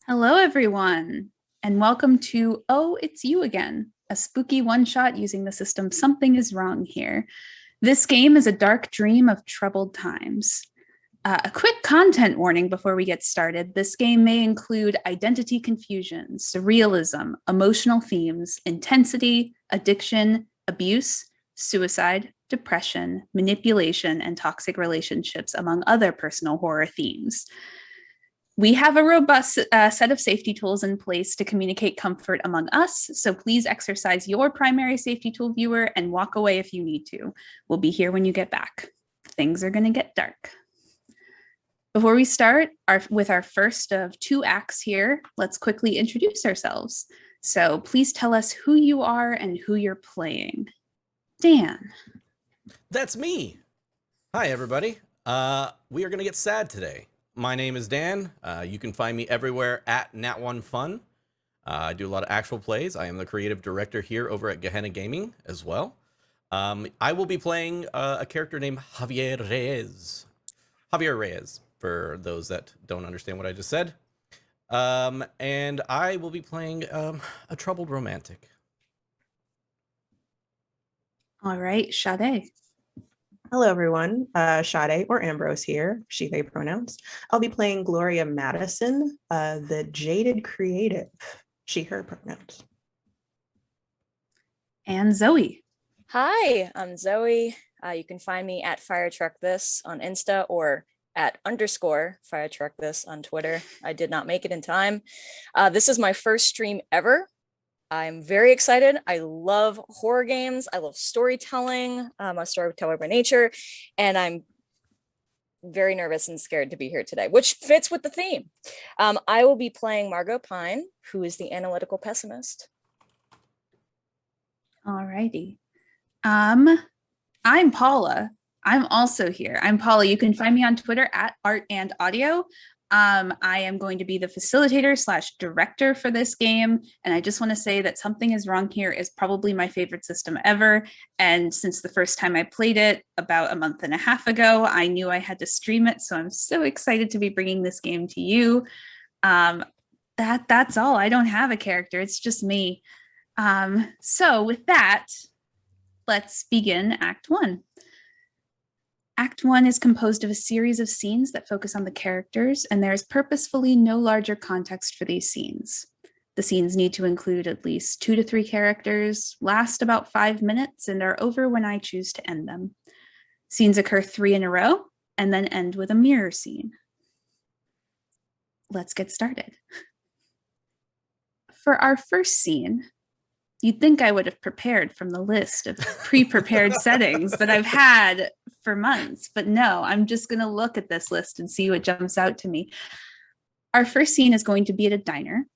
Hello, everyone, and welcome to Oh, It's You Again, a spooky one shot using the system Something is Wrong Here. This game is a dark dream of troubled times. A quick content warning before we get started. This game may include identity confusion, surrealism, emotional themes, intensity, addiction, abuse, suicide, depression, manipulation, and toxic relationships, among other personal horror themes. We have a robust set of safety tools in place to communicate comfort among us, so please exercise your primary safety tool, viewer, and walk away if you need to. We'll be here when you get back. Things are going to get dark. Before we start with our first of two acts here, let's quickly introduce ourselves. So please tell us who you are and who you're playing. Dan. That's me. Hi, everybody. We are going to get sad today. My name is Dan. You can find me everywhere at Nat1Fun. I do a lot of actual plays. I am the creative director here over at Gehenna Gaming as well. I will be playing a character named Javier Reyes. Javier Reyes, for those that don't understand what I just said. And I will be playing a troubled romantic. All right, Sade. Hello, everyone. Sade or Ambrose here, she, they pronouns. I'll be playing Gloria Madison, the jaded creative, she, her pronouns. And Zoe. Hi, I'm Zoe. You can find me at FireTruckThis on Insta or at _FireTruckThis on Twitter. I did not make it in time. This is my first stream ever. I'm very excited. I love horror games. I love storytelling. I'm a storyteller by nature, and I'm very nervous and scared to be here today, which fits with the theme. I will be playing Margot Pine, who is the analytical pessimist. All righty. I'm Paula. I'm also here. I'm Paula. You can find me on Twitter at Art and Audio. I am going to be the facilitator / director for this game. And I just want to say that Something is Wrong Here is probably my favorite system ever. And since the first time I played it about a month and a half ago, I knew I had to stream it. So I'm so excited to be bringing this game to you. That's all. I don't have a character. It's just me. So with that, let's begin Act 1. Act 1 is composed of a series of scenes that focus on the characters, and there is purposefully no larger context for these scenes. The scenes need to include at least 2 to 3 characters, last about 5 minutes, and are over when I choose to end them. Scenes occur 3 in a row, and then end with a mirror scene. Let's get started. For our first scene, you'd think I would have prepared from the list of pre-prepared settings that I've had for months, but no, I'm just going to look at this list and see what jumps out to me. Our first scene is going to be at a diner,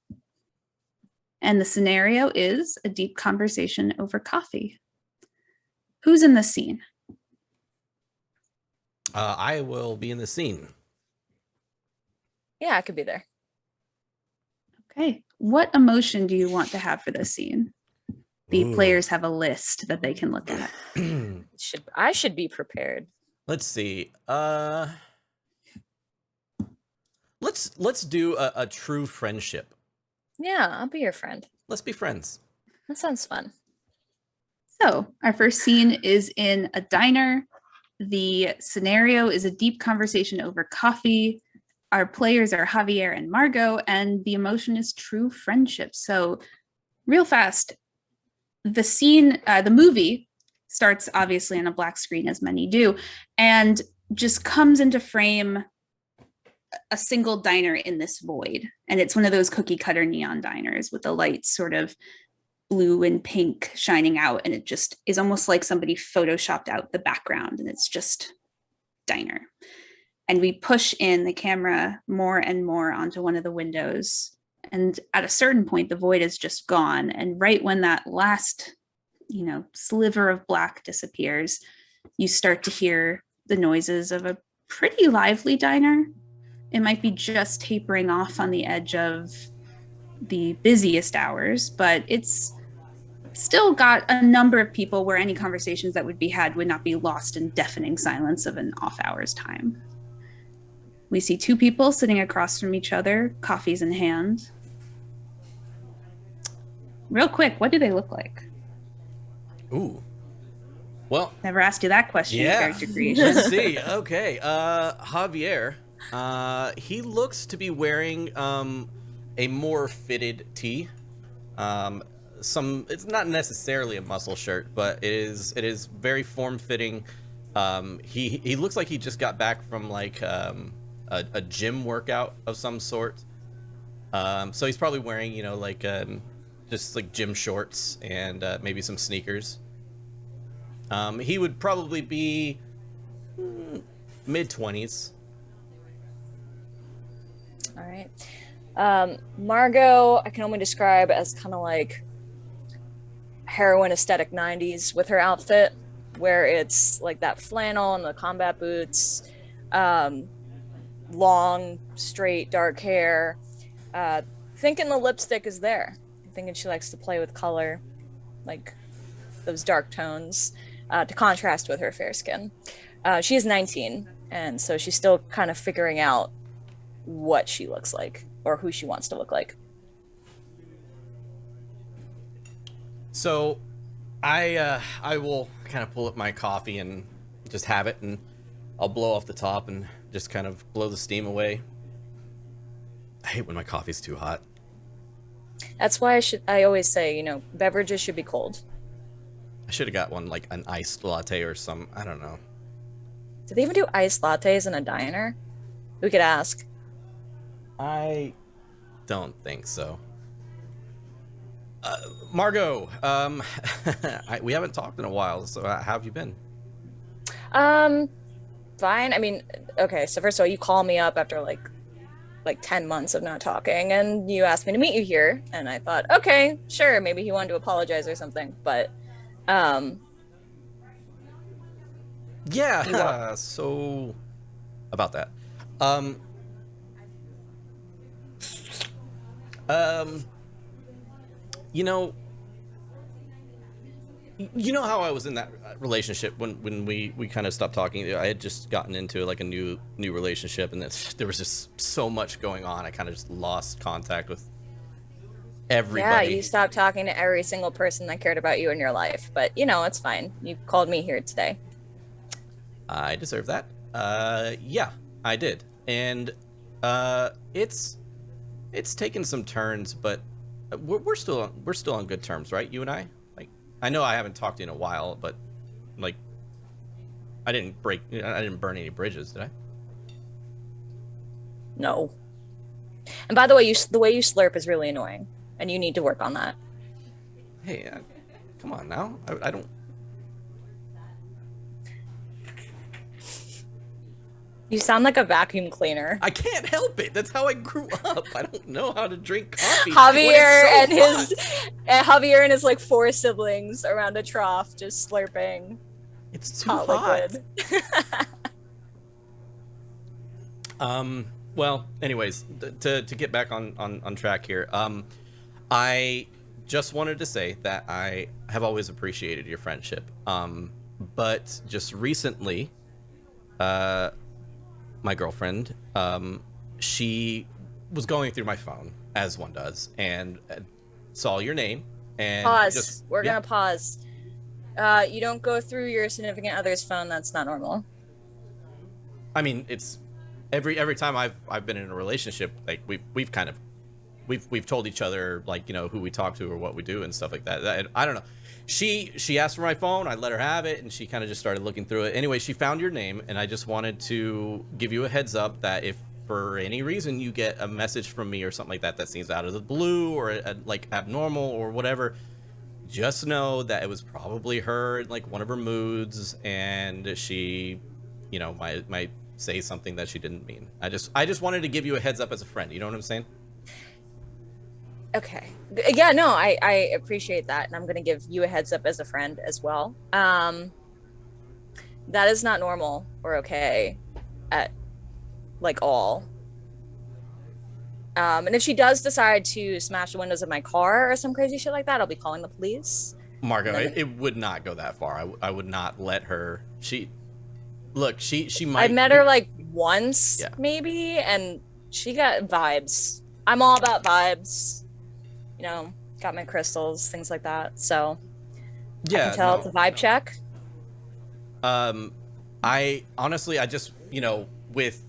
and the scenario is a deep conversation over coffee. Who's in this scene? I will be in the scene. Yeah, I could be there. Okay. What emotion do you want to have for this scene? The players have a list that they can look at. I should be prepared. Let's see. Let's do a true friendship. Yeah, I'll be your friend. Let's be friends. That sounds fun. So our first scene is in a diner. The scenario is a deep conversation over coffee. Our players are Javier and Margot, and the emotion is true friendship. So real fast, the movie starts obviously on a black screen, as many do, and just comes into frame a single diner in this void. And it's one of those cookie cutter neon diners with the lights sort of blue and pink shining out. And it just is almost like somebody photoshopped out the background, and it's just diner. And we push in the camera more and more onto one of the windows. And at a certain point, the void is just gone. And right when that last, sliver of black disappears, you start to hear the noises of a pretty lively diner. It might be just tapering off on the edge of the busiest hours, but it's still got a number of people where any conversations that would be had would not be lost in deafening silence of an off hours time. We see two people sitting across from each other, coffees in hand. Real quick, what do they look like? Ooh. Well, Never asked you that question in yeah. character creation. Let's see. Okay. Javier. He looks to be wearing a more fitted tee. It's not necessarily a muscle shirt, but it is very form fitting. He looks like he just got back from like a gym workout of some sort. So he's probably wearing, you know, like just like gym shorts and maybe some sneakers. He would probably be mid-20s. All right. Margot, I can only describe as kind of like heroin aesthetic 90s with her outfit, where it's like that flannel and the combat boots, long, straight, dark hair. Thinking the lipstick is there. Thinking she likes to play with color, like those dark tones, to contrast with her fair skin. She is 19, and so she's still kind of figuring out what she looks like or who she wants to look like. So I will kind of pull up my coffee and just have it, and I'll blow off the top and just kind of blow the steam away. I hate when my coffee's too hot. That's why I always say, you know, beverages should be cold. I should have got one like an iced latte or some, I don't know. Do they even do iced lattes in a diner? We could ask. I don't think so. Margot, we haven't talked in a while, so how have you been? Fine. I mean, okay, so first of all, you call me up after like 10 months of not talking, and you asked me to meet you here, and I thought, okay, sure, maybe he wanted to apologize or something, but yeah, so about that. You know how I was in that relationship when we kind of stopped talking. I had just gotten into like a new relationship, and there was just so much going on. I kind of just lost contact with everybody. yeah, you stopped talking to every single person that cared about you in your life, but you know, it's fine. You called me here today. I deserve that. Yeah, I did, and it's taken some turns, but we're still on good terms, right? You and I. Like, I know I haven't talked to you in a while, but like, I didn't burn any bridges, did I? No. And by the way, the way you slurp is really annoying, and you need to work on that. Hey, come on now. I don't. You sound like a vacuum cleaner. I can't help it. That's how I grew up. I don't know how to drink coffee. Javier and his like 4 siblings around a trough just slurping. It's too hot. Liquid. Well, anyways, to get back on track here, I just wanted to say that I have always appreciated your friendship. But just recently, my girlfriend, she was going through my phone, as one does, and saw your name. And pause. We're gonna pause. You don't go through your significant other's phone. That's not normal. I mean, it's every time I've been in a relationship, like we've told each other, like, you know, who we talk to or what we do and stuff like that. I don't know. She asked for my phone. I let her have it, and she kind of just started looking through it. Anyway, she found your name, and I just wanted to give you a heads up that if for any reason you get a message from me or something like that seems out of the blue or like abnormal or whatever, just know that it was probably her, like one of her moods, and she, you know, might say something that she didn't mean. I just wanted to give you a heads up as a friend. You know what I'm saying? Okay. Yeah, no, I appreciate that, and I'm going to give you a heads up as a friend as well. That is not normal or okay at like all. And if she does decide to smash the windows of my car or some crazy shit like that, I'll be calling the police. Margot, it would not go that far. I would not let her. She might. I met her like once, Yeah. maybe, and she got vibes. I'm all about vibes. You know, got my crystals, things like that. So I Yeah, can tell no. it's a vibe check. I honestly, I just, with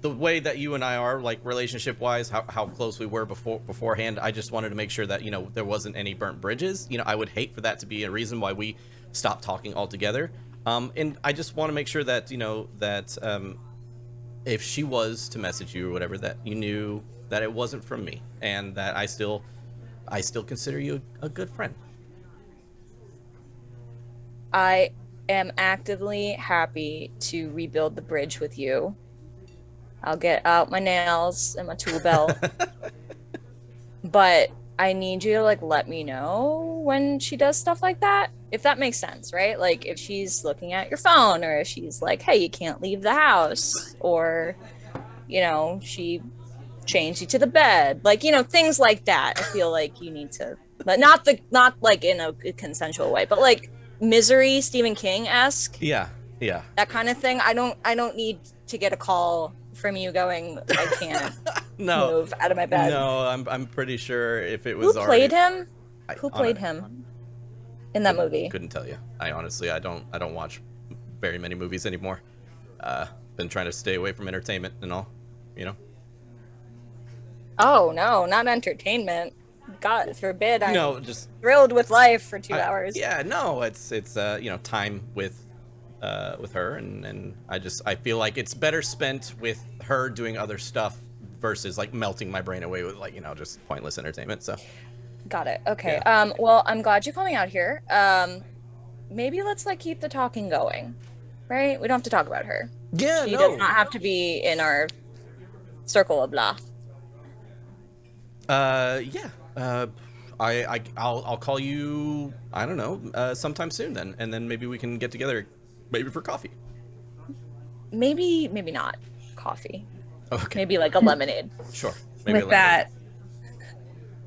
the way that you and I are, like, relationship wise, how close we were beforehand, I just wanted to make sure that, there wasn't any burnt bridges. I would hate for that to be a reason why we stopped talking altogether. And I just want to make sure that, if she was to message you or whatever, that you knew that it wasn't from me, and that I still consider you a good friend. I am actively happy to rebuild the bridge with you. I'll get out my nails and my tool belt. But I need you to like let me know when she does stuff like that, if that makes sense, right? Like if she's looking at your phone, or if she's like, hey, you can't leave the house, or she chains you to the bed, like things like that. I feel like you need to, but not like in a consensual way, but like Misery, Stephen King-esque, Yeah. that kind of thing. I don't need to get a call from you going, I can't No. move out of my bed. No, I'm pretty sure if it was Who played already, him? Who played him in that movie? Couldn't tell you. I honestly, I don't watch very many movies anymore. Been trying to stay away from entertainment and all, Oh no, not entertainment. God forbid. I'm just thrilled with life for 2 hours. Yeah, no, it's time with her, and I feel like it's better spent with her doing other stuff versus like melting my brain away with like just pointless entertainment. So got it. Okay. Yeah. Well, I'm glad you're coming out here. Maybe let's like keep the talking going, right? We don't have to talk about her. Yeah, She no. does not have to be in our circle of blah. Yeah. I'll call you, I don't know, sometime soon then, and then maybe we can get together, maybe for coffee. Maybe not coffee. Okay. Maybe like a lemonade. Sure. Maybe With that,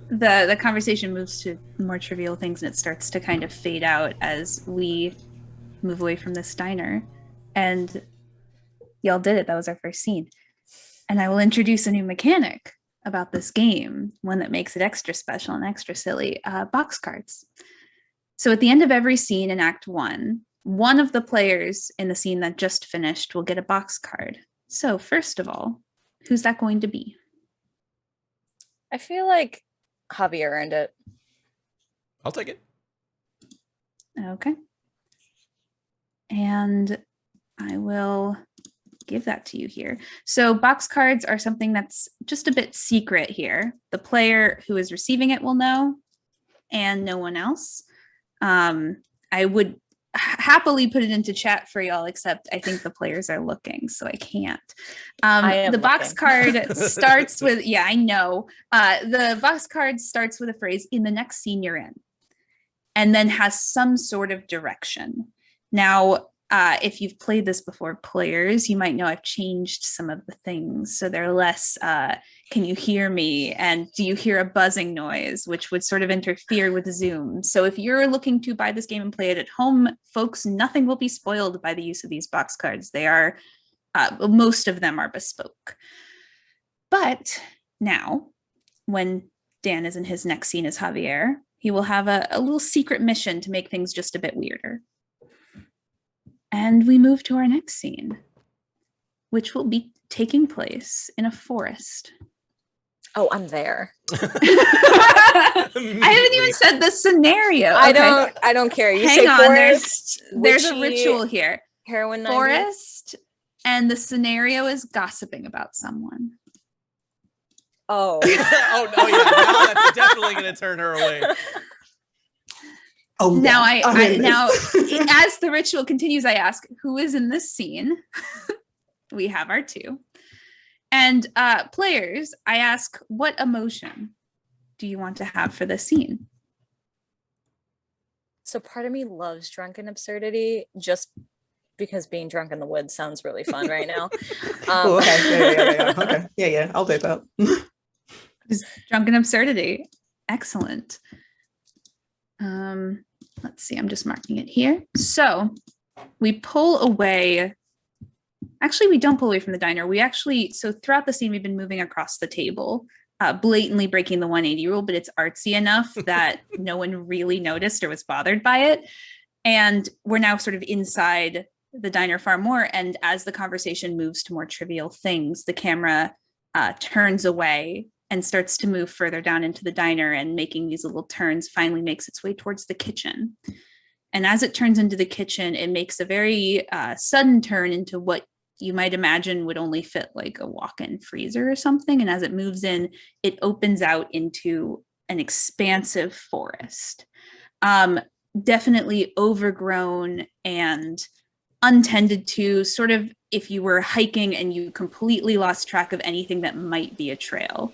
the conversation moves to more trivial things, and it starts to kind of fade out as we move away from this diner. And y'all did it. That was our first scene. And I will introduce a new mechanic about this game, one that makes it extra special and extra silly, box cards. So at the end of every scene in Act 1, one of the players in the scene that just finished will get a box card. So first of all, who's that going to be? I feel like Javier earned it. I'll take it. Okay. And I will give that to you here. So box cards are something that's just a bit secret here. The player who is receiving it will know, and no one else. I would happily put it into chat for y'all, except I think the players are looking, so I can't. The box card starts with, yeah, I know. The box card starts with a phrase, in the next scene you're in, and then has some sort of direction. Now, if you've played this before, players, you might know I've changed some of the things. So they're less, can you hear me? And do you hear a buzzing noise, which would sort of interfere with Zoom. So if you're looking to buy this game and play it at home, folks, nothing will be spoiled by the use of these box cards. They are, most of them are bespoke. But now, when Dan is in his next scene as Javier, he will have a little secret mission to make things just a bit weirder. And we move to our next scene, which will be taking place in a forest. Oh, I'm there. I haven't even said the scenario. Okay. I don't care. You Hang say on, forest. there's a ritual here. Heroin 90s? Forest, and the scenario is gossiping about someone. Oh. oh yeah. Now that's definitely gonna turn her away. Oh, Now now as the ritual continues, I ask, who is in this scene? We have our two. And players, I ask, what emotion do you want to have for this scene? So part of me loves drunken absurdity just because being drunk in the woods sounds really fun right now. Oh, okay. Yeah. Okay. Yeah. I'll take that. Just drunken absurdity. Excellent. Let's see, I'm just marking it here. So we pull away Actually, we don't pull away from the diner. So throughout the scene, we've been moving across the table, blatantly breaking the 180 rule, but it's artsy enough that no one really noticed or was bothered by it. And we're now sort of inside the diner far more. And as the conversation moves to more trivial things, the camera turns away and starts to move further down into the diner, and making these little turns finally makes its way towards the kitchen. And as it turns into the kitchen, it makes a very sudden turn into what you might imagine would only fit like a walk-in freezer or something. And as it moves in, it opens out into an expansive forest. Definitely overgrown and untended to, sort of if you were hiking and you completely lost track of anything that might be a trail.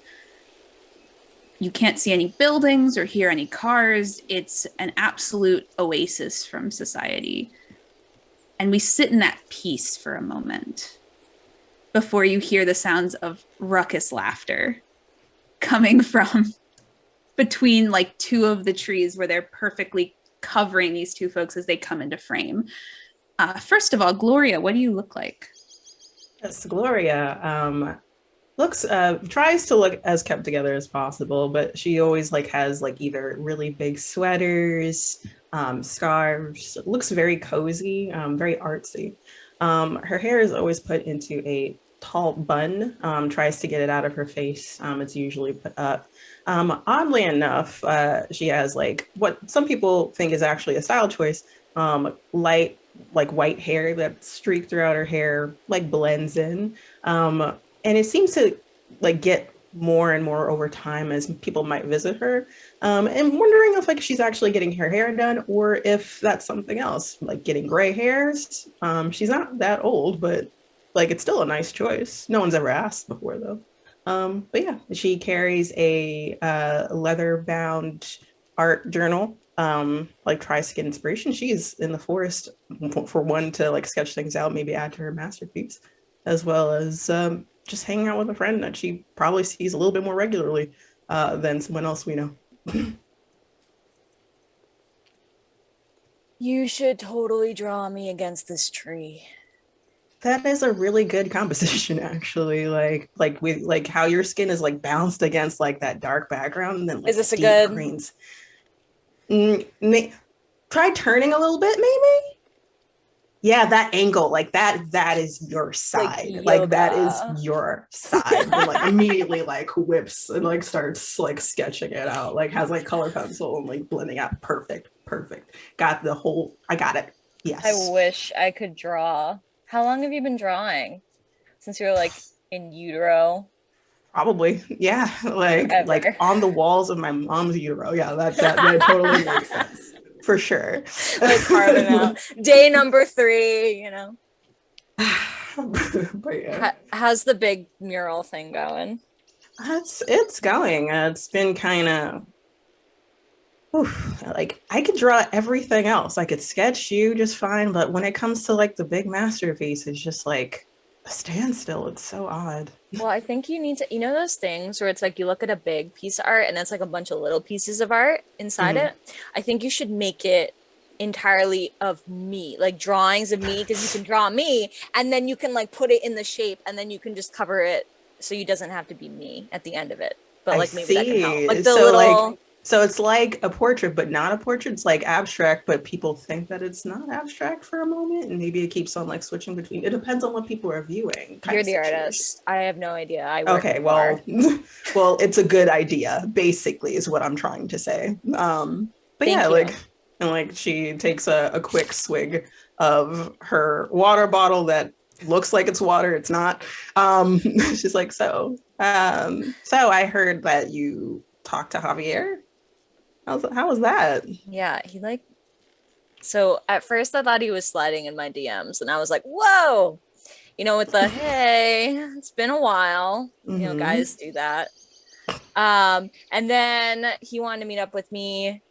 You can't see any buildings or hear any cars. It's an absolute oasis from society. And we sit in that peace for a moment before you hear the sounds of ruckus laughter coming from between like two of the trees where they're perfectly covering these two folks as they come into frame. First of all, Gloria, what do you look like? Yes, Gloria tries to look as kept together as possible, but she always like has like either really big sweaters, scarves, looks very cozy, very artsy. Her hair is always put into a tall bun, tries to get it out of her face. It's usually put up. Oddly enough, she has like what some people think is actually a style choice, light, like white hair that's streaked throughout her hair, like blends in. And it seems to like get more and more over time as people might visit her. And wondering if like she's actually getting her hair done or if that's something else, like getting gray hairs. She's not that old, but like it's still a nice choice. No one's ever asked before though. But yeah, she carries a leather-bound art journal. Like tries to get inspiration. She's in the forest for one to like sketch things out, maybe add to her masterpiece, as well as just hanging out with a friend that she probably sees a little bit more regularly than someone else we know. You should totally draw me against this tree. That is a really good composition, actually. Like with like how your skin is like bounced against like that dark background, and then like Is this a deep good greens. Try turning a little bit, maybe. Yeah, that angle, like that is your side. Like that is your side. And like immediately like whips and like starts like sketching it out. Like has like color pencil and like blending out. Perfect. Got the whole, I got it. Yes. I wish I could draw. How long have you been drawing? Since you were like in utero? Probably. Yeah. Like Forever. like on the walls of my mom's utero. Yeah, that totally makes sense. For sure. Like carving out. Day number 3, you know. But yeah. How's the big mural thing going? It's going. It's been kind of like I could draw everything else. I could sketch you just fine, but when it comes to like the big masterpiece, it's just like a standstill. It's so odd. Well, I think you need to, you know, those things where it's like you look at a big piece of art and it's like a bunch of little pieces of art inside it. I think you should make it entirely of me, like drawings of me, because you can draw me and then you can like put it in the shape and then you can just cover it so you doesn't have to be me at the end of it. But like maybe that can help. Like the so little. Like, so it's like a portrait, but not a portrait. It's like abstract, but people think that it's not abstract for a moment, and maybe it keeps on like switching between. It depends on what people are viewing. You're the artist. I have no idea. Okay, well, it's a good idea. Basically, is what I'm trying to say. But Thank yeah, you. like, and like she takes a quick swig of her water bottle that looks like it's water. It's not. She's like, so I heard that you talked to Javier. How was that? Yeah, he like, so at first I thought he was sliding in my DMs and I was like, whoa, you know, with the, hey, it's been a while, you know, guys do that. And then he wanted to meet up with me.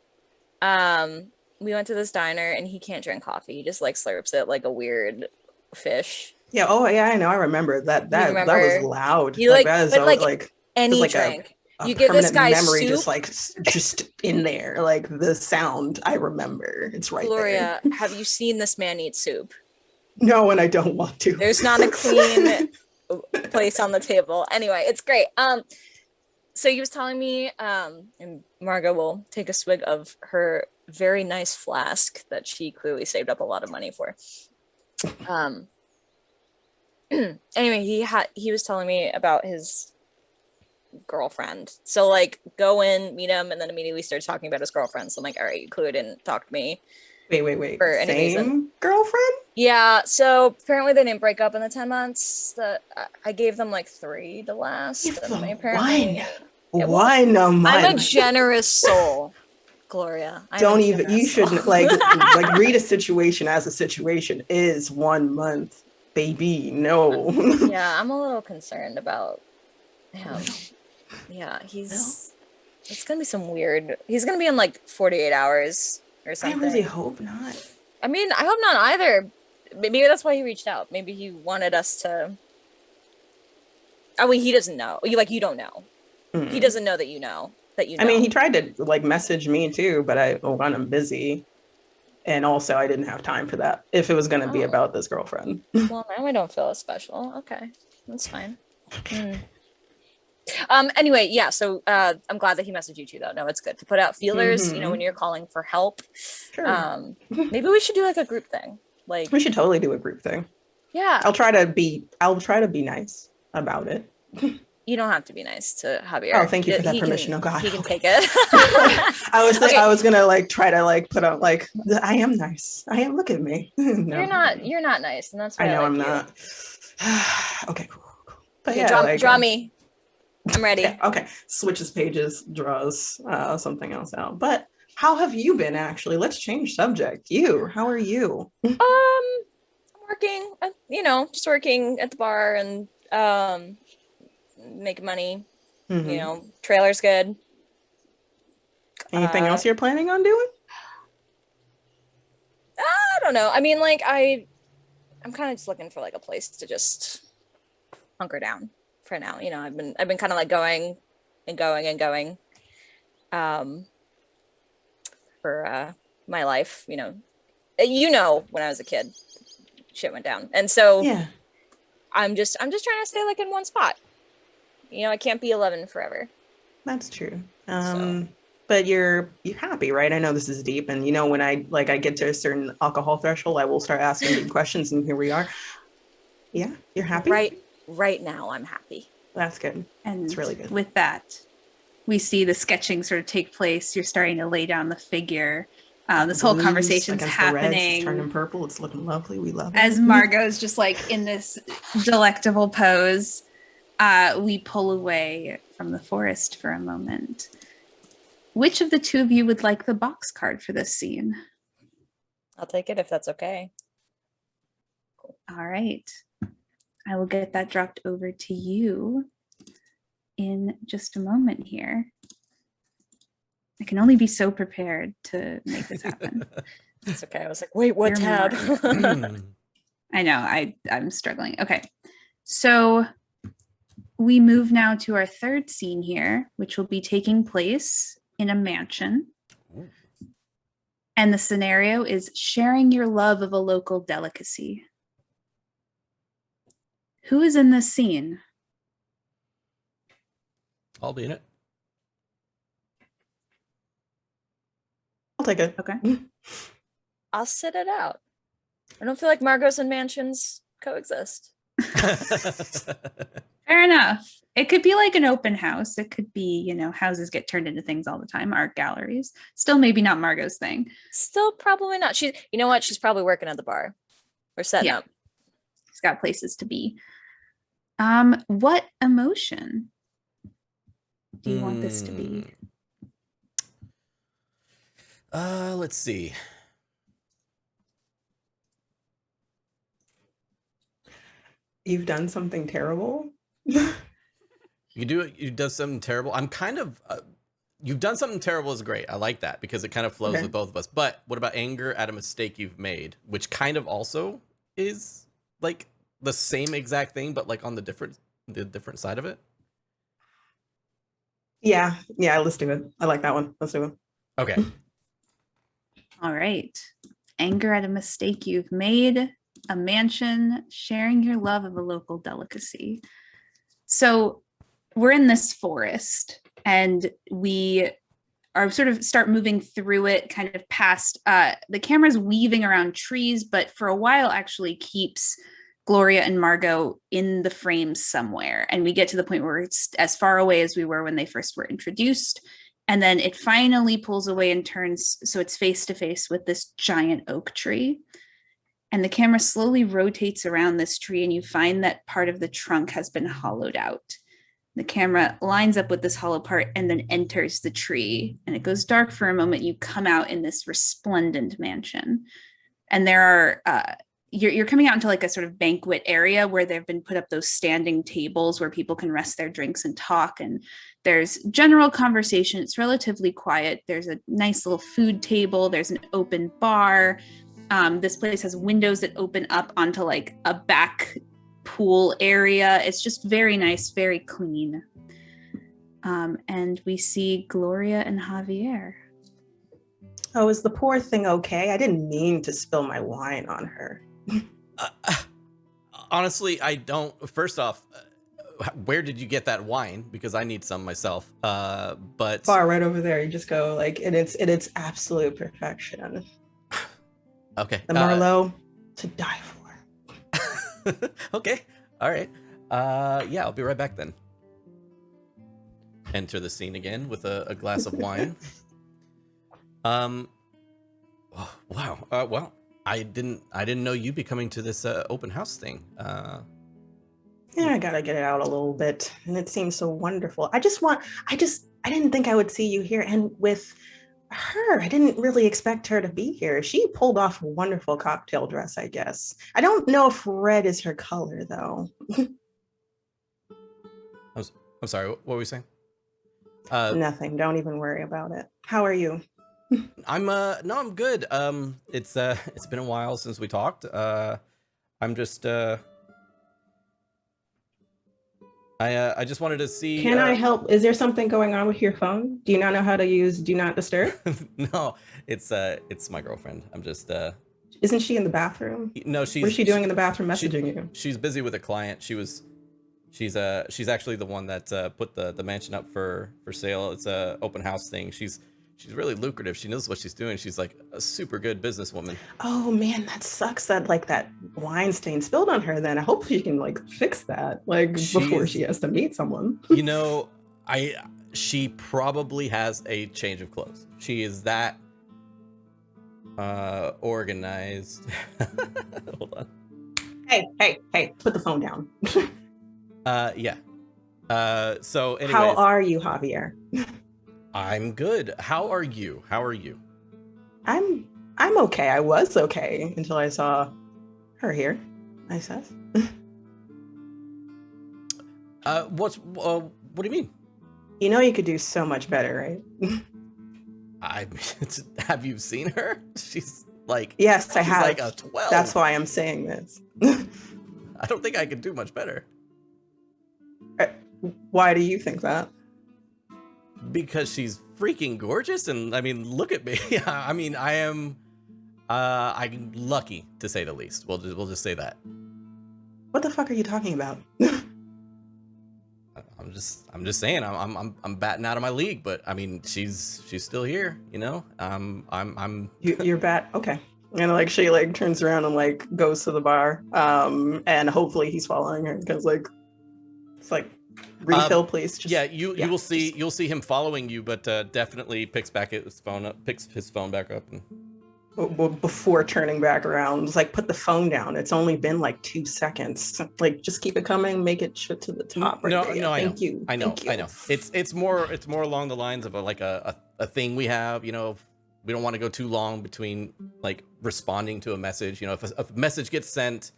We went to this diner and he can't drink coffee. He just like slurps it like a weird fish. Yeah. Oh yeah, I know. I remember that. That was loud. He like, that is but like any like drink. You give this guy memory, soup, just in there, like the sound. I remember it's right Gloria, there. have you seen this man eat soup? No, and I don't want to. There's not a clean place on the table. Anyway, it's great. So he was telling me, and Margot will take a swig of her very nice flask that she clearly saved up a lot of money for. Anyway, he was telling me about his girlfriend. So like go in, meet him, and then immediately starts talking about his girlfriend. So I'm like, all right, you clearly didn't talk to me. Wait. For any reason. Same girlfriend? Yeah, so apparently they didn't break up in the 10 months. That I gave them like 3 to last. Give And them they apparently one a month. I'm a generous soul, Gloria. Don't even. You shouldn't like read a situation as a situation is 1 month, baby. No. Yeah, I'm a little concerned about him. Yeah, it's gonna be some weird. He's gonna be in like 48 hours or I something. really hope not. I mean, I hope not either. Maybe that's why he reached out. Maybe he wanted us to. I mean, he doesn't know. You don't know. He doesn't know that you know. I mean, he tried to like message me too, but I'm busy, and also I didn't have time for that. If it was going to be about this girlfriend. Well, now I don't feel as special. Okay, that's fine. Anyway, yeah. So I'm glad that he messaged you too, though. No, it's good to put out feelers. When you're calling for help. Sure. Maybe we should do like a group thing. Like we should totally do a group thing. Yeah. I'll try to be nice about it. You don't have to be nice to Javier. Oh, thank you for that permission. Oh God, he can take it. I was gonna like try to like put out like I am nice. I am. Look at me. No. You're not nice, and that's why I know like I'm not. Okay, cool. But okay, yeah, draw me. I'm ready. Yeah, okay, switches pages, draws something else out. But how have you been? Actually, let's change subject. How are you? I'm working. Just working at the bar and making money. Trailer's good. Anything else you're planning on doing? I don't know. I mean, like I'm kind of just looking for like a place to just hunker down for now. I've been kind of like going for my life. When I was a kid, shit went down, and so yeah, I'm just trying to stay like in one spot. I can't be 11 forever. That's true. But you're happy, right? I know this is deep, and when I get to a certain alcohol threshold, I will start asking deep questions, and here we are. Yeah, you're happy? Right now, I'm happy. That's good. And it's really good. With that, we see the sketching sort of take place. You're starting to lay down the figure. This whole conversation's happening. It's turning purple. It's looking lovely. We love it. As Margot's just like in this delectable pose, we pull away from the forest for a moment. Which of the two of you would like the box card for this scene? I'll take it if that's okay. Cool. All right. I will get that dropped over to you in just a moment here. I can only be so prepared to make this happen. It's okay. I was like, wait, what tab? I know, I'm struggling. Okay. So we move now to our third scene here, which will be taking place in a mansion. And the scenario is sharing your love of a local delicacy. Who is in this scene? I'll be in it. I'll take it. Okay. I'll sit it out. I don't feel like Margot's and mansions coexist. Fair enough. It could be like an open house. It could be, houses get turned into things all the time, art galleries. Still maybe not Margot's thing. Still probably not. You know what? She's probably working at the bar or setting up. She's got places to be. What emotion do you want this to be? Let's see. You've done something terrible. You do something terrible. I'm kind of you've done something terrible is great. I like that because it kind of flows with both of us. But what about anger at a mistake you've made, which kind of also is like the same exact thing, but like on the different side of it? Yeah, let's do it. I like that one. Let's do it. Okay. All right. Anger at a mistake you've made. a mansion, sharing your love of a local delicacy. So we're in this forest and we are sort of start moving through it, kind of past the camera's weaving around trees, but for a while actually keeps Gloria and Margot in the frame somewhere. And we get to the point where it's as far away as we were when they first were introduced. And then it finally pulls away and turns so it's face to face with this giant oak tree. And the camera slowly rotates around this tree, and you find that part of the trunk has been hollowed out. The camera lines up with this hollow part and then enters the tree, and it goes dark for a moment. You come out in this resplendent mansion, and there are you're coming out into like a sort of banquet area where they've been put up those standing tables where people can rest their drinks and talk, and there's general conversation. It's relatively quiet. There's a nice little food table. There's an open bar. This place has windows that open up onto like a back pool area. It's just very nice, very clean. And we see Gloria and Javier. Oh, is the poor thing okay? I didn't mean to spill my wine on her. Honestly, I don't. First off, where did you get that wine? Because I need some myself. But Bar right over there. You just go like, and it's absolute perfection. Okay. The Merlot to die for. Okay. All right. Yeah, I'll be right back then. Enter the scene again with a glass of wine. Oh, wow. Well, I didn't know you'd be coming to this open house thing. Yeah, I gotta get it out a little bit, and it seems so wonderful. I didn't think I would see you here, and with her, I didn't really expect her to be here. She pulled off a wonderful cocktail dress, I guess. I don't know if red is her color, though. I'm sorry. What were you saying? Nothing. Don't even worry about it. How are you? I'm good. It's been a while since we talked. I'm just I just wanted to see. Can I help? Is there something going on with your phone? Do you not know how to use Do Not Disturb? No, it's my girlfriend. I'm just Isn't she in the bathroom? No, What is she doing in the bathroom messaging you? She's busy with a client. She's actually the one that put the mansion up for sale. It's a open house thing. She's really lucrative. She knows what she's doing. She's like a super good businesswoman. Oh man, that sucks that like that wine stain spilled on her. Then I hope she can like fix that like before she has to meet someone. You know, she probably has a change of clothes. She is that organized. Hold on. Hey, put the phone down. Yeah. So anyways, how are you, Javier? I'm good. How are you? I'm okay. I was okay until I saw her here, I said. What do you mean? You know you could do so much better, right? Have you seen her? She's like, yes, I have. Like a 12. That's why I'm saying this. I don't think I could do much better. Why do you think that? Because she's freaking gorgeous, and I mean, look at me. I mean, I'm lucky to say the least. We'll just say that. What the fuck are you talking about? I'm just saying I'm batting out of my league, but I mean, she's still here, you know. You're bat okay. And like she like turns around and like goes to the bar, and hopefully he's following her because like it's like. Refill, please. You will see. You'll see him following you, but definitely picks his phone back up, and before turning back around, it's like put the phone down. It's only been like 2 seconds. Like just keep it coming, make it shit to the top. No, Thank you. I know. It's more along the lines of a thing we have. You know, we don't want to go too long between like responding to a message. You know, if a message gets sent,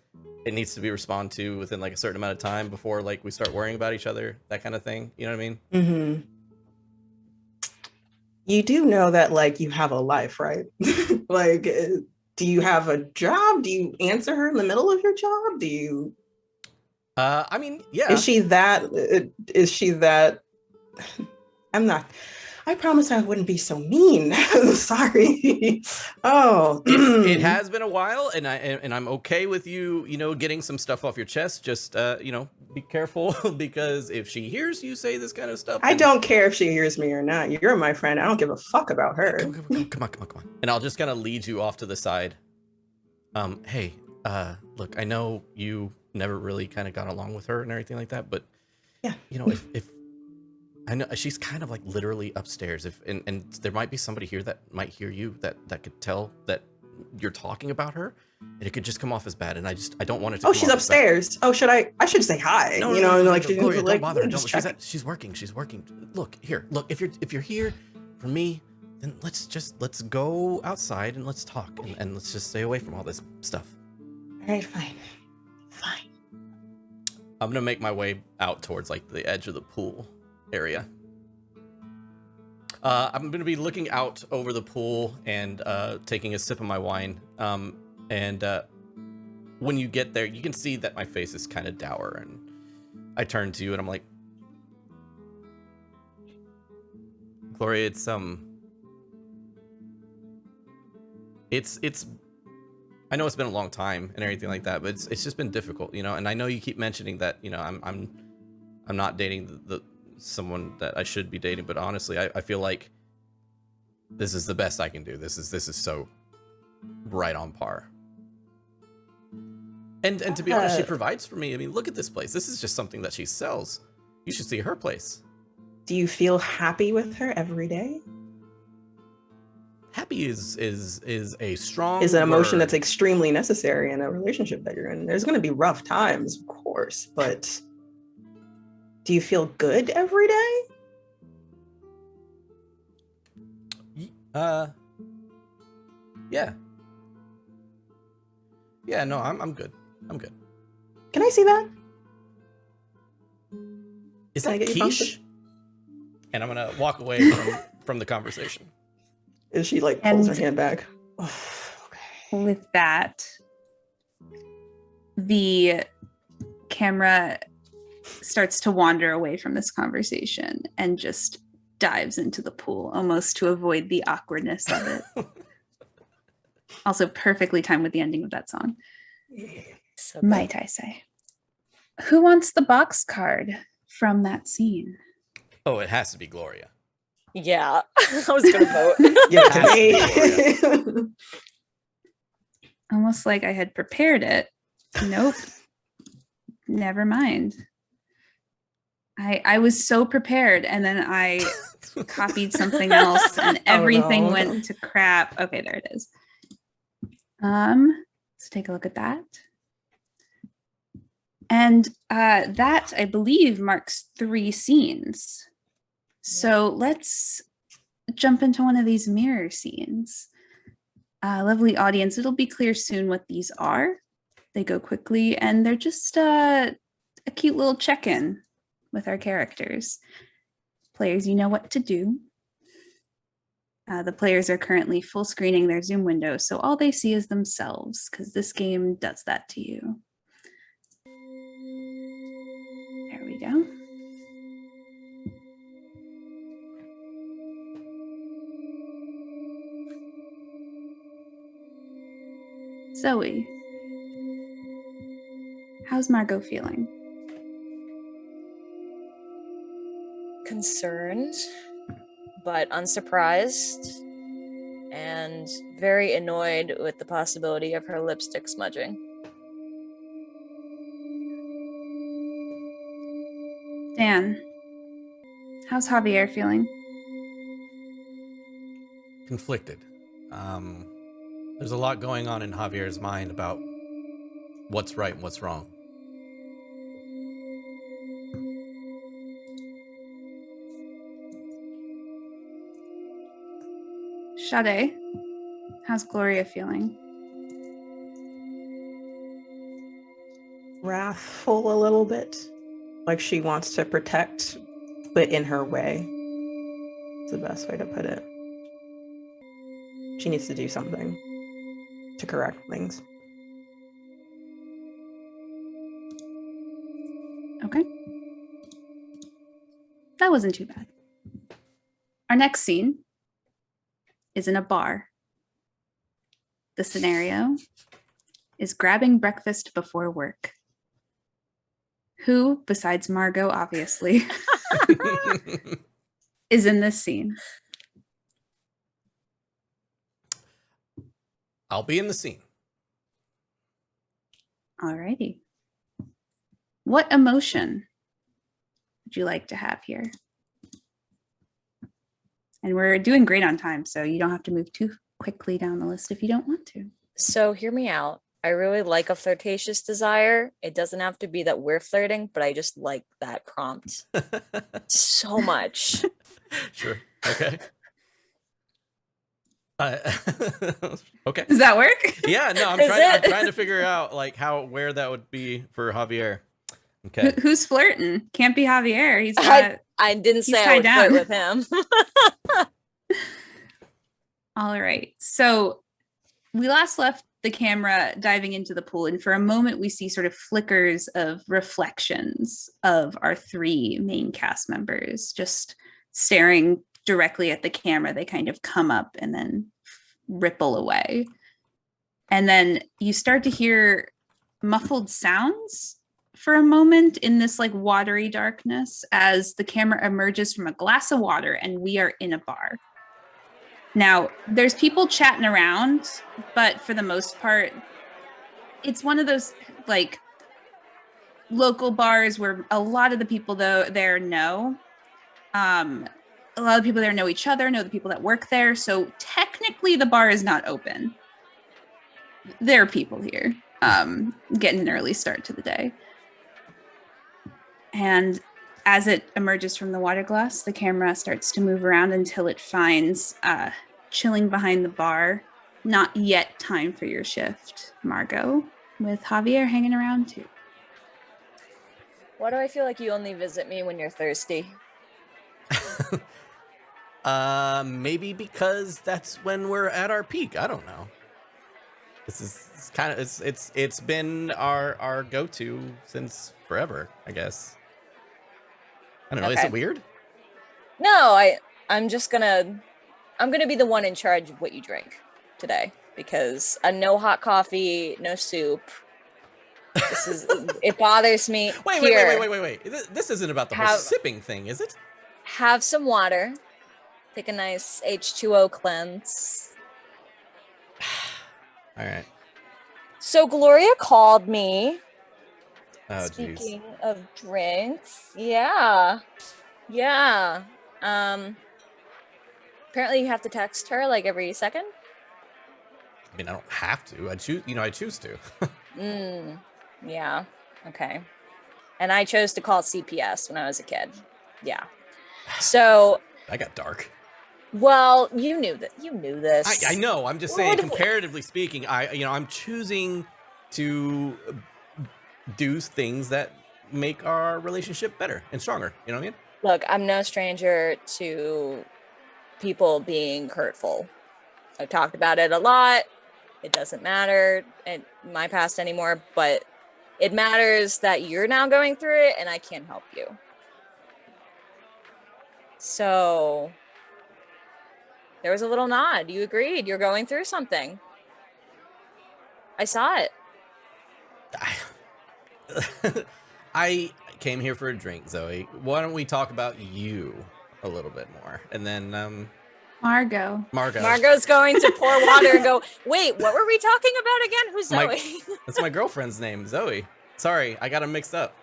it needs to be responded to within like a certain amount of time before like we start worrying about each other, that kind of thing. You know what I mean? Mm-hmm. You do know that like you have a life, right? Like, do you have a job? Do you answer her in the middle of your job? Do you? I mean, yeah. Is she that? I'm not. I promised I wouldn't be so mean. Sorry. Oh, It has been a while, and I'm okay with you, getting some stuff off your chest. Just be careful because if she hears you say this kind of stuff, I don't care if she hears me or not. You're my friend. I don't give a fuck about her. Come on. And I'll just kind of lead you off to the side. Hey, look, I know you never really kind of got along with her and everything like that, but Yeah. If I know she's kind of like literally upstairs, and there might be somebody here that might hear you that could tell that you're talking about her, and it could just come off as bad, and I don't want it to. Oh, come she's off as bad. upstairs. Oh, I should say hi. No, like she's Gloria, like, don't bother her. just She's working. Look, if you're here for me, then let's go outside and let's talk, and let's just stay away from all this stuff. All right, fine. I'm gonna make my way out towards like the edge of the pool area. I'm gonna be looking out over the pool and taking a sip of my wine. And when you get there, you can see that my face is kind of dour, and I turn to you and I'm like, Gloria, it's I know it's been a long time and everything like that, but it's just been difficult, and I know you keep mentioning that, I'm not dating the someone that I should be dating, but honestly, I feel like this is the best I can do. This is so right on par. And to be honest, she provides for me. I mean, look at this place. This is just something that she sells. You should see her place. Do you feel happy with her every day? Happy is a strong Is an emotion word. that's extremely necessary in a relationship that you're in. There's going to be rough times, of course, but do you feel good every day? Yeah. Yeah, no, I'm good. I'm good. Can I see that? Is Can I that get you quiche? And I'm gonna walk away from the conversation. Is she like pulls her And- hand back? Oh, okay. With that, the camera starts to wander away from this conversation and just dives into the pool, almost to avoid the awkwardness of it. Also perfectly timed with the ending of that song. So good. Might I say. Who wants the box card from that scene? Oh, it has to be Gloria. Yeah, I was gonna vote. Give it to me. Almost like I had prepared it. Nope. Never mind. I was so prepared, and then I copied something else and everything no. went to crap. Okay, there it is. Let's take a look at that. And that, I believe, marks 3 scenes. So let's jump into one of these mirror scenes. Lovely audience, it'll be clear soon what these are. They go quickly, and they're just a cute little check-in with our characters. Players, you know what to do. The players are currently full screening their Zoom window, so all they see is themselves, because this game does that to you. There we go. Zoe, how's Margot feeling? Concerned, but unsurprised, and very annoyed with the possibility of her lipstick smudging. Dan, how's Javier feeling? Conflicted. There's a lot going on in Javier's mind about what's right and what's wrong. Sade, how's Gloria feeling? Wrathful a little bit. Like she wants to protect, but in her way. It's the best way to put it. She needs to do something to correct things. Okay. That wasn't too bad. Our next scene is in a bar. The scenario is grabbing breakfast before work. Who, besides Margot, obviously, is in this scene? I'll be in the scene. Alrighty. What emotion would you like to have here? And we're doing great on time, so you don't have to move too quickly down the list if you don't want to. So hear me out. I really like a flirtatious desire. It doesn't have to be that we're flirting, but I just like that prompt so much. Sure. Okay. Okay. Does that work? Yeah, no, I'm trying to figure out like where that would be for Javier. Okay. Who's flirting? Can't be Javier. He's got. I didn't he's say I tied would down. flirt with him. All right. So we last left the camera diving into the pool, and for a moment we see sort of flickers of reflections of our three main cast members just staring directly at the camera. They kind of come up and then ripple away. And then you start to hear muffled sounds for a moment in this like watery darkness as the camera emerges from a glass of water and we are in a bar. Now, there's people chatting around, but for the most part, it's one of those like local bars where a lot of the people there know. A lot of people there know each other, know the people that work there. So technically the bar is not open. There are people here getting an early start to the day. And as it emerges from the water glass, the camera starts to move around until it finds chilling behind the bar. Not yet time for your shift, Margot, with Javier hanging around too. Why do I feel like you only visit me when you're thirsty? Maybe because that's when we're at our peak. I don't know. This is kind of it's been our go-to since forever, I guess. I don't know. Okay. Is it weird? No, I'm gonna be the one in charge of what you drink today because no hot coffee, no soup. This is it bothers me. Wait. This isn't about the whole sipping thing, is it? Have some water. Take a nice H2O cleanse. All right. So Gloria called me. Oh, Speaking of drinks, yeah. Apparently you have to text her like every second. I mean, I don't have to. I choose to. Yeah. Okay. And I chose to call CPS when I was a kid. Yeah. So I got dark. Well, you knew that. You knew this. I know. I'm just saying, comparatively speaking, I'm choosing to do things that make our relationship better and stronger. You know what I mean? Look, I'm no stranger to people being hurtful. I've talked about it a lot. It doesn't matter in my past anymore, but it matters that you're now going through it and I can't help you. So there was a little nod. You agreed. You're going through something. I saw it. I came here for a drink, Zoe. Why don't we talk about you a little bit more? And then, Margot's going to pour water and go, wait, what were we talking about again? Who's Zoe? That's my girlfriend's name, Zoe. Sorry, I got them mixed up.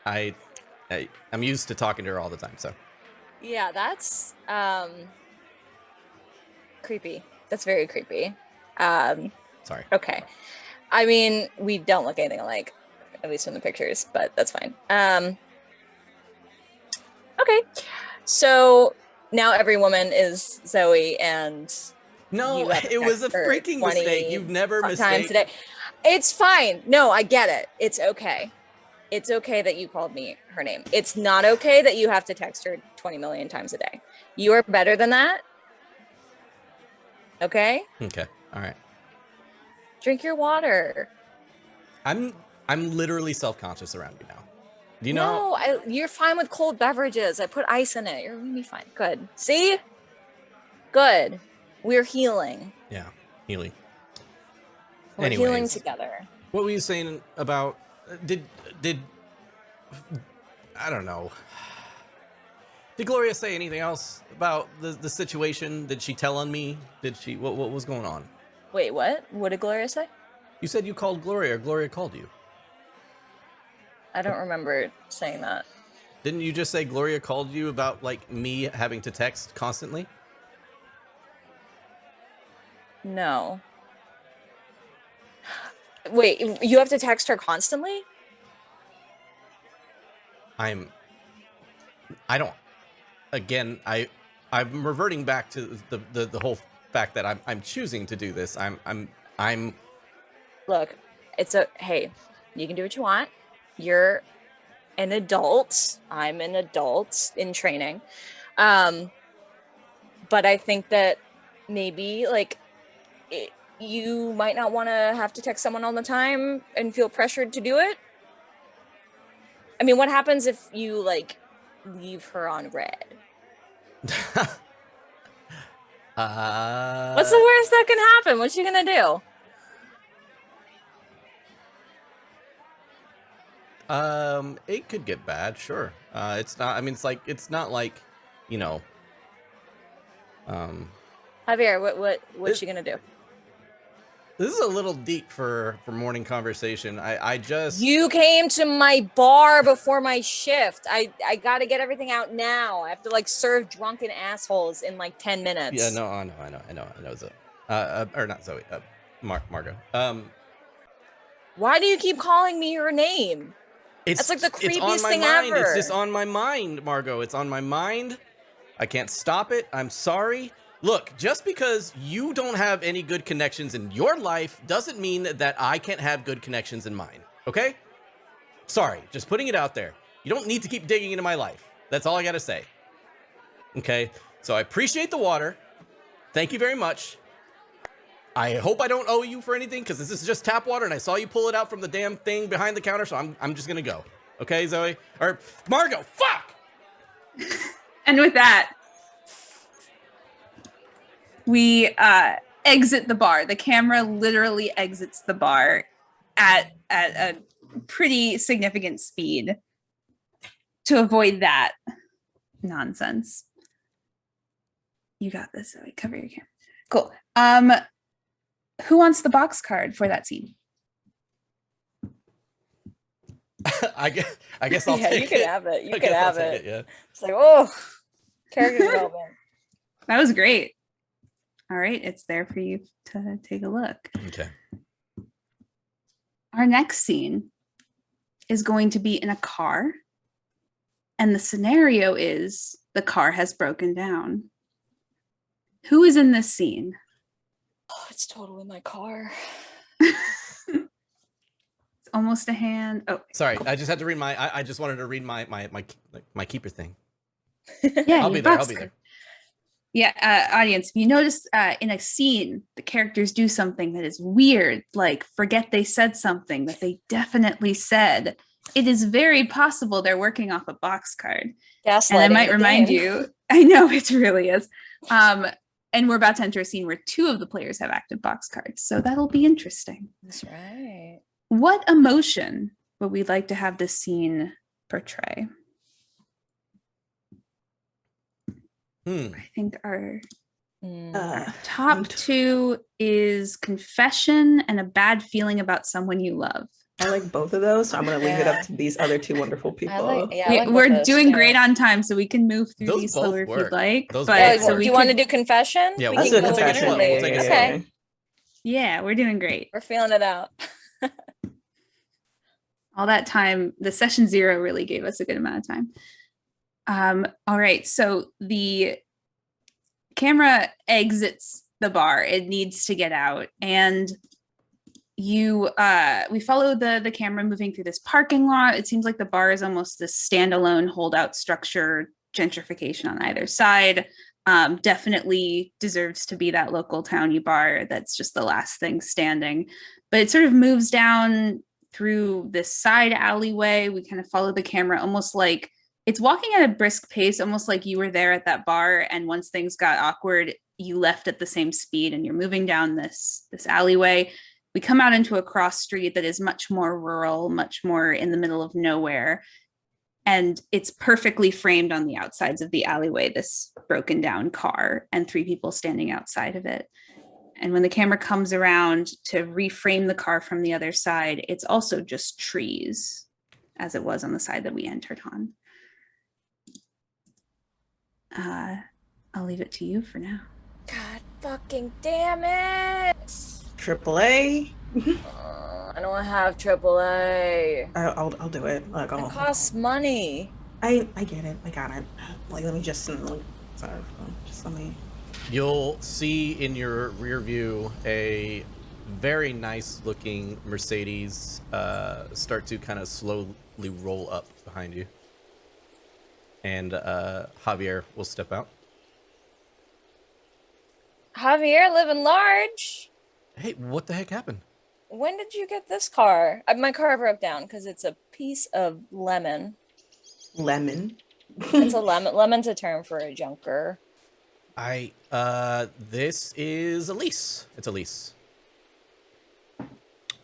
I'm used to talking to her all the time, so. Yeah, that's creepy. That's very creepy. Sorry. Okay. I mean, we don't look anything alike, at least from the pictures, but that's fine. Okay. So now every woman is Zoe, and no, it was a freaking mistake. You've never mistaken. Today. It's fine. No, I get it. It's okay. It's okay that you called me her name. It's not okay that you have to text her 20 million times a day. You are better than that. Okay? Okay. All right. Drink your water. I'm literally self-conscious around you now. Do you know? No, you're fine with cold beverages. I put ice in it. You're gonna be fine. Good. See? Good. We're healing. Yeah, Healy. We're healing Anyways, together. what were you saying about? Did I don't know. Did Gloria say anything else about the situation? Did she tell on me? Did she? What was going on? Wait, what? What did Gloria say? You said you called Gloria, or Gloria called you. I don't remember saying that. Didn't you just say Gloria called you about like me having to text constantly? No. Wait, you have to text her constantly? I don't. Again, I'm reverting back to the whole fact that I'm choosing to do this. I'm Look, hey, you can do what you want. You're an adult. I'm an adult in training. But I think that maybe like you might not want to have to text someone all the time and feel pressured to do it. I mean, what happens if you like leave her on red? What's the worst that can happen? What's she gonna do? It could get bad, sure. It's not. I mean, it's not like, you know. Javier, what's she gonna do? This is a little deep for morning conversation. I just. You came to my bar before my shift. I got to get everything out now. I have to like serve drunken assholes in like 10 minutes. Yeah, no, I know, Zoe. Or not Zoe. Margot. Why do you keep calling me your name? That's like the creepiest thing ever. It's just on my mind, Margot. It's on my mind. I can't stop it. I'm sorry. Look, just because you don't have any good connections in your life doesn't mean that I can't have good connections in mine. Okay? Sorry, just putting it out there. You don't need to keep digging into my life. That's all I gotta say. Okay? So I appreciate the water. Thank you very much. I hope I don't owe you for anything, because this is just tap water, and I saw you pull it out from the damn thing behind the counter, so I'm just gonna go. Okay, Zoe? Or Margot, fuck! And with that, we exit the bar. The camera literally exits the bar at a pretty significant speed to avoid that nonsense. You got this, Zoe. Cover your camera. Cool. Who wants the box card for that scene? I guess I'll Yeah, take it. you can have it. You I can guess I'll have take it. Yeah. It's like, oh, character development. That was great. All right, it's there for you to take a look. Okay. Our next scene is going to be in a car, and the scenario is the car has broken down. Who is in this scene? Oh, it's totally my car. It's almost a hand. Oh, Sorry, I just had to read I just wanted to read my keeper thing. yeah, I'll be there. I'll be there. Yeah, audience, if you notice in a scene, the characters do something that is weird, like forget they said something that they definitely said. It is very possible they're working off a box card. Gaslighting. And I might remind you, I know it really is. And we're about to enter a scene where 2 of the players have active box cards. So that'll be interesting. That's right. What emotion would we like to have this scene portray? I think our top 2 is confession and a bad feeling about someone you love. I like both of those, so I'm going to leave it up to these other 2 wonderful people. We're doing great on time, so we can move through these slower if you'd like. Do you want to do confession? Yeah, we'll take it slow. Okay. Yeah, we're doing great. We're feeling it out. All that time, the session 0 really gave us a good amount of time. All right, so the camera exits the bar. It needs to get out, and we follow the camera moving through this parking lot. It seems like the bar is almost this standalone holdout structure, gentrification on either side. Definitely deserves to be that local towny bar that's just the last thing standing. But it sort of moves down through this side alleyway. We kind of follow the camera almost like it's walking at a brisk pace, almost like you were there at that bar. And once things got awkward, you left at the same speed and you're moving down this alleyway. We come out into a cross street that is much more rural, much more in the middle of nowhere. And it's perfectly framed on the outsides of the alleyway, this broken down car and 3 people standing outside of it. And when the camera comes around to reframe the car from the other side, it's also just trees, as it was on the side that we entered on. I'll leave it to you for now. God fucking damn it! AAA. I don't have AAA. I'll do it. Like, It costs money. I get it. I got it. Like, let me just sorry. Just let me. You'll see in your rear view a very nice looking Mercedes start to kind of slowly roll up behind you. And Javier will step out. Javier, living large. Hey, what the heck happened? When did you get this car? My car broke down because it's a piece of lemon. Lemon. It's a lemon. Lemon's a term for a junker. This is a lease. It's a lease.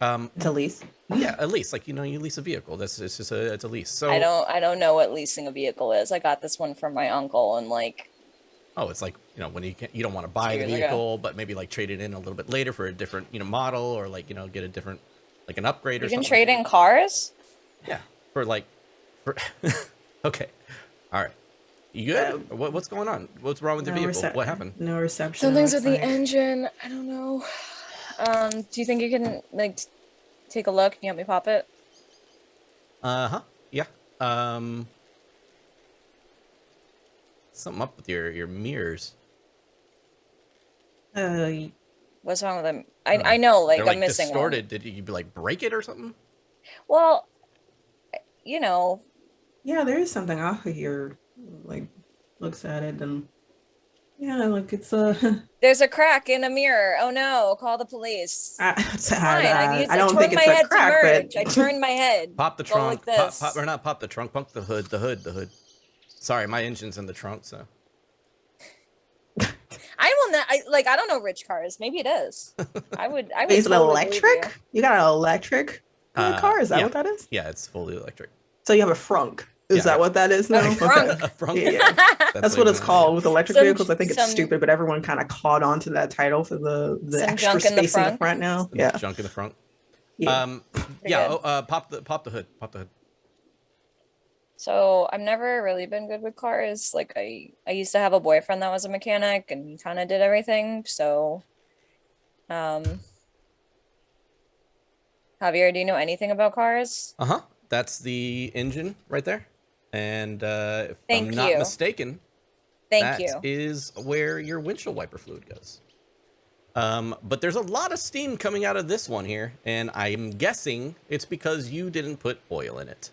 It's a lease. Yeah, a lease. Like, you lease a vehicle. It's a lease. So I don't know what leasing a vehicle is. I got this one from my uncle and like. Oh, it's like, when you don't want to buy the vehicle, but maybe like trade it in a little bit later for a different, model, or like, get a different, like an upgrade or something. You can trade in cars? Yeah. For okay. All right. You good? What's going on? What's wrong with the vehicle? What happened? No reception. Something's with the engine. I don't know. Do you think you can like take a look? Can you help me pop it? Uh-huh. Yeah. Something up with your mirrors. What's wrong with them? I know, like, they're, I'm missing distorted. one. Did you like break it or something? Well, Yeah, there is something off of here. Like, looks at it and yeah, like it's there's a crack in a mirror. Oh no! Call the police. I don't think it's a crack, but I turned my head. Pop the Go trunk. like this. Or not pop the trunk. Pop the hood. The hood. Sorry, my engine's in the trunk, so. I will not. I don't know rich cars. Maybe it is. I would. Is it totally electric? You got an electric car? Is that what that is? Yeah, it's fully electric. So you have a frunk. Is that what that is now? A frunk. A frunk. Yeah. That's what it's called with electric vehicles. I think it's stupid, but everyone kind of caught on to that title for the extra space in the front now. Yeah. Junk in the front. Yeah. Pop the hood. Pop the hood. So I've never really been good with cars. Like I used to have a boyfriend that was a mechanic and he kind of did everything. So, Javier, do you know anything about cars? Uh-huh. That's the engine right there. And if Thank I'm not you. mistaken, Thank you. that is where your windshield wiper fluid goes. But there's a lot of steam coming out of this one here, and I'm guessing it's because you didn't put oil in it.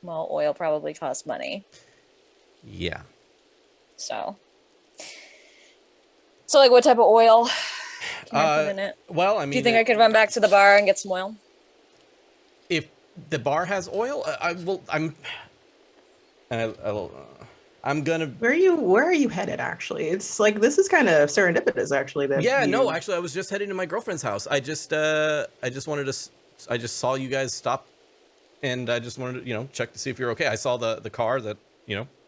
Well, oil probably costs money. Yeah. So like what type of oil can I put in it? Well, I mean, do you think I could run back to the bar and get some oil? If the bar has oil, I'm gonna. Where are you headed? Actually, it's like this is kind of serendipitous. Actually, that Actually, I was just heading to my girlfriend's house. I just saw you guys stop, and I just wanted to check to see if you're okay. I saw the car that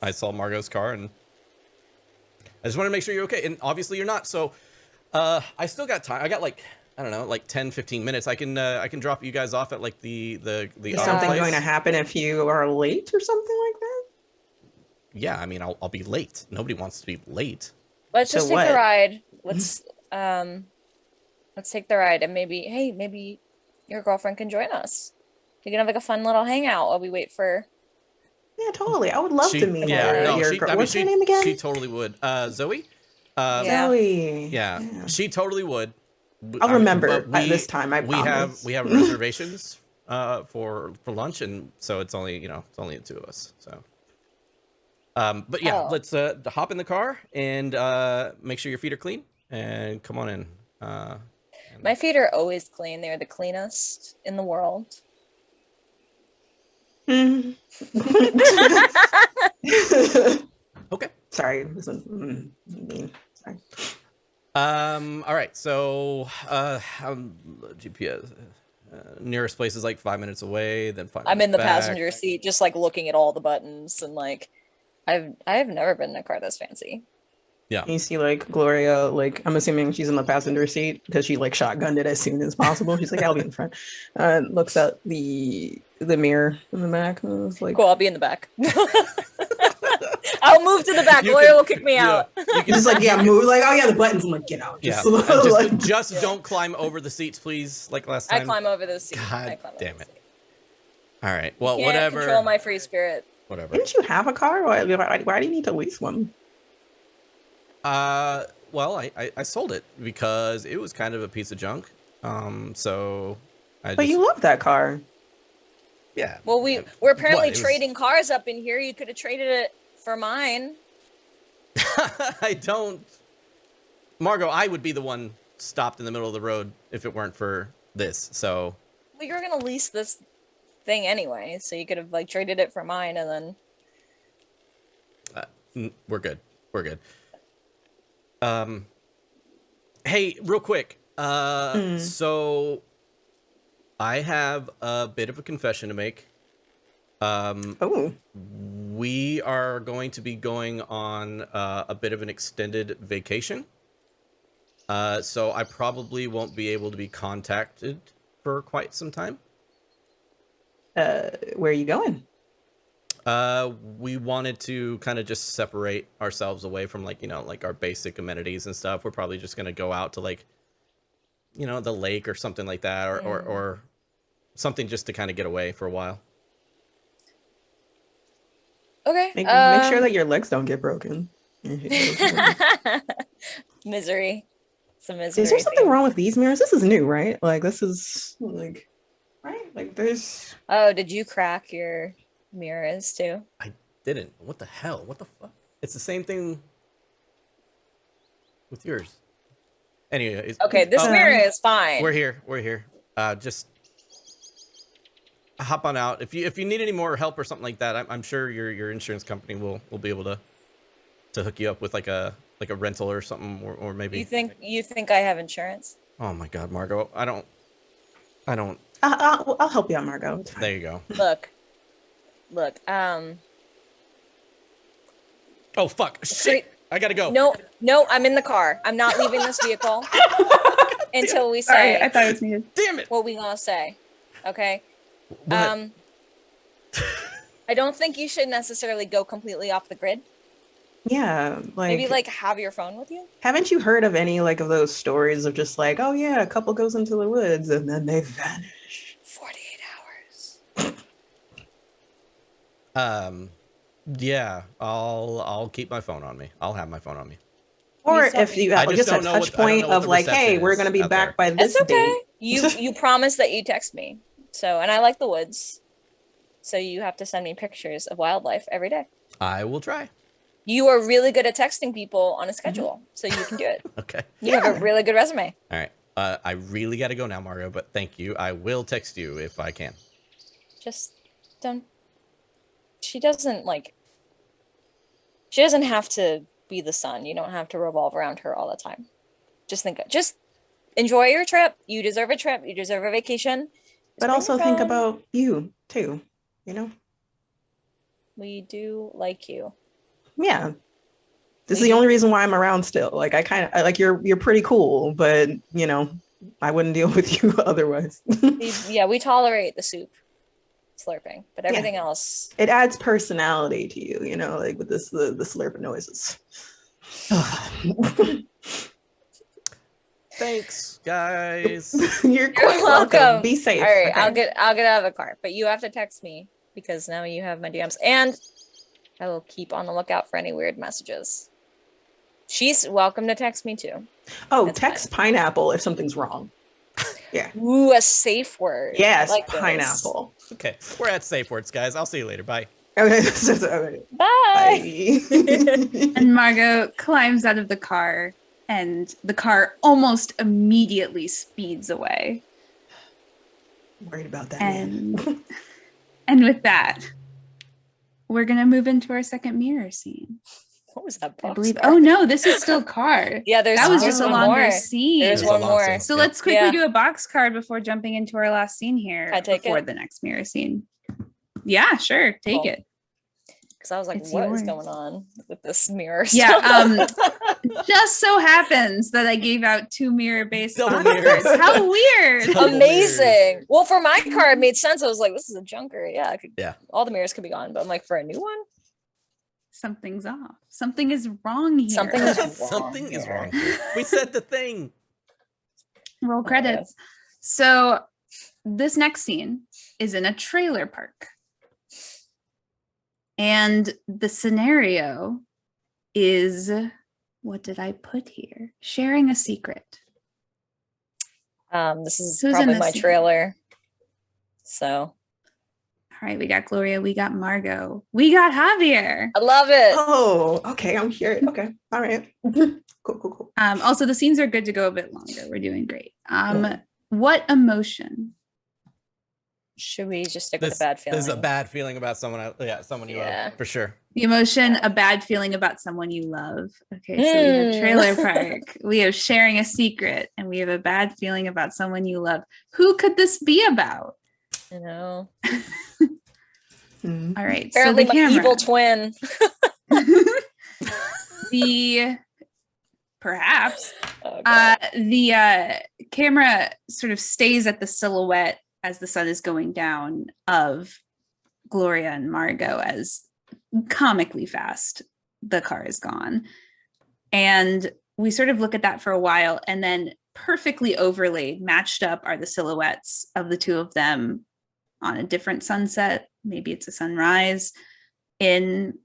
I saw Margot's car, and I just wanted to make sure you're okay. And obviously you're not. So I still got time. I got like 10, 15 minutes. I can drop you guys off at like the Is something place. going to happen if you are late or something like that? Yeah, I mean, I'll be late. Nobody wants to be late. Let's So just take what? the ride. Let's take the ride and maybe your girlfriend can join us. We can have like a fun little hangout while we wait for. Yeah, totally. I would love to meet your girl. What's her name again? She totally would. Zoe? Yeah. Zoe. Yeah, she totally would. I'll remember at this time. I promise. We have reservations for lunch, and so it's only the two of us. So, but yeah, let's hop in the car and make sure your feet are clean and come on in. My feet are always clean. They're the cleanest in the world. Mm. Okay. Sorry, this was mean. Sorry. All right. So, GPS nearest place is like 5 minutes away. Then 5 I'm minutes in the back. passenger seat, just like looking at all the buttons and like, I've never been in a car this fancy. Yeah. You see, like Gloria, like I'm assuming she's in the passenger seat because she like shotgunned it as soon as possible. She's like, "I'll be in front." Looks at the mirror in the back. And it's like, Cool, I'll be in the back. I'll move to the back. Gloria will kick me out. You can just like, yeah, move. Like, oh yeah, the buttons. I'm like, get out. Yeah. Just, like, Just don't climb over the seats, please. Like last time. I climb over those seats. God damn it. All right. Well, Can't whatever. control my free spirit. Whatever. Didn't you have a car? Why do you need to lease one? Well, I sold it because it was kind of a piece of junk. So But you love that car. Yeah. Well, we're apparently What, it was- trading cars up in here. You could have traded it for mine. I don't. Margot, I would be the one stopped in the middle of the road if it weren't for this. So. Well, you were gonna lease this thing anyway, so you could have like traded it for mine, and then. We're good. We're good. Hey, real quick. So I have a bit of a confession to make. Oh. We are going to be going on a bit of an extended vacation. So I probably won't be able to be contacted for quite some time. Where are you going? We wanted to kind of just separate ourselves away from like, like our basic amenities and stuff. We're probably just going to go out to like, the lake or something like that, or something just to kind of get away for a while. Okay. Make sure that your legs don't get broken. Misery. It's a misery. Is there something wrong with these mirrors? This is new, right? Like this is like, right? Like there's. Oh, did you crack your mirrors too? I didn't. What the hell? What the fuck? It's the same thing with yours. Anyway. Okay, this mirror is fine. We're here. Just hop on out. If you need any more help or something like that, I'm sure your insurance company will be able to hook you up with like a rental or something, or maybe. You think I have insurance? Oh my God, Margot, I don't. I'll help you out, Margot. It's fine. There you go. Look. Oh fuck! Shit! I gotta go. No, I'm in the car. I'm not leaving this vehicle until we say. Sorry, I thought it was me. Damn it! What we gonna say? Okay. What? I don't think you should necessarily go completely off the grid. Yeah, like Maybe like have your phone with you. haven't you heard of any like of those stories of just like, oh yeah, a couple goes into the woods and then they vanish. 48 Um, yeah, I'll keep my phone on me. I'll have my phone on me. Or You saw if me. you I have just just a don't know touch what- I don't point know what of the like, hey, reception we're is gonna be out back there. by this It's okay. date. You promised that you text me. So, and I like the woods. So you have to send me pictures of wildlife every day. I will try. You are really good at texting people on a schedule, so you can do it. Okay. You have a really good resume. All right. I really got to go now, Mario, but thank you. I will text you if I can. Just don't. She doesn't have to be the sun. You don't have to revolve around her all the time. Just enjoy your trip. You deserve a trip. You deserve a vacation. But bring also your think phone. about you too, you know? We do like you. Yeah. This is the only reason why I'm around still. Like I like you're pretty cool, but I wouldn't deal with you otherwise. We tolerate the soup slurping, but everything else. It adds personality to you, like with the slurp noises. Thanks, guys. You're quite welcome. Be safe. All right, okay? I'll get out of the car, but you have to text me because now you have my DMs, and I will keep on the lookout for any weird messages. She's welcome to text me too. Oh, That's text pineapple if something's wrong. Yeah. Ooh, a safe word. Yes, I like this. pineapple. Okay, we're at safe words, guys. I'll see you later. Bye. Okay. Okay. Bye. Bye. And Margot climbs out of the car and the car almost immediately speeds away. Worried about that man. And with that, we're gonna move into our second mirror scene. What was that? I believe. Oh no, this is still car. Yeah, that was there's just a one longer more. scene. There's one more. So Yep. let's quickly Yeah. do a box card before jumping into our last scene here. Can I take before it? the next mirror scene. Yeah, sure. Take Cool. it. Because I was like, It's what is yours. going on with this mirror? Yeah, just so happens that I gave out 2 mirror-based Double box mirrors. cards. How weird. Double Amazing. Well, for my car, it made sense. I was like, this is a junker. Yeah, Yeah. all the mirrors could be gone. But I'm like, for a new one, Something's off. Something is wrong here. Something is wrong. Something is here. wrong here. We said the thing. Roll God. credits. So this next scene is in a trailer park. And the scenario is, what did I put here? Sharing a secret. This is Who's in probably this my scene? trailer. So All right, we got Gloria, we got Margot, we got Javier. I love it. Oh, okay. I'm here. Okay. All right. Cool. Also, the scenes are good to go a bit longer. We're doing great. What emotion? Should we just stick with a bad feeling? There's a bad feeling about someone. Someone you Yeah. love for sure. The emotion, a bad feeling about someone you love. Okay, so we have trailer park, we have sharing a secret, and we have a bad feeling about someone you love. Who could this be about? You know, Hmm. All right, apparently so the my camera. evil twin. Perhaps Oh, God. the camera sort of stays at the silhouette as the sun is going down of Gloria and Margot as comically fast the car is gone. And we sort of look at that for a while, and then perfectly overlaid, matched up, are the silhouettes of the two of them on a different sunset. Maybe it's a sunrise in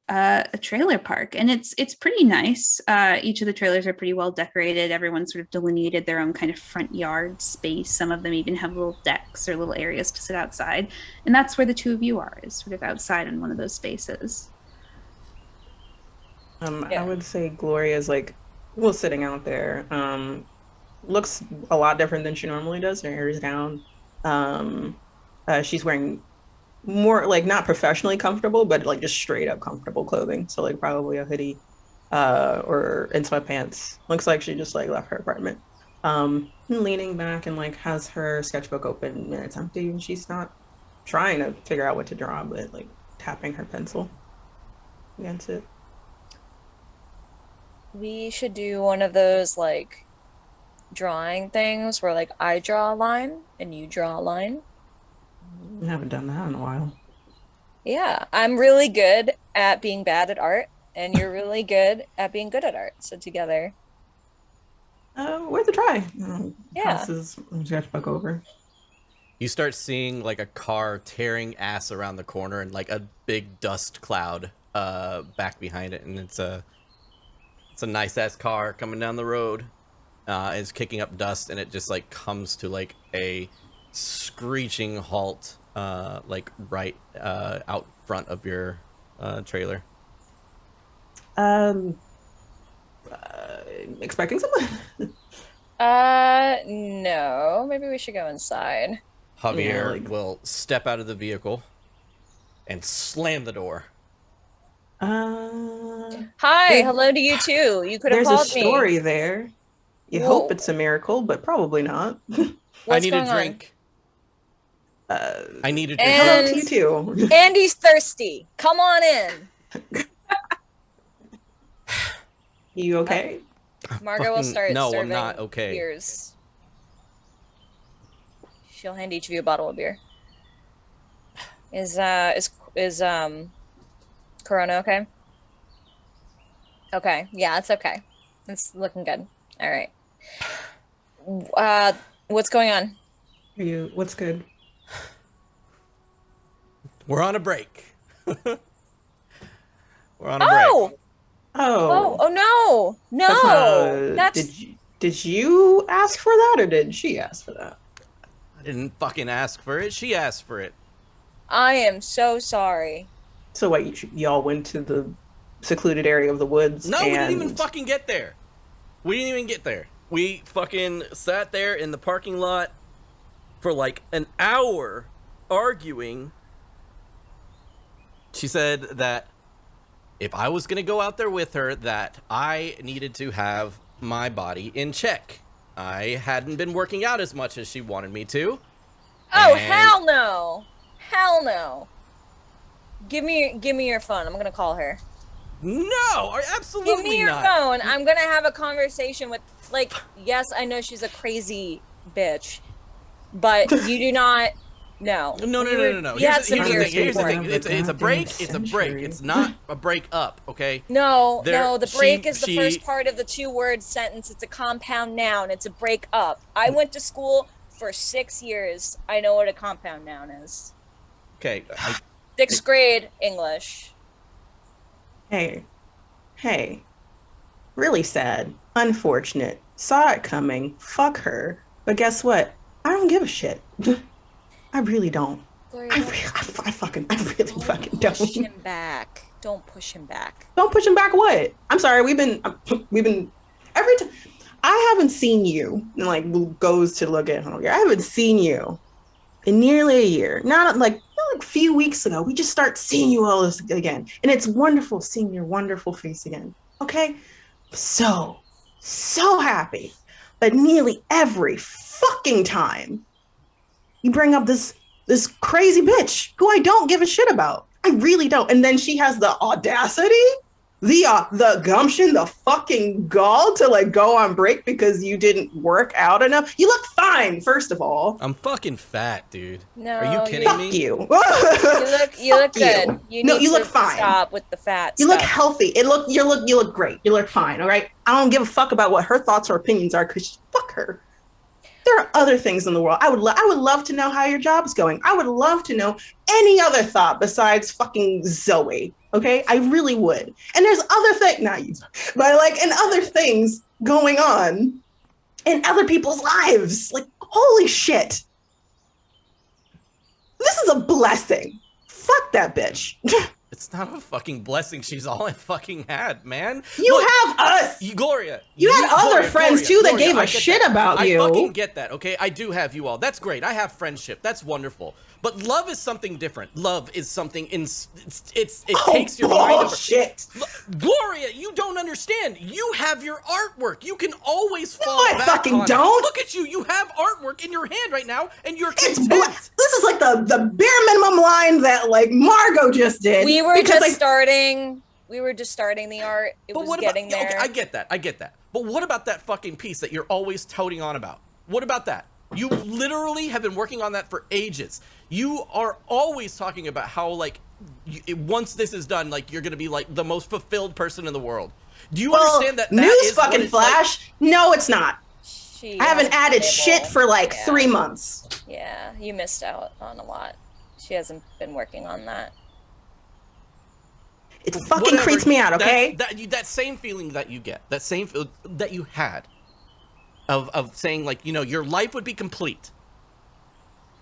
a trailer park, and it's pretty nice. Each of the trailers are pretty well decorated. Everyone sort of delineated their own kind of front yard space. Some of them even have little decks or little areas to sit outside, and that's where the two of you are, is sort of outside in one of those spaces. I would say Gloria's like, well, sitting out there. Looks a lot different than she normally does. Her hair is down. She's wearing more like not professionally comfortable, but like just straight up comfortable clothing. So like probably a hoodie, or in sweatpants. Looks like she just like left her apartment. Leaning back and like has her sketchbook open and it's empty, and she's not trying to figure out what to draw, but like tapping her pencil against it. We should do one of those like drawing things where like I draw a line and you draw a line. I haven't done that in a while. Yeah, I'm really good at being bad at art, and you're really good at being good at art. So together. Worth a try. Yeah. Passes sketchbook over. You start seeing like a car tearing ass around the corner and like a big dust cloud back behind it, and it's a nice ass car coming down the road. It's kicking up dust, and it just like comes to like a screeching halt, like right out front of your trailer. Expecting someone? No. Maybe we should go inside. Javier like- will step out of the vehicle and slam the door. Hi, There- hello to you too. You could have There's a called story me. there. You Whoa. hope it's a miracle, but probably not. What's I need going a drink. I need a drink. And- Hello to you too. on? Andy's thirsty. Come on in. You okay? Margot will Fucking- start no, I'm serving not okay. beers. She'll hand each of you a bottle of beer. Is Corona okay? Okay, yeah, it's okay. It's looking good. All right. What's going on? What's good? We're on a break. We're on a Oh, break. Oh. no, That's no. not did you ask for that, or did she ask for that? I didn't fucking ask for it. She asked for it. I am so sorry. So what? Y'all went to the secluded area of the woods? No, and... we didn't even fucking get there. We didn't even get there. We fucking sat there in the parking lot for like an hour arguing. She said that if I was going to go out there with her, that I needed to have my body in check. I hadn't been working out as much as she wanted me to. Oh, and- hell no. Hell no. Give me your phone. I'm gonna call her. No, absolutely Give me your not. phone. I'm gonna have a conversation with, like, yes, I know she's a crazy bitch, but you do not. No. No. You had some Here's the years thing. Here's the before. thing. It's a break. It's a break. Century. It's not a break up. Okay. No, There- no, the break she- is the she- first part of the two-word sentence. It's a compound noun. It's a break up. I went to school for 6 years. I know what a compound noun is. Okay. 6th grade English. Hey, really sad, unfortunate. Saw it coming. Fuck her. But guess what? I don't give a shit. I really don't. Gloria, I don't really fucking push don't. him back. Don't push him back. Don't push him back. What? I'm sorry. We've been every time. I haven't seen you. And like goes to look at home. I haven't seen you in nearly a year. Not like a few weeks ago. We just start seeing you all this again, and it's wonderful seeing your wonderful face again. Okay, so happy, but nearly every fucking time you bring up this crazy bitch who I don't give a shit about. I really don't. And then she has the audacity, the gumption, the fucking gall to like go on break because you didn't work out enough. You look fine, first of all. I'm fucking fat, dude. No, Are you kidding Fuck me? you. You look Fuck you. good. You No, need you to look fine. Stop with the fat You stuff. look healthy. You look great. You look fine. All right. I don't give a fuck about what her thoughts or opinions are because fuck her. There are other things in the world. I would love to know how your job's going. I would love to know any other thought besides fucking Zoe. Okay, I really would. And there's other things, not you, but like and other things going on in other people's lives. Like holy shit, this is a blessing. Fuck that bitch. It's not a fucking blessing. She's all I fucking had, man. You Look, have us. Gloria. You had other Gloria, friends Gloria, too that Gloria, gave I a get shit that. about you. I fucking get that, okay? I do have you all. That's great. I have friendship. That's wonderful. But love is something different. Love is something it takes your mind over. Shit. Gloria, you don't understand. You have your artwork. You can always fall I back fucking on it. don't. Look at you. You have artwork in your hand right now, and you're It's content. this is like the bare minimum line that like Margot just did. We were because, just starting. We were just starting the art. It was getting there. Okay, I get that. But what about that fucking piece that you're always toting on about? What about that? You literally have been working on that for ages. You are always talking about how like once this is done, like you're gonna be like the most fulfilled person in the world. Do you understand that? News is what fucking it's like? flash? No, it's not. I haven't added shit for like Yeah. 3 months. Yeah, you missed out on a lot. She hasn't been working on that. It fucking Whatever, creeps me out, okay? That same feeling that you get, that same that you had of saying like, you know, your life would be complete.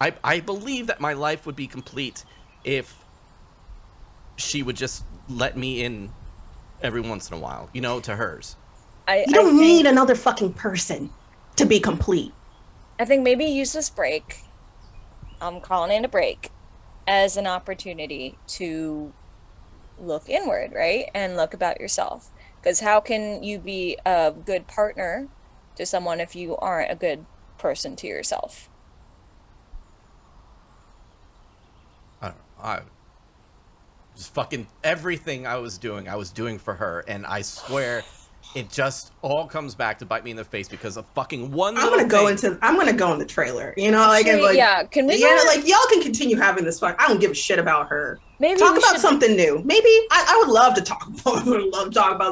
I believe that my life would be complete if she would just let me in every once in a while, you know, to hers. You don't need another fucking person to be complete. I think maybe use this break. I'm calling it a break as an opportunity to look inward, right? And look about yourself. Because how can you be a good partner to someone if you aren't a good person to yourself? I just fucking everything I was doing for her, and I swear it just all comes back to bite me in the face because of fucking one I'm little gonna go in the trailer, you know, like, and, like yeah, can we like y'all can continue having this fuck. I don't give a shit about her. maybe Talk we about should- something new. Maybe I would love to talk about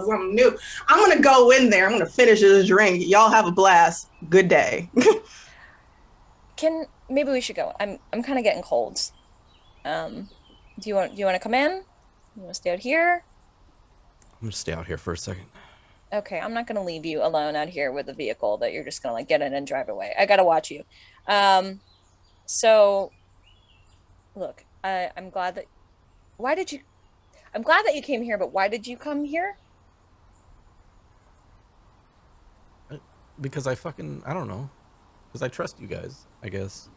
something new. I'm gonna go in there. I'm gonna finish this drink. Y'all have a blast. Good day. Maybe we should go. I'm kind of getting colds. Do you want to come in? You want to stay out here? I'm gonna stay out here for a second. Okay, I'm not gonna leave you alone out here with a vehicle that you're just gonna like get in and drive away. I gotta watch you. So look, I'm glad that I'm glad that you came here, but why did you come here? because I don't know. Because I trust you guys, I guess.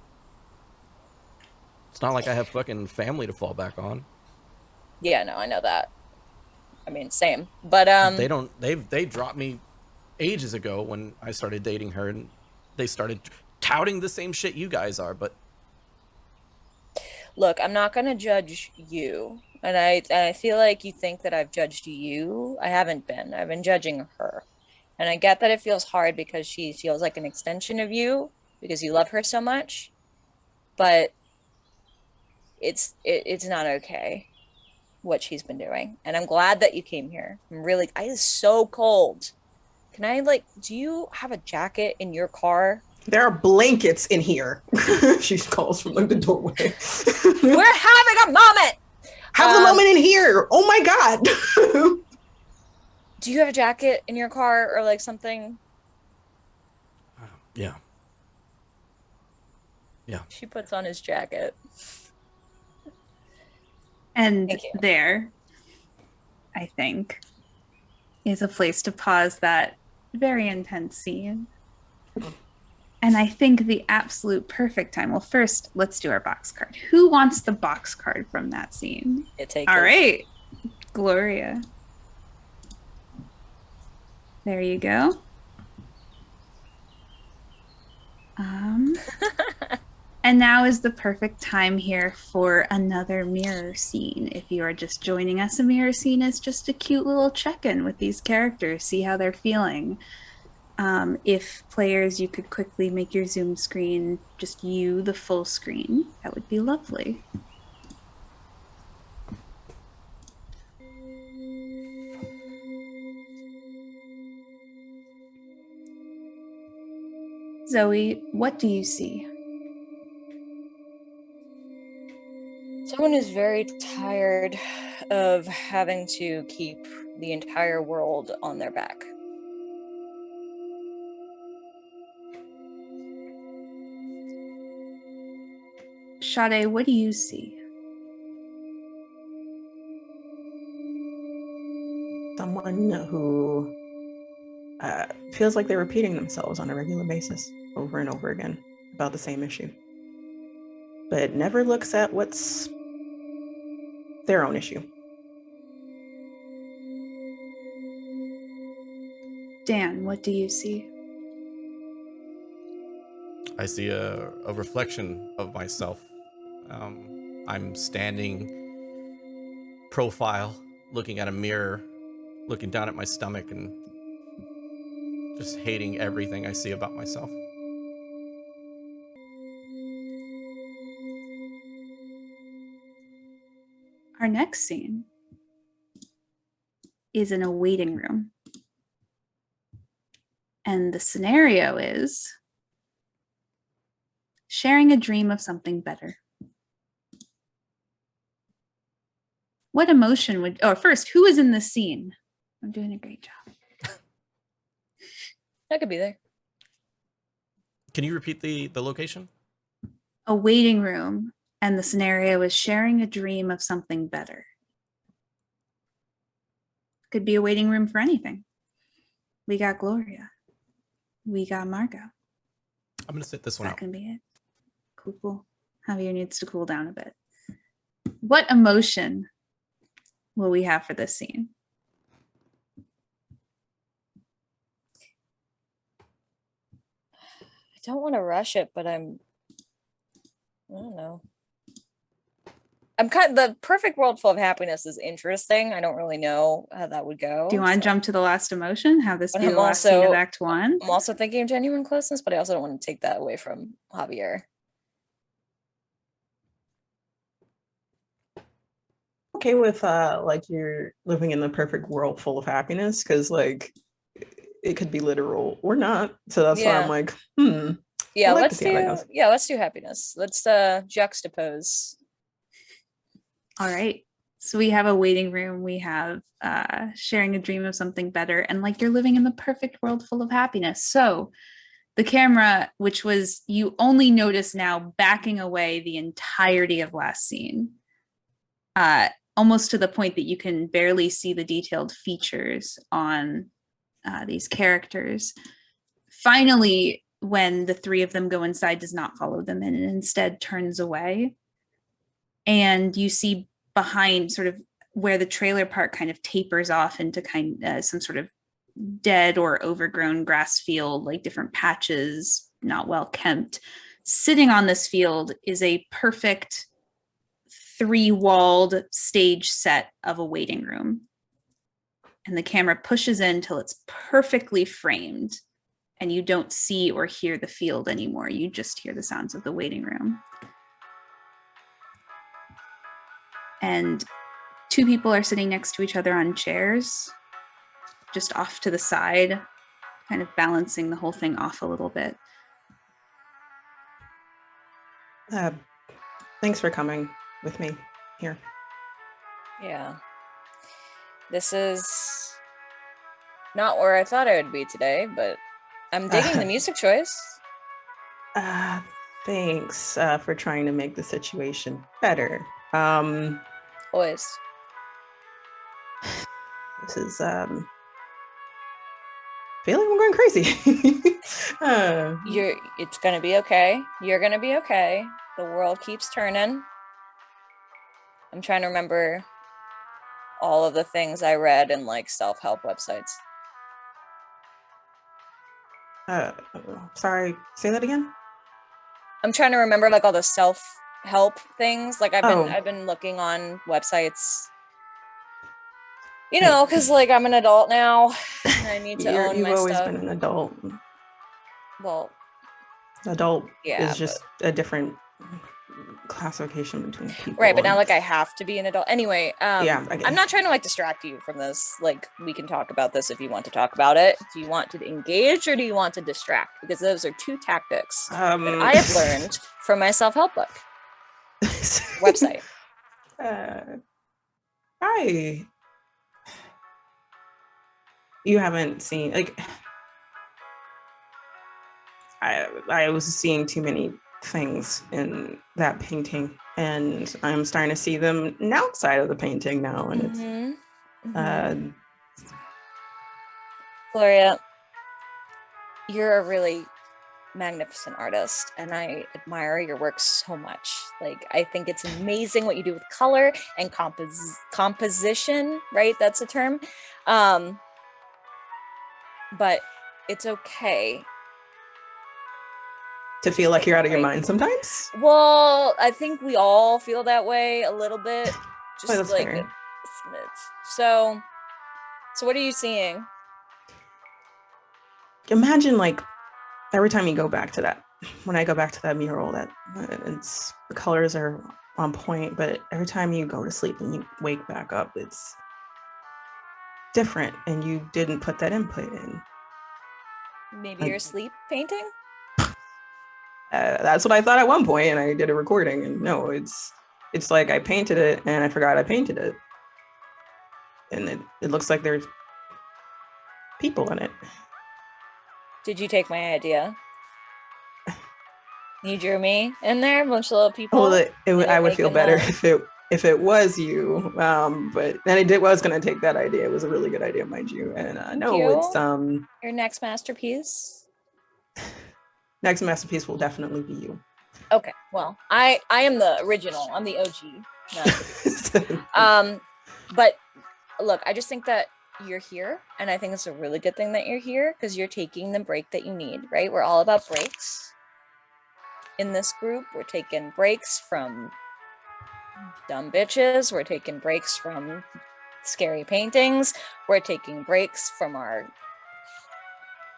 It's not like I have fucking family to fall back on. Yeah, no, I know that. I mean, same. But They dropped me ages ago when I started dating her, and they started touting the same shit you guys are, but look, I'm not gonna judge you. And I feel like you think that I've judged you. I haven't been. I've been judging her. And I get that it feels hard because she feels like an extension of you because you love her so much, but it's not okay what she's been doing. And I'm glad that you came here. I'm really, it is so cold. Can I like, do you have a jacket in your car? There are blankets in here. She calls from like the doorway. We're having a moment. Have the moment in here. Oh my god. Do you have a jacket in your car or like something? yeah. Yeah. She puts on his jacket. And Thank you. there, I think, is a place to pause that very intense scene. And I think the absolute perfect time. Well, first, let's do our box card. Who wants the box card from that scene? Take All it. right, Gloria. There you go. And now is the perfect time here for another mirror scene. If you are just joining us, a mirror scene is just a cute little check-in with these characters, see how they're feeling. If players, you could quickly make your Zoom screen just you, the full screen, that would be lovely. Zoe, what do you see? Someone who's very tired of having to keep the entire world on their back. Sade, what do you see? Someone who feels like they're repeating themselves on a regular basis over and over again about the same issue, but never looks at what's their own issue. Dan, what do you see? I see a reflection of myself. I'm standing profile, looking at a mirror, looking down at my stomach, and just hating everything I see about myself. Our next scene is in a waiting room. And the scenario is sharing a dream of something better. What emotion would, oh, first, who is in this scene? I'm doing a great job. I could be there. Can you repeat the location? A waiting room, and the scenario is sharing a dream of something better. Could be a waiting room for anything. We got Gloria. We got Margot. I'm going to sit this one That out. can be it. Cool. Javier needs to cool down a bit. What emotion will we have for this scene? I don't want to rush it, but I don't know. I'm kind of, the perfect world full of happiness is interesting. I don't really know how that would go. Do you want to jump to the last emotion? Have this But be the I'm last scene of also- Act 1? I'm also thinking of genuine closeness, but I also don't want to take that away from Javier. Okay with like you're living in the perfect world full of happiness, because like it could be literal or not. So that's why I'm like, Yeah, like to let's see how that do goes. let's do happiness. Let's juxtapose. All right. So we have a waiting room. We have sharing a dream of something better. And like you're living in the perfect world full of happiness. So the camera, which was, you only notice now backing away the entirety of last scene, almost to the point that you can barely see the detailed features on these characters, finally, when the three of them go inside, does not follow them and instead turns away. And you see behind, sort of where the trailer park kind of tapers off into some sort of dead or overgrown grass field, like different patches, not well kempt. Sitting on this field is a perfect 3-walled stage set of a waiting room. And the camera pushes in till it's perfectly framed, and you don't see or hear the field anymore. You just hear the sounds of the waiting room. And 2 people are sitting next to each other on chairs, just off to the side, kind of balancing the whole thing off a little bit. Thanks for coming with me here. Yeah. This is not where I thought I would be today, but I'm digging the music choice. Thanks for trying to make the situation better. Always. This is feeling I'm going crazy. It's gonna be okay. You're gonna be okay. The world keeps turning. I'm trying to remember all of the things I read in like self-help websites. Sorry, say that again. I'm trying to remember like all the self-help things. Like I've been looking on websites, you know, because like I'm an adult now and I need to own You've my always stuff. been an adult. Well, adult yeah, is just a different classification between people. Right, but now like I have to be an adult. Anyway, yeah, I'm not trying to like distract you from this. Like we can talk about this if you want to talk about it. Do you want to engage or do you want to distract? Because those are 2 tactics that I have learned from my self-help book website. You haven't seen like I was seeing too many things in that painting, and I'm starting to see them outside of the painting now, and it's Gloria, you're a really magnificent artist and I admire your work so much. Like I think it's amazing what you do with color and composition, right? That's a term. But it's okay to feel like you're out of your mind sometimes. Well, I think we all feel that way a little bit. Just like a smidge. So what are you seeing? Imagine like every time you go back to that, when I go back to that mural, that it's the colors are on point, but every time you go to sleep and you wake back up, it's different, and you didn't put that input in. Maybe you're sleep painting? That's what I thought at one point, and I did a recording, and no, it's like I painted it and I forgot I painted it, and it looks like there's people in it. Did you take my idea? You drew me in there, a bunch of little people. Well, I would feel better if it was you, but then was going to take that idea. It was a really good idea, mind you. And it's your next masterpiece. Next masterpiece will definitely be you. Okay, well, I am the original. I'm the OG. But look, I just think that you're here, and I think it's a really good thing that you're here because you're taking the break that you need, right? We're all about breaks in this group. We're taking breaks from dumb bitches. We're taking breaks from scary paintings. We're taking breaks from our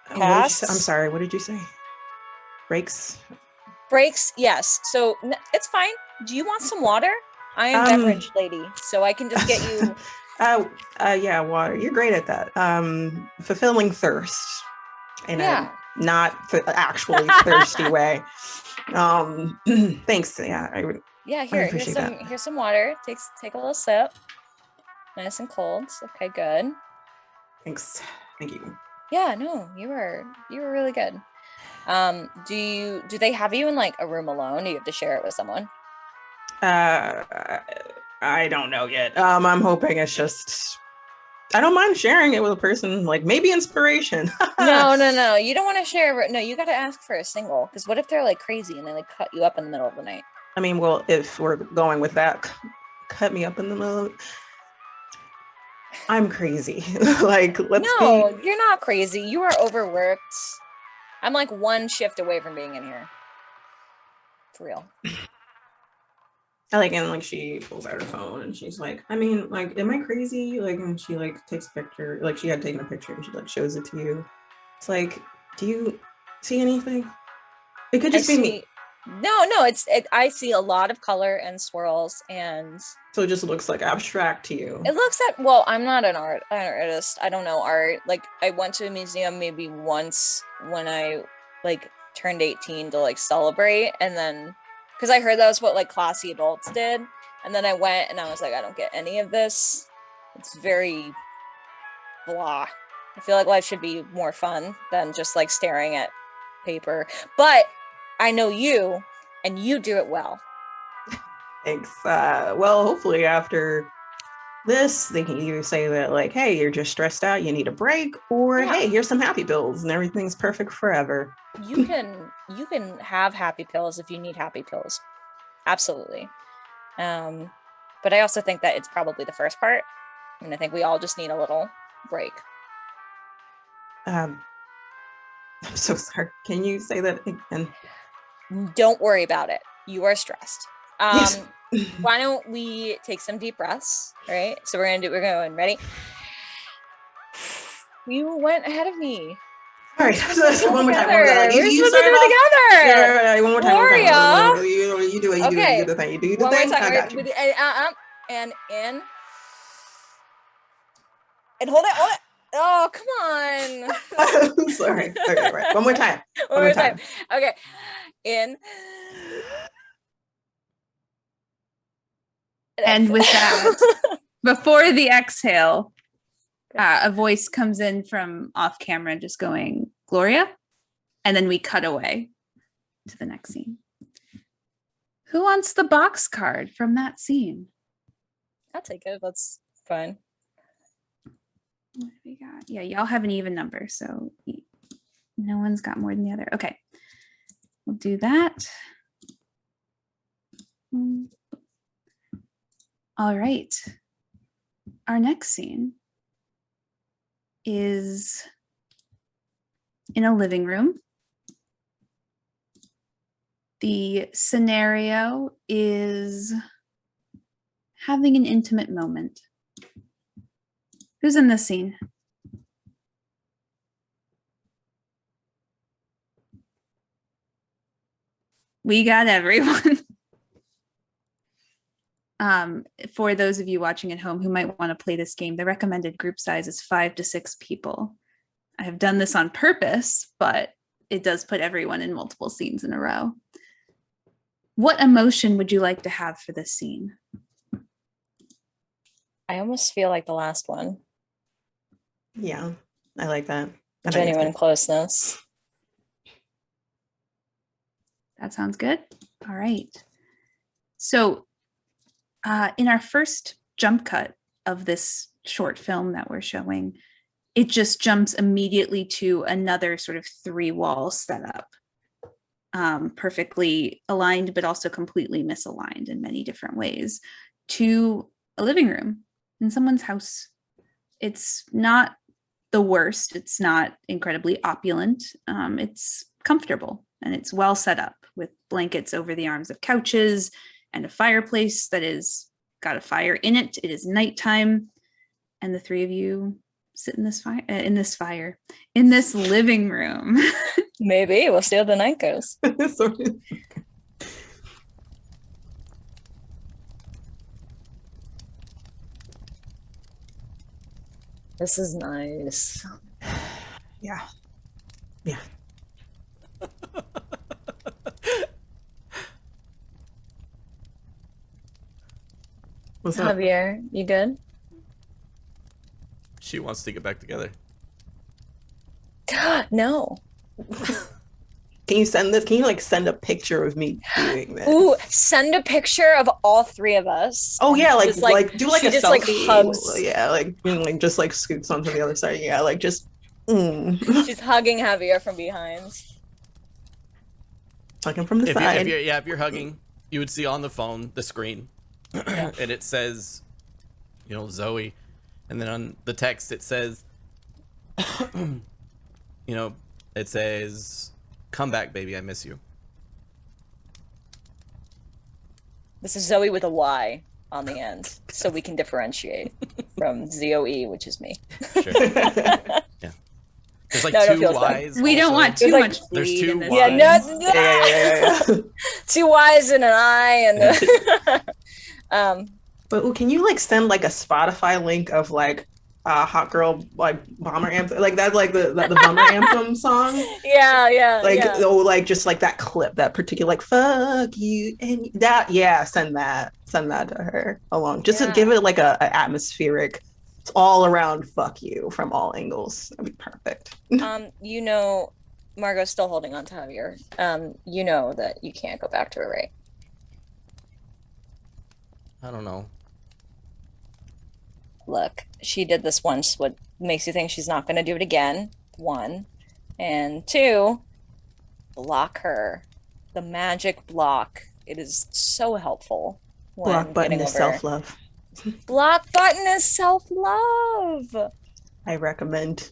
past. I'm sorry, what did you say? Breaks? Breaks, yes. So it's fine. Do you want some water? I am beverage lady, so I can just get you. Yeah, water. You're great at that. Fulfilling thirst in a not actually thirsty way. Thanks. Yeah, I would. Yeah, here's some water. Take a little sip. Nice and cold. Okay, good. Thanks. Thank you. Yeah, no, you were really good. Do they have you in like a room alone? Do you have to share it with someone? I don't know yet. I'm hoping it's just I don't mind sharing it with a person, like maybe inspiration. No. You don't want to share. No, you got to ask for a single. Because what if they're like crazy and they like cut you up in the middle of the night? I mean, well, if we're going with that, cut me up in the middle. I'm crazy. Like, let's No, be. you're not crazy. You are overworked. I'm like one shift away from being in here. For real. I like, and like she pulls out her phone and she's like, I mean, like, am I crazy? Like, and she like takes a picture, like she had taken a picture and she like shows it to you. It's like, do you see anything? It could I just be me. see. No, I see a lot of color and swirls, and So it just looks like abstract to you. it looks at. Well, I'm not an artist. I don't know art. Like I went to a museum maybe once when I like turned 18 to like celebrate, and then because I heard that was what like classy adults did, and then I went and I was like, I don't get any of this. It's very blah. I feel like life should be more fun than just like staring at paper. But I know you, and you do it well. Thanks. Well, hopefully after this, they can either say that like, hey, you're just stressed out, you need a break, or Yeah. hey, here's some happy pills and everything's perfect forever. You can have happy pills if you need happy pills. Absolutely. But I also think that it's probably the first part. And I think we all just need a little break. I'm so sorry. Can you say that again? Don't worry about it. You are stressed. Yes. Why don't we take some deep breaths? All right. So we're going ready. You went ahead of me. All right. So one more time. We're You supposed to start do off. it together. Yeah, one more time. Gloria. You do it. You do it. You do the thing. You do the One more thing. time. I got you. And in. And hold it. Oh, come on. I'm sorry. Okay, right. One more time. One more time. Okay. In. And with that, before the exhale, a voice comes in from off camera just going, Gloria? And then we cut away to the next scene. Who wants the box card from that scene? I'll take it. That's fine. What do we got? Yeah, y'all have an even number, so no one's got more than the other. Okay, we'll do that. All right. Our next scene is in a living room. The scenario is having an intimate moment. Who's in this scene? We got everyone. For those of you watching at home who might want to play this game, the recommended group size is 5 to 6 people. I have done this on purpose, but it does put everyone in multiple scenes in a row. What emotion would you like to have for this scene? I almost feel like the last one. Yeah, I like that. Genuine closeness. That sounds good. All right. So in our first jump cut of this short film that we're showing, it just jumps immediately to another sort of 3-wall setup. Perfectly aligned, but also completely misaligned in many different ways, to a living room in someone's house. It's not the worst. It's not incredibly opulent. It's comfortable and it's well set up with blankets over the arms of couches and a fireplace that is got a fire in it. It is nighttime, and the three of you sit in this living room. Maybe we'll see how the night goes. This is nice. Yeah. What's up? Javier, you good? She wants to get back together. No. Can you send this? Can you like send a picture of me doing this? Ooh, send a picture of all three of us. Oh yeah, like just, do like she a just selfie. like hugs. Yeah, like being like just like scoots onto the other side. Yeah, like just. She's hugging Javier from behind. Hugging from the If side. if you're hugging, you would see on the phone the screen, Yeah. and it says, you know, Zoe, and then on the text it says, you know, it says, "Come back, baby, I miss you." This is Zoe with a Y on the end, so we can differentiate from ZOE, which is me. Sure. Yeah. There's like No, don't two feel bad. Y's. We don't also. want too There's, like- much There's bleed two in this Ys. Yeah, game. no, Yeah. two Y's and an I, and But can you like send like a Spotify link of like hot girl like bomber anthem, like that's like the bomber anthem song, yeah, like yeah. oh like just like that clip, that particular like fuck you and that, yeah, send that to her along, just to Yeah. give it like a atmospheric, it's all around fuck you from all angles. That'd be perfect. You know, Margot's still holding on to Javier. You know that you can't go back to her, right? I don't know. Look, she did this once. What makes you think she's not going to do it again? One. And two, block her. The magic block. It is so helpful. when Block button getting is over- self-love. Block button is self-love. I recommend.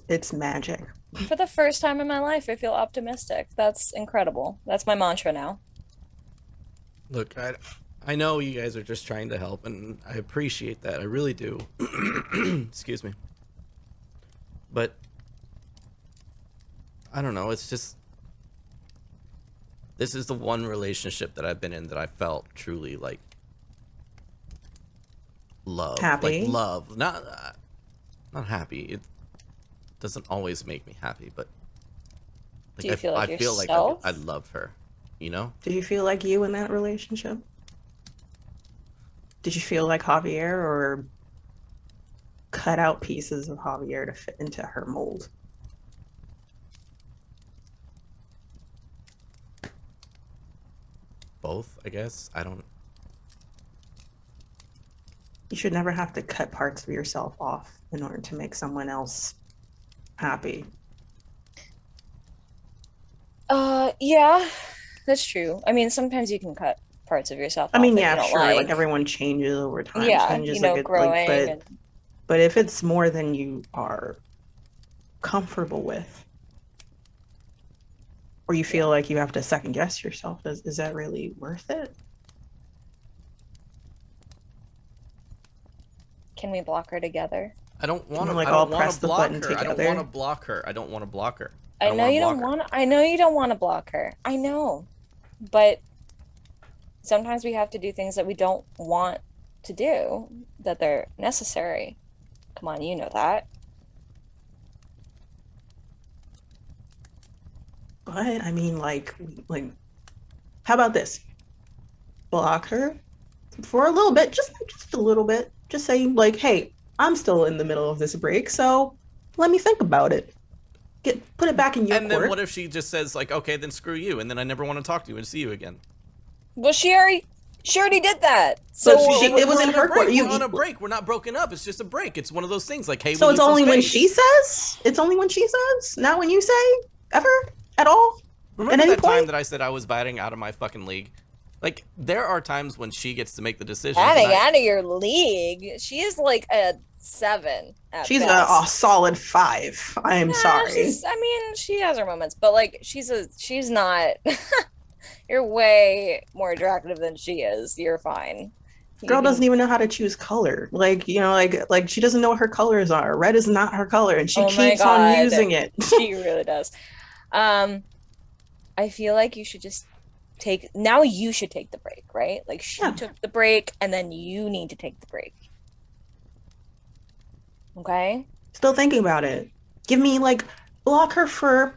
It's magic. For the first time in my life, I feel optimistic. That's incredible. That's my mantra now. Look, I know you guys are just trying to help, and I appreciate that. I really do. Excuse me. But I don't know. It's just this is the one relationship that I've been in that I felt truly like love, Happy? like love, not happy. It doesn't always make me happy, but like Do you feel like I feel like yourself? I love her. You know? Did you feel like you in that relationship? Did you feel like Javier, or cut out pieces of Javier to fit into her mold? Both, I guess. I don't. You should never have to cut parts of yourself off in order to make someone else happy. Yeah, that's true. I mean, sometimes you can cut parts of yourself I off mean, that you yeah, don't sure, like everyone changes over time. Yeah, changes, you know, like, growing and but if it's more than you are comfortable with, or you feel like you have to second guess yourself, is that really worth it? can we block her together? I don't want to. like, I all don't want press to the block button her. I don't together? want to block her. I don't want to block her. I know you don't block her. want to, I know you don't want to block her. I know. But sometimes we have to do things that we don't want to do, that they're necessary. Come on, you know that. But I mean, like, how about this? Block her for a little bit, just a little bit. Just saying, like, hey, I'm still in the middle of this break, so let me think about it. Put it back in your And court. then what if she just says like, okay, then screw you, and then I never want to talk to you and see you again? Well, she already did that. So it was in her court. We're on a break. We're not broken up. It's just a break. It's one of those things. Like, hey, So we it's need some only when space. she says? It's only when she says? Not when you say? Ever? At all? Remember At any that time point? that I said I was batting out of my fucking league? Like, there are times when she gets to make the decisions. Batting and I- out of your league. She is like a 7 at She's best. a solid 5. I'm Nah, sorry. I mean, she has her moments, but like she's not. You're way more attractive than she is. You're fine. Girl doesn't even know how to choose color. Like, you know, like she doesn't know what her colors are. Red is not her color, and she Oh my keeps on God. using it. She really does. I feel like you should just now you should take the break, right? Like she Yeah. took the break and then you need to take the break. Okay? Still thinking about it. Give me, like, block her for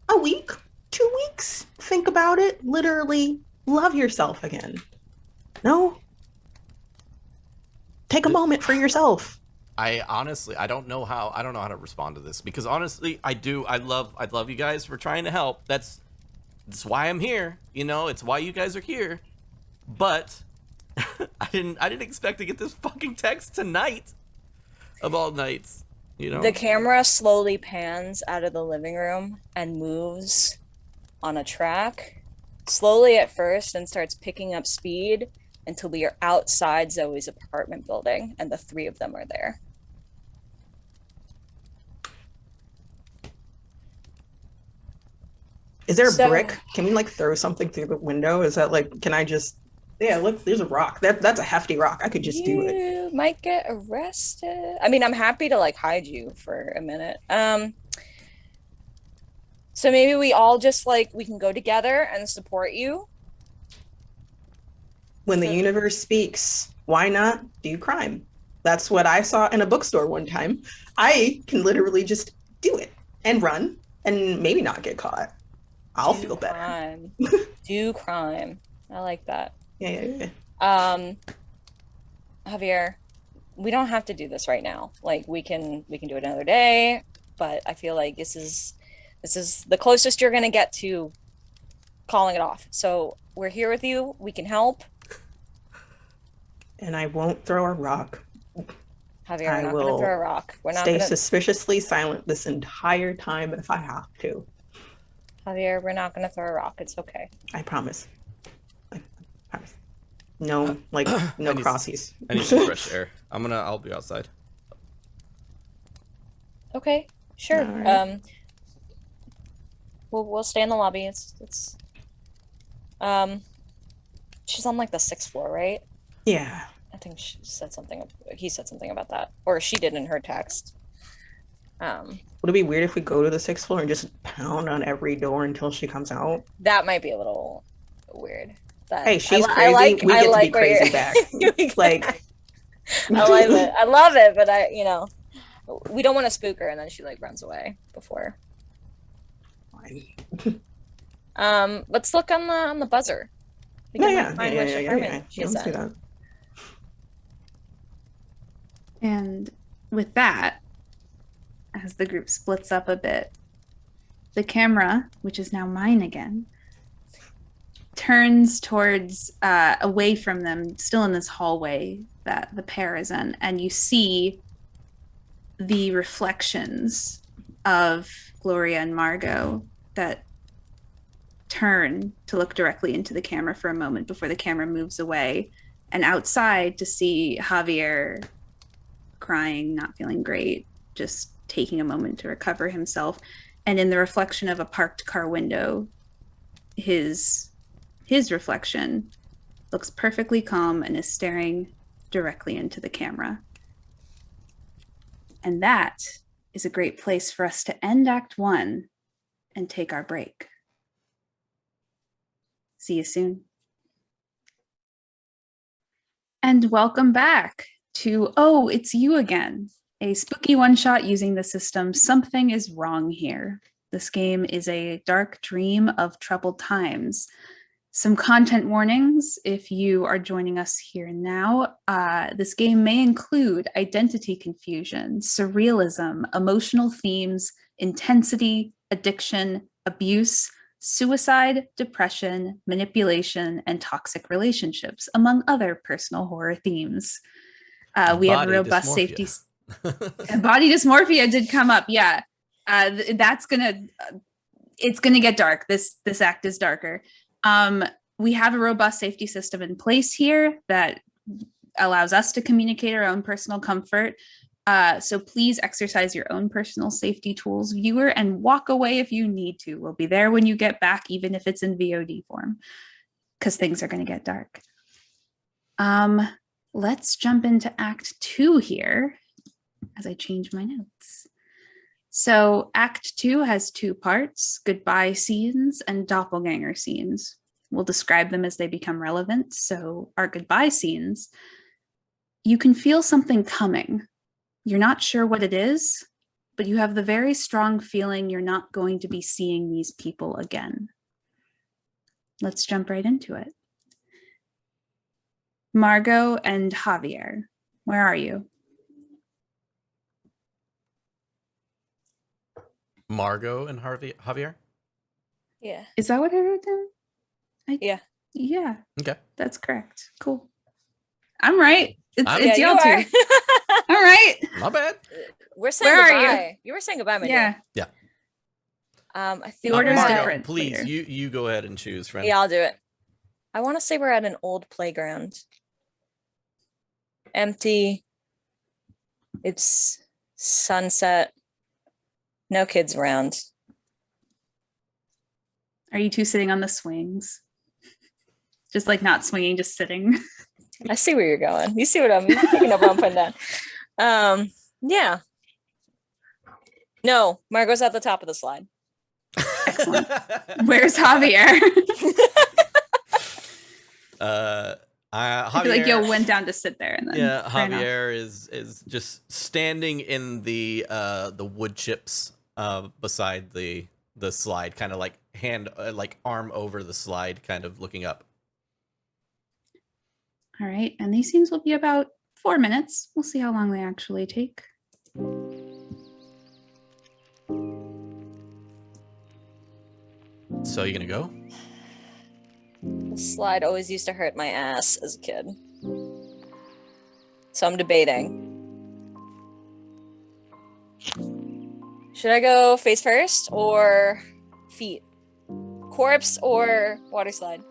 a week, 2 weeks. Think about it. Literally love yourself again. No? Take a moment for yourself. I honestly, I don't know how to respond to this, because honestly, I love you guys for trying to help. That's That's why I'm here. You know, it's why you guys are here. But I didn't expect to get this fucking text tonight of all nights. You know? The camera slowly pans out of the living room and moves on a track, slowly at first, and starts picking up speed until we are outside Zoe's apartment building, and the three of them are there. Is there a So- brick? Can we like throw something through the window? Is that like, can I just, yeah, look, there's a rock. That's a hefty rock. I could just do it. You might get arrested. I mean, I'm happy to like hide you for a minute. So maybe we all just like we can go together and support you. When the So- universe speaks, why not do crime? That's what I saw in a bookstore one time. I can literally just do it and run and maybe not get caught. I'll Do feel better. crime. Do crime. I like that. Yeah. Javier, we don't have to do this right now. Like we can do it another day, but I feel like this is the closest you're gonna get to calling it off. So we're here with you. We can help. And I won't throw a rock. Javier, I we're not will gonna throw a rock. We're not Stay gonna suspiciously silent this entire time if I have to. Javier, we're not gonna throw a rock. It's okay. I promise. I promise. No, like no I need- crossies. I need some fresh air. I'll be outside. Okay, sure. All right. We'll stay in the lobby. It's she's on like the 6th floor, right? Yeah. I think he said something about that. Or she did in her text. Would it be weird if we go to the 6th floor and just pound on every door until she comes out? That might be a little weird. But Hey, she's I crazy. We get to be where you're- crazy back. We get- Like, I like it. I love it, but we don't want to spook her and then she like runs away before. Let's look on the buzzer. We can like, find which apartment she's Let's do in. that. And with that, as the group splits up a bit, the camera, which is now mine again, turns towards away from them, still in this hallway that the pair is in, and you see the reflections of Gloria and Margot that turn to look directly into the camera for a moment before the camera moves away, and outside to see Javier crying, not feeling great, just taking a moment to recover himself. And in the reflection of a parked car window, his reflection looks perfectly calm and is staring directly into the camera. And that is a great place for us to end Act 1 and take our break. See you soon. And welcome back to Oh, It's You Again, a spooky one-shot using the system Something Is Wrong Here. This game is a dark dream of troubled times. Some content warnings if you are joining us here now. This game may include identity confusion, surrealism, emotional themes, intensity, addiction, abuse, suicide, depression, manipulation, and toxic relationships, among other personal horror themes. We have a Body robust dysmorphia. safety. Body dysmorphia did come up, yeah. It's gonna get dark. This act is darker. We have a robust safety system in place here that allows us to communicate our own personal comfort. So please exercise your own personal safety tools, viewer, and walk away if you need to. We'll be there when you get back, even if it's in VOD form, because things are going to get dark. Let's jump into Act 2 here as I change my notes. So Act 2 has 2 parts, goodbye scenes and doppelganger scenes. We'll describe them as they become relevant. So our goodbye scenes, you can feel something coming. You're not sure what it is, but you have the very strong feeling you're not going to be seeing these people again. Let's jump right into it. Margot and Javier, where are you? Margot and Javier? Yeah. Is that what I wrote down? Yeah. Yeah, Okay. that's correct. Cool. I'm right. I'm- It's Yeah, y'all you are. too. All right. Not bad. We're saying Where are you? goodbye. You were saying goodbye, my Yeah. dude. I The think order's we're at- Margo, different please, later. you go ahead and choose, friend. Yeah, I'll do it. I want to say we're at an old playground. Empty. It's sunset. No kids around. Are you two sitting on the swings? Just like not swinging, just sitting. I see where you're going. You see what I'm picking up on, putting down. Yeah. No, Margot's at the top of the slide. Excellent. Where's Javier? I feel like Javier, you went down to sit there and then yeah, ran off. Javier is just standing in the wood chips beside the slide, kind of like arm over the slide, kind of looking up. All right, and these things will be about 4 minutes. We'll see how long they actually take. So you gonna go? The slide always used to hurt my ass as a kid. So I'm debating. Should I go face first or feet? Corpse or water slide?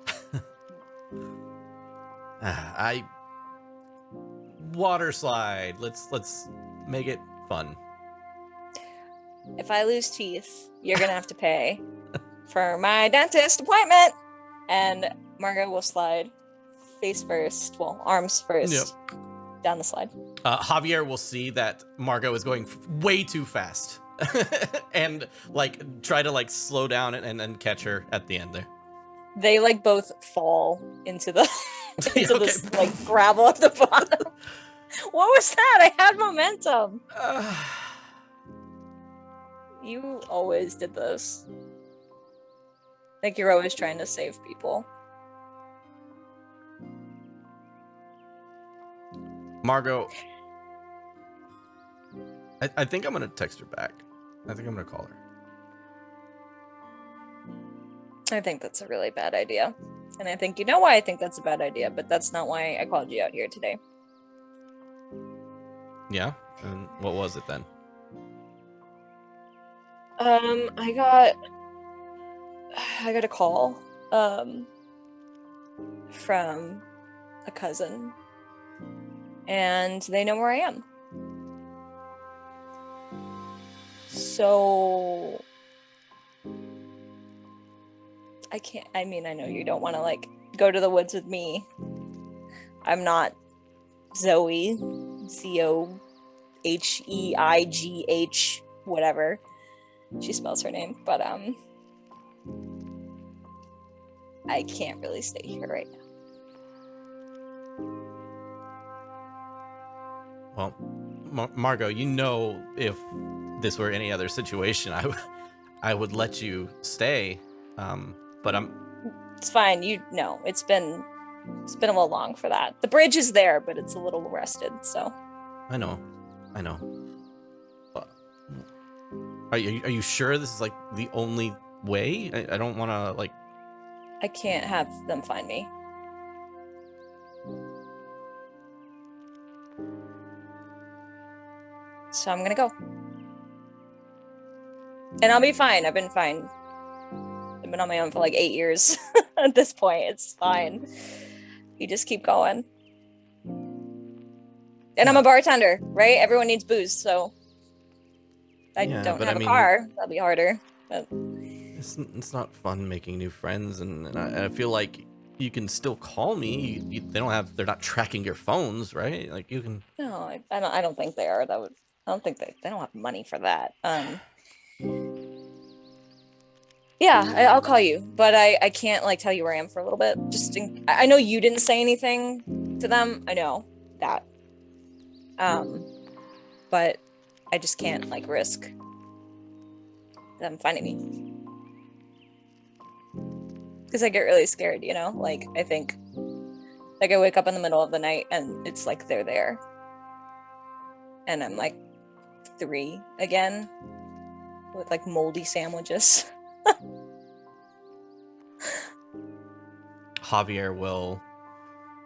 Water slide. Let's make it fun. If I lose teeth, you're gonna have to pay for my dentist appointment. And Margot will slide face first, well, arms first, down the slide. Javier will see that Margot is going way too fast and like try to like slow down and catch her at the end there. They like both fall into the into Okay. this like gravel at the bottom. What was that? I had momentum. You always did this. Like you're always trying to save people. Margot, I think I'm gonna text her back. I think I'm gonna call her. I think that's a really bad idea. And I think you know why I think that's a bad idea, but that's not why I called you out here today. Yeah? And what was it then? I got a call from a cousin, and they know where I am. So I mean, I know you don't want to like go to the woods with me. I'm not Zoe, Zoheigh, whatever she spells her name, but I can't really stay here right now. Well, Margot, you know, if this were any other situation, I would let you stay. But It's fine. You know, it's been a little long for that. The bridge is there, but it's a little rusted, so. I know. Are you sure this is like the only way? I don't want to like. I can't have them find me. So I'm gonna go. And I'll be fine. I've been fine. I've been on my own for like 8 years at this point. It's fine. You just keep going. And I'm a bartender, right? Everyone needs booze, so I Yeah, don't but have I mean, a car. That'll be harder. But it's not fun making new friends, and I feel like you can still call me. They're not tracking your phones, right? Like you can. no, I don't think they are. I don't think they don't have money for that. Yeah, I'll call you, but I can't like tell you where I am for a little bit. I know you didn't say anything to them. I know that. But I just can't like risk them finding me. Because I get really scared, you know? Like I think like I wake up in the middle of the night and it's like they're there. And I'm like 3 again with like moldy sandwiches. Javier will,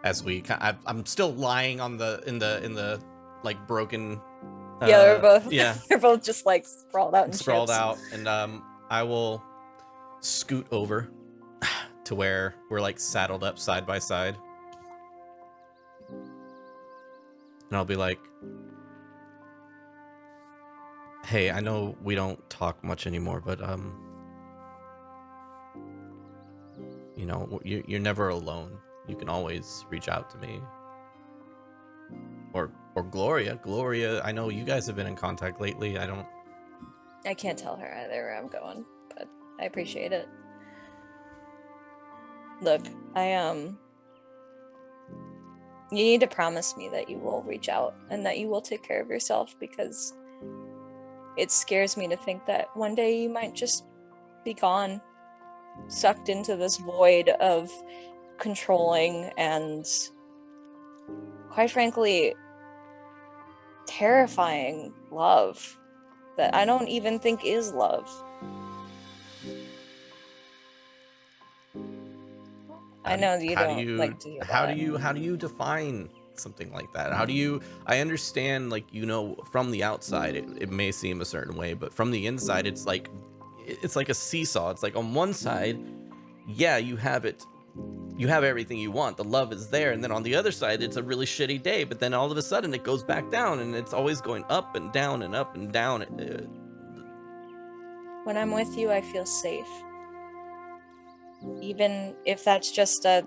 as we, I'm still lying on in the like broken. Yeah, they're both. Yeah, They're both just like sprawled out in sprawled chips. out, and I will scoot over to where we're like saddled up side by side, and I'll be like, "Hey, I know we don't talk much anymore, but you know, you're never alone. You can always reach out to me, or Gloria. Gloria, I know you guys have been in contact lately. I can't tell her either where I'm going, but I appreciate it. Look, you need to promise me that you will reach out and that you will take care of yourself, because it scares me to think that one day you might just be gone, sucked into this void of controlling and, quite frankly, terrifying love that I don't even think is love. I know you don't like to hear how that. do you define something like that? I understand, like, you know, from the outside it may seem a certain way, but from the inside it's like a seesaw. It's like on one side, yeah, you have everything you want, the love is there, and then on the other side it's a really shitty day, but then all of a sudden it goes back down, and it's always going up and down and up and down. When I'm with you, I feel safe. Even if that's just a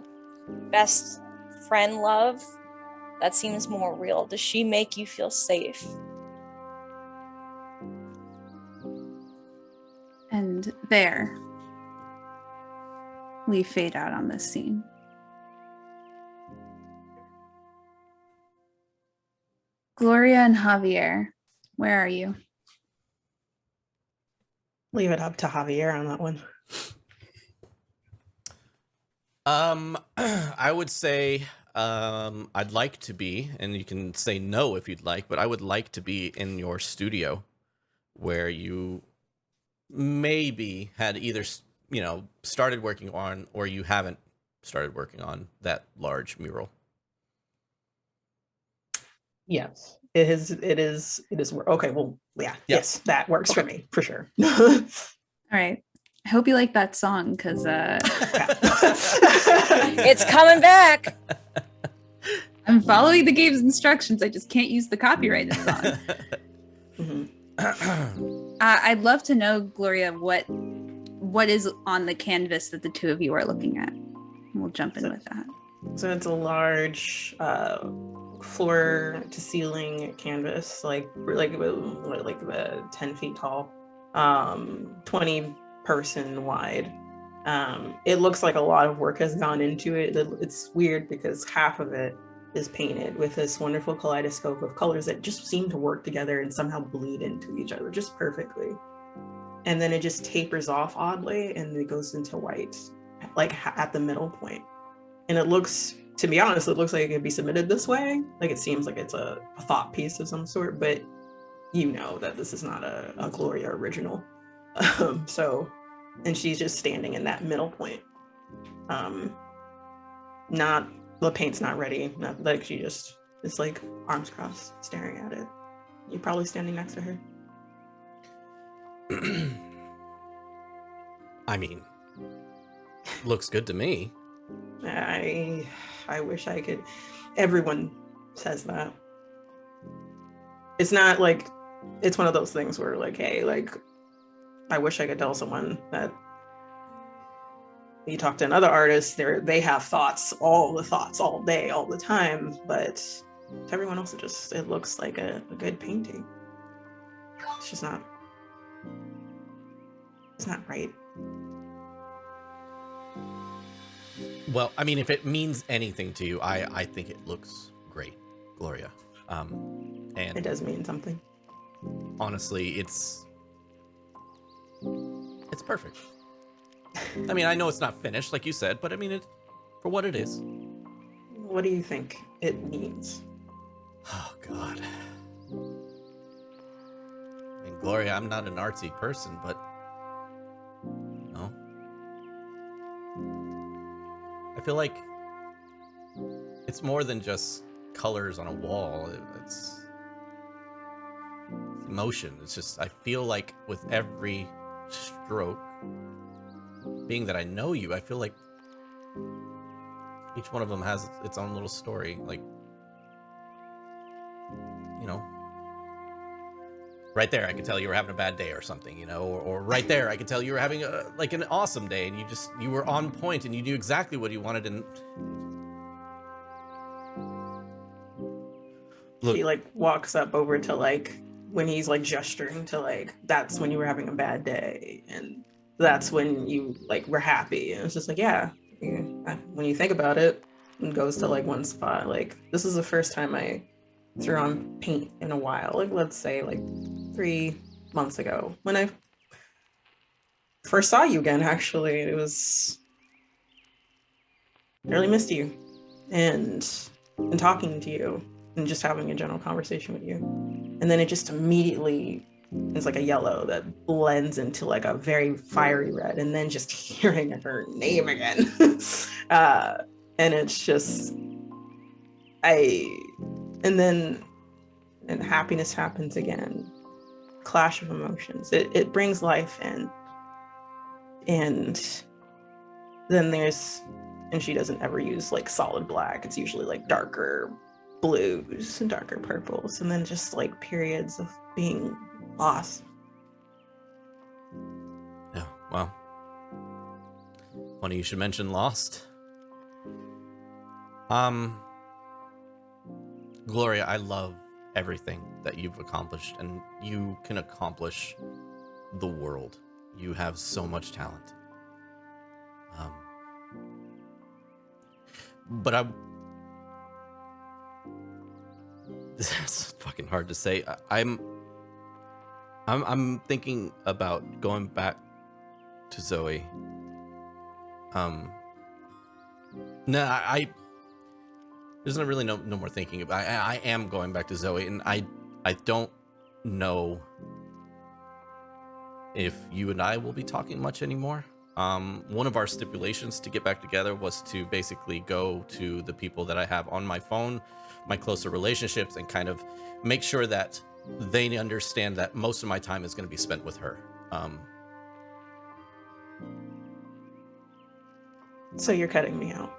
best friend love, that seems more real. Does she make you feel safe? And there, we fade out on this scene. Gloria and Javier, where are you? Leave it up to Javier on that one. I would say I'd like to be, and you can say no if you'd like, but I would like to be in your studio where you maybe had either, you know, started working on, or you haven't started working on that large mural. Yes, it is. Okay, well, yeah, Yeah. yes, that works for me for sure. All right. I hope you like that song, because It's coming back. I'm following the game's instructions. I just can't use the copyrighted song. Mhm. I'd love to know, Gloria, what is on the canvas that the two of you are looking at. We'll jump in with that. So it's a large floor to ceiling canvas, like 10 feet tall, 20 person wide. It looks like a lot of work has gone into it. It's weird because half of it is painted with this wonderful kaleidoscope of colors that just seem to work together and somehow bleed into each other just perfectly. And then it just tapers off oddly, and it goes into white, like at the middle point. And it looks, to be honest, it looks like it could be submitted this way. Like, it seems like it's a thought piece of some sort, but you know that this is not a Gloria original. So, and she's just standing in that middle point. Not, the paint's not ready. Not like she just is like arms crossed, staring at it. You're probably standing next to her. I mean, looks good to me. I wish I could. Everyone says that. It's not like, it's one of those things where like, hey, like, I wish I could tell someone that. You talk to another artist, they have thoughts all day, all the time, but to everyone else, it looks like a good painting. It's just not. It's not right. Well, I mean, if it means anything to you, I think it looks great, Gloria. And It does mean something. honestly, it's perfect. I mean, I know it's not finished, like you said, but I mean, it for what it is. What do you think it means? Oh, God. I mean, Gloria, I'm not an artsy person, but no. I feel like it's more than just colors on a wall. It's emotion. It's just, I feel like with every stroke, being that I know you, I feel like each one of them has its own little story. Like, you know, right there, I could tell you were having a bad day or something, you know, or right there, I could tell you were having like an awesome day, and you were on point and you knew exactly what you wanted. And look, She like walks up over to like when he's like gesturing to like that's when you were having a bad day and that's when you like were happy, and it's just like when you think about it, and goes to like one spot. Like this is the first time I threw on paint in a while. Like let's say like 3 months ago when I first saw you again. Actually, it was I really missed you and talking to you and just having a general conversation with you. And then it just immediately is like a yellow that blends into like a very fiery red, and then just hearing her name again. And it's just and happiness happens again. Clash of emotions. It brings life in. And then and she doesn't ever use like solid black. It's usually like darker blues and darker purples, and then just like periods of being lost. yeah, wow. Funny you should mention Lost. Gloria, I love everything that you've accomplished, and you can accomplish the world. You have so much talent. But that's fucking hard to say. I'm thinking about going back to Zoe. No, there's not really no more thinking about. I am going back to Zoe, and I don't know if you and I will be talking much anymore. One of our stipulations to get back together was to basically go to the people that I have on my phone, my closer relationships, and kind of make sure that they understand that most of my time is going to be spent with her. So you're cutting me out.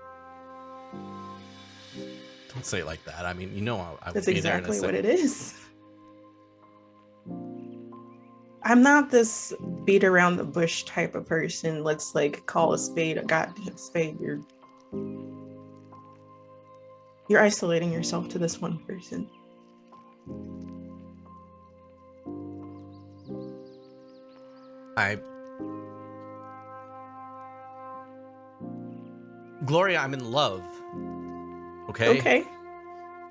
Don't say it like that. I mean, you know, I would That's be there in a exactly what second. it is. I'm not this beat around the bush type of person. Let's like call a spade a goddamn spade. You're isolating yourself to this one person. Gloria, I'm in love. Okay? Okay.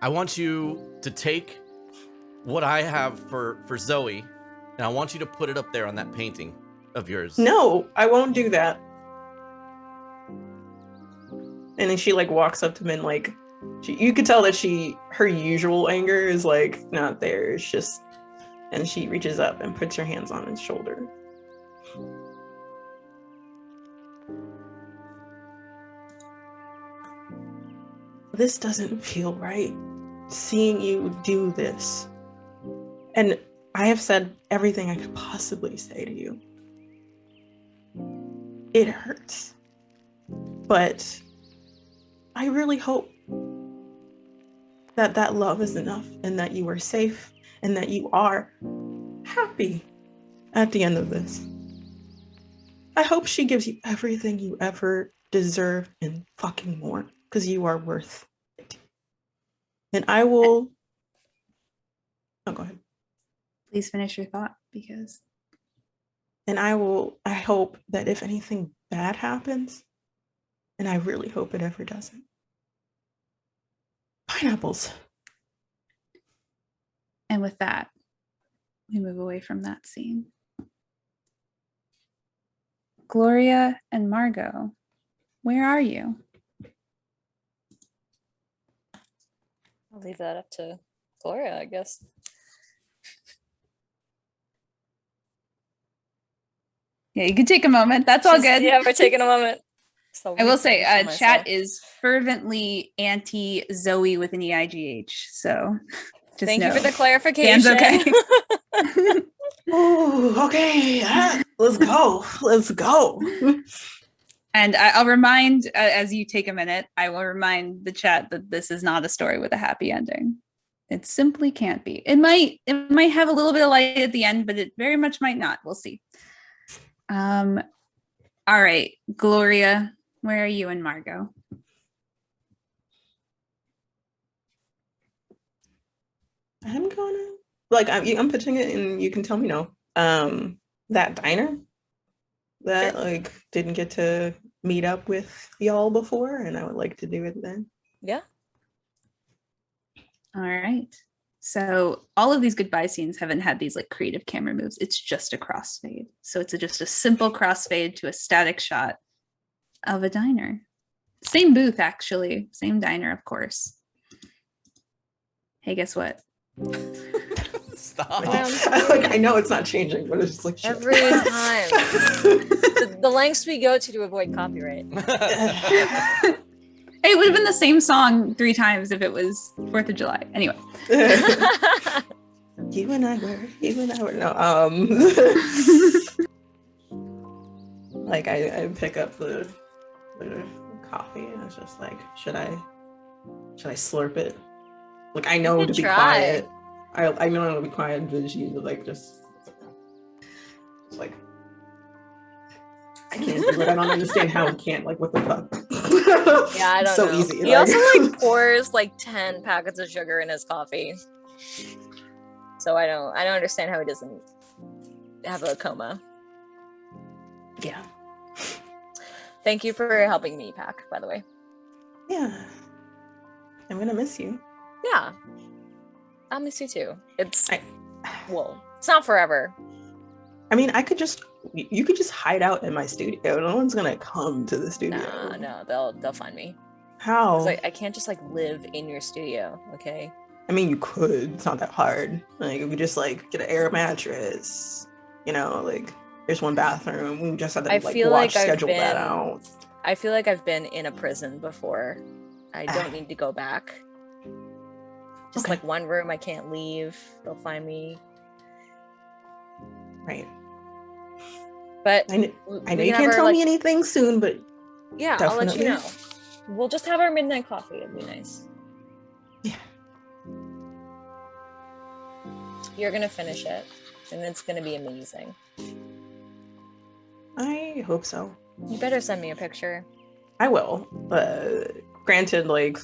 I want you to take what I have for Zoe, and I want you to put it up there on that painting of yours. No, I won't do that. And then she like walks up to him and like you could tell that her usual anger is like not there. It's just, and she reaches up and puts her hands on his shoulder. This doesn't feel right. Seeing you do this. And I have said everything I could possibly say to you. It hurts. But I really hope that love is enough, and that you are safe, and that you are happy at the end of this. I hope she gives you everything you ever deserve and fucking more, because you are worth it. And I will... Oh, go ahead. Please finish your thought, because... And I hope that if anything bad happens, and I really hope it ever doesn't, pineapples. And with that, we move away from that scene. Gloria and Margot, where are you? I'll leave that up to Gloria, I guess. Yeah, you can take a moment. That's all good. Yeah, we're taking a moment. So I will say, reproducing myself. chat is fervently anti Zoe with an EIGH. So just Thank know. you for the clarification. Dan's okay. Oh, okay. Let's go. Let's go. And I'll remind, as you take a minute, I will remind the chat that this is not a story with a happy ending. It simply can't be. It might have a little bit of light at the end, but it very much might not. We'll see. All right, Gloria, where are you and Margot? I'm gonna I'm pitching it, and you can tell me no. That diner that like didn't get to meet up with y'all before, and I would like to do it then. Yeah. All right. So all of these goodbye scenes haven't had these like creative camera moves. It's just a crossfade. So it's just a simple crossfade to a static shot of a diner. Same booth, actually. Same diner, of course. Hey, guess what? Stop. Like, I know it's not changing, but it's just like shit. Every time. The lengths we go to avoid copyright. Hey, it would have been the same song 3 times if it was 4th of July. Anyway. You and I were no. Like I pick up the coffee, and it's just like, should I slurp it? Like, I know You to could be try. quiet. I know to be quiet, but she was like just like, I can't do it. I don't understand how it can't. Like, what the fuck? Yeah, I don't so know. easy. He also like pours like 10 packets of sugar in his coffee. So I don't understand how he doesn't have a coma. Yeah. Thank you for helping me pack, by the way. Yeah. I'm gonna miss you. Yeah. I'll miss you too. It's not forever. I mean, you could just hide out in my studio. No one's gonna come to the studio. No, they'll find me. How? 'Cause I can't just like live in your studio, okay? I mean, you could. It's not that hard. Like, if we just like get an air mattress, like there's one bathroom. We just have to schedule that out. I feel like I've been in a prison before. I don't need to go back. Just like one room I can't leave. They'll find me. Right. But I know you can't tell me anything soon, but yeah, definitely. I'll let you know. We'll just have our midnight coffee. It'll be nice. Yeah. You're gonna finish it, and it's gonna be amazing. I hope so. You better send me a picture. I will. Granted, like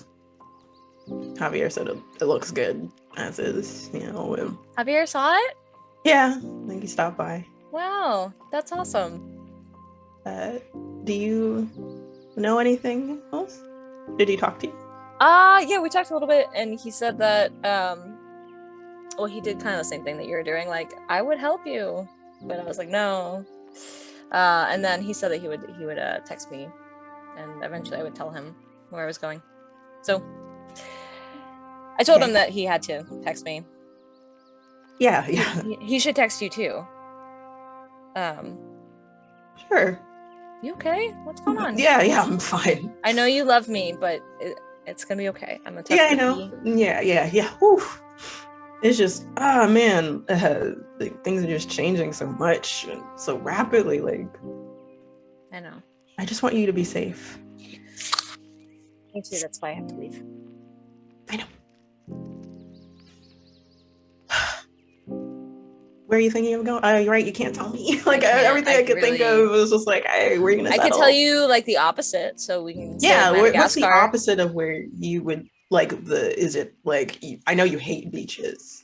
Javier said, it looks good as is. Javier saw it? Yeah, I think he stopped by. Wow, that's awesome. Do you know anything else? Did he talk to you? Yeah, we talked a little bit, and he said that well, he did kind of the same thing that you were doing, like, I would help you, but I was like, no. And then he said that he would text me, and eventually I would tell him where I was going. So I told him that he had to text me. Yeah. He should text you too. Sure. You okay? What's going on? Yeah, I'm fine. I know you love me, but it's gonna be okay. I'm a tough I know. Yeah. Whew. It's just, man, things are just changing so much and so rapidly. Like, I know. I just want you to be safe. Me too. That's why I have to leave. I know. Where are you thinking of going? You're right. You can't tell me. Like, everything I could think of was just like, hey, we're gonna settle. I could tell you like the opposite, so we can. Yeah. What's the opposite of where you would like is it like? I know you hate beaches.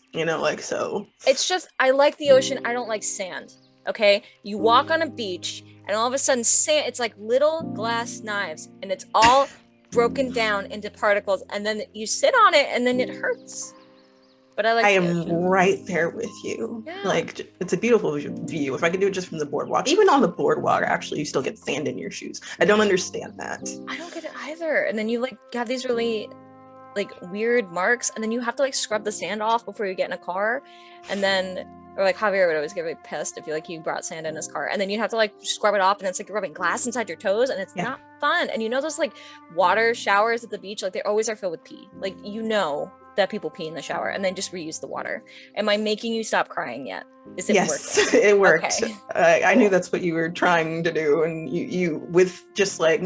So. It's just I like the ocean. I don't like sand. Okay, you walk on a beach, and all of a sudden, sand. It's like little glass knives, and it's all broken down into particles, and then you sit on it, and then it hurts. But I am right there with you. Yeah. Like, it's a beautiful view. If I could do it just from the boardwalk, even on the boardwalk, actually, you still get sand in your shoes. I don't understand that. I don't get it either. And then you like have these really like weird marks, and then you have to like scrub the sand off before you get in a car, and then Or like Javier would always get really pissed if he brought sand in his car, and then you have to like scrub it off, and it's like you're rubbing glass inside your toes, and it's not fun. And those like water showers at the beach, like they always are filled with pee. Like that people pee in the shower and then just reuse the water. Am I making you stop crying yet? Is it working? It worked. Okay. I knew that's what you were trying to do, and you with just like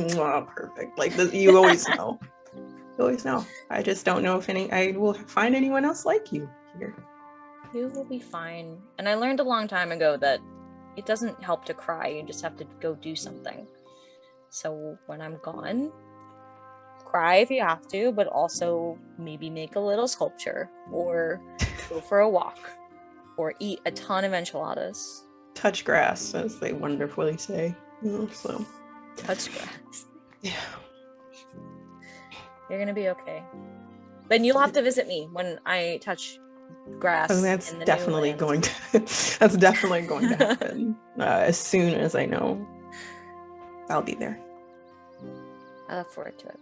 perfect. Like you always know. You always know. I just don't know if I will find anyone else like you here. You will be fine. And I learned a long time ago that it doesn't help to cry. You just have to go do something. So when I'm gone, cry if you have to, but also maybe make a little sculpture or go for a walk or eat a ton of enchiladas. Touch grass, as they wonderfully say. So touch grass. Yeah. You're gonna be okay. Then you'll have to visit me when I touch grass. Oh, that's definitely going to that's definitely going to happen. As soon as I know, I'll be there. I look forward to it.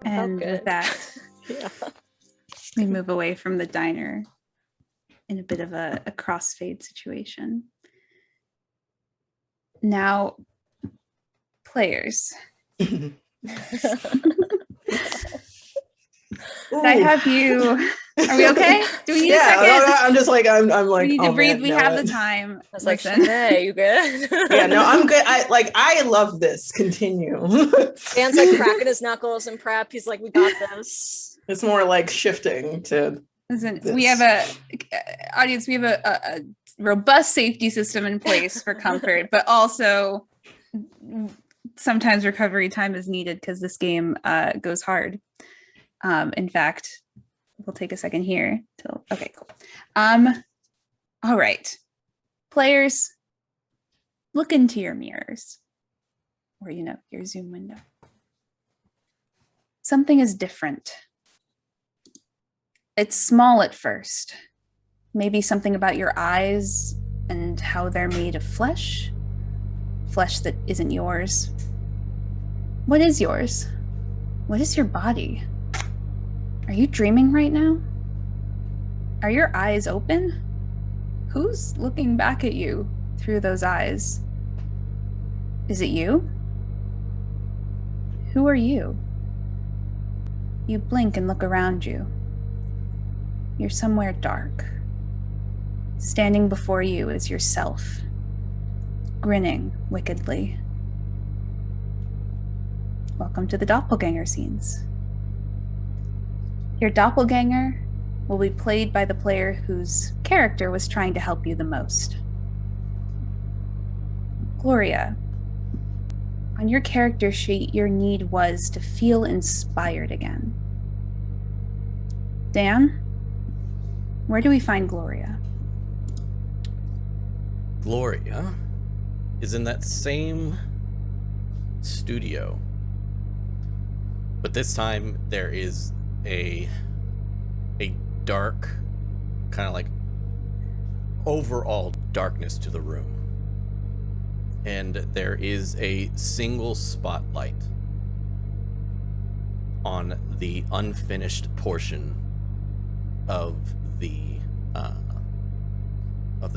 And with that, we move away from the diner in a bit of a crossfade situation. Now, players. I have you. Are we okay? Do we need a second? I'm just like I'm like. We need to breathe. We have the time. I was like, hey, you good? Yeah, no, I'm good. I love this. Continue. Dan's like cracking his knuckles in prep. He's like, we got this. It's more like shifting to. Listen, we have audience. We have a robust safety system in place for comfort, but also sometimes recovery time is needed because this game goes hard. In fact, we'll take a second here. Okay, cool. All right. Players, look into your mirrors or, your Zoom window. Something is different. It's small at first. Maybe something about your eyes and how they're made of flesh that isn't yours. What is yours? What is your body? Are you dreaming right now? Are your eyes open? Who's looking back at you through those eyes? Is it you? Who are you? You blink and look around you. You're somewhere dark. Standing before you is yourself, grinning wickedly. Welcome to the doppelganger scenes. Your doppelganger will be played by the player whose character was trying to help you the most. Gloria, on your character sheet, your need was to feel inspired again. Dan, where do we find Gloria? Gloria is in that same studio, but this time there is a dark, kind of like overall darkness to the room, and there is a single spotlight on the unfinished portion of the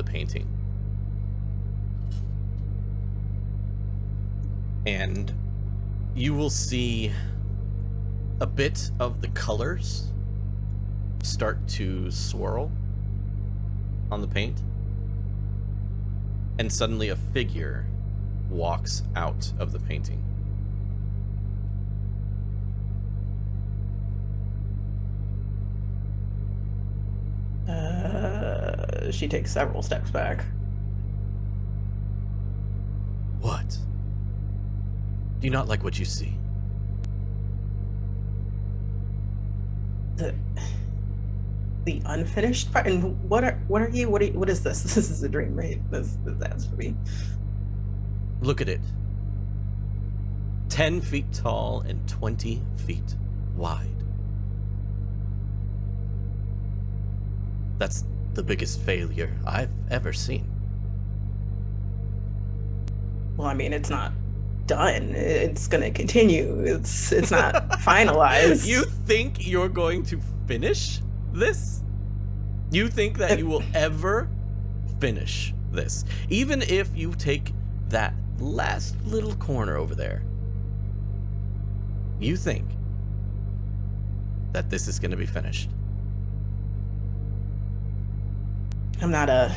painting. And you will see a bit of the colors start to swirl on the paint, and suddenly a figure walks out of the painting. She takes several steps back. What? Do you not like what you see? The unfinished part. And what are you? What is this? This is a dream, right? This has to be. Look at it. 10 feet tall and 20 feet wide. That's the biggest failure I've ever seen. Well, I mean, it's not done. It's gonna continue. It's not finalized. You think you're going to finish this? You think that you will ever finish this? Even if you take that last little corner over there, you think that this is going to be finished? I'm not I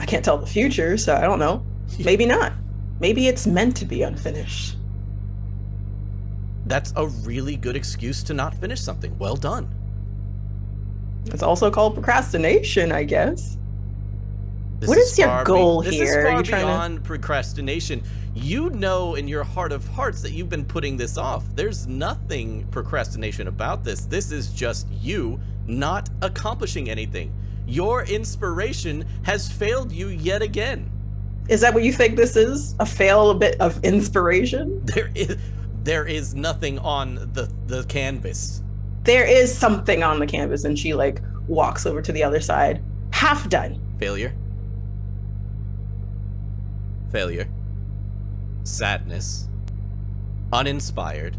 can't tell the future, so I don't know. Maybe not. Maybe it's meant to be unfinished. That's a really good excuse to not finish something. Well done. It's also called procrastination, I guess. This What is your far goal This here? is Are far you trying to- beyond procrastination. You know in your heart of hearts that you've been putting this off. There's nothing procrastination about this. This is just you not accomplishing anything. Your inspiration has failed you yet again. Is that what you think this is? A bit of inspiration? There is nothing on the canvas. There is something on the canvas, and she like walks over to the other side. Half done. Failure. Failure. Sadness. Uninspired.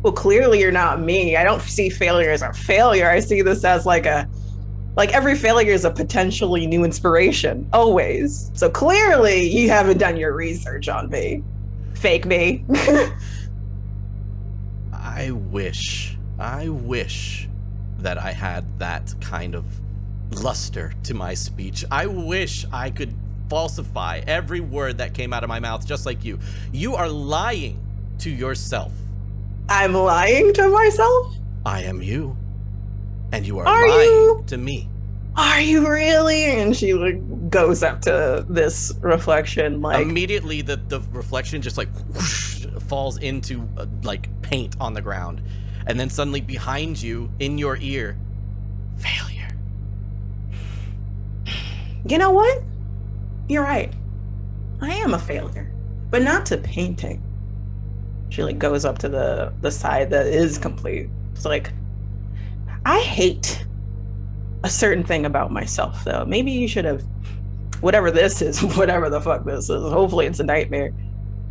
Well, clearly you're not me. I don't see failure as a failure. I see this as like every failure is a potentially new inspiration, always. So clearly you haven't done your research on me. Fake me. I wish that I had that kind of luster to my speech. I wish I could falsify every word that came out of my mouth just like you. You are lying to yourself. I'm lying to myself? I am you. And you are Are lying you? to me. Are you really? And she like goes up to this reflection like Immediately the reflection just like whoosh, falls into like paint on the ground. And then suddenly behind you, in your ear, failure. you know what? You're right. I am a failure, but not to painting. She like goes up to the side that is complete. It's like, I hate a certain thing about myself though. Maybe you should have, whatever this is, whatever the fuck this is, hopefully it's a nightmare.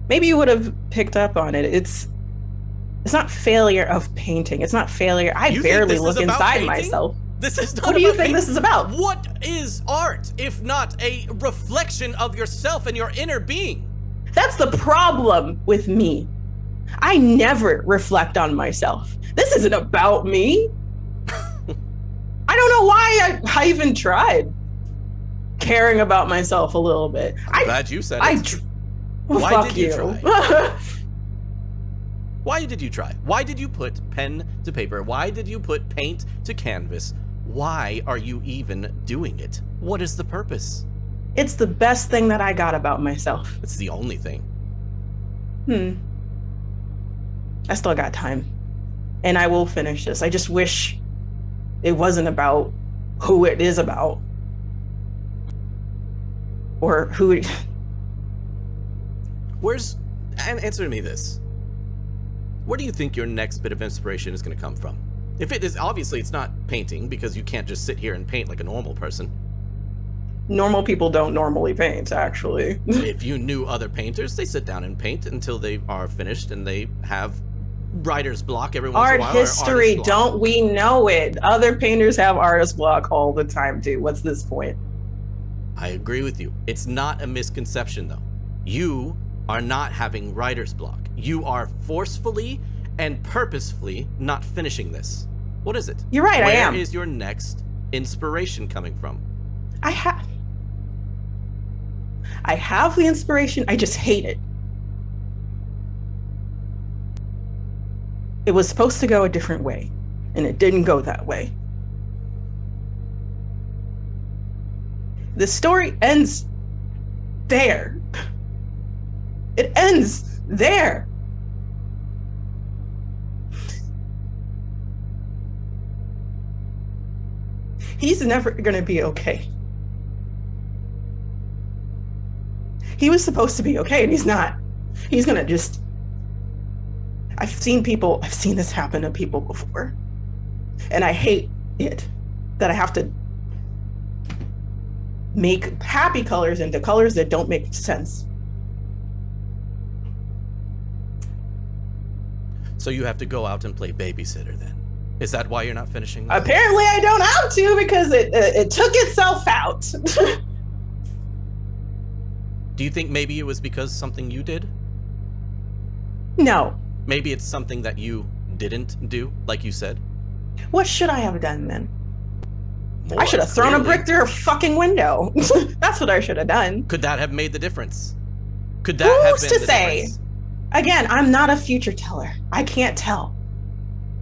Maybe you would have picked up on it. It's not failure of painting. It's not failure. I You think barely this look is about inside painting? myself. This is not What do you about think painting. this is about? What is art if not a reflection of yourself and your inner being? That's the problem with me. I never reflect on myself. This isn't about me. I don't know why I even tried caring about myself a little bit. I'm glad you said it. Why fuck did you you. Why did you try? Why did you put pen to paper? Why did you put paint to canvas? Why are you even doing it? What is the purpose? It's the best thing that I got about myself. It's the only thing. I still got time. And I will finish this. I just wish it wasn't about who it is about. Or who it... Answer me this. Where do you think your next bit of inspiration is going to come from? If it is, obviously it's not painting, because you can't just sit here and paint like a normal person. Normal people don't normally paint, actually. If you knew other painters, they sit down and paint until they are finished and they have writer's block every once in a while. Art history, don't we know it? Other painters have artist block all the time, too. What's this point? I agree with you. It's not a misconception, though. You are not having writer's block. You are forcefully and purposefully not finishing this. What is it? You're right, I am. Where is your next inspiration coming from? I have the inspiration, I just hate it. It was supposed to go a different way, and it didn't go that way. The story ends there. It ends there. He's never gonna be okay. He was supposed to be okay, and he's not. He's gonna just... I've seen this happen to people before. And I hate it that I have to make happy colors into colors that don't make sense. So you have to go out and play babysitter then. Is that why you're not finishing this? Apparently I don't have to because it took itself out. Do you think maybe it was because something you did? No. Maybe it's something that you didn't do, like you said? What should I have done then? More, I should have thrown a clearly. brick through her fucking window. That's what I should have done. Could that have made the difference? Could that have Who's been to the say? difference? Again, I'm not a future teller. I can't tell.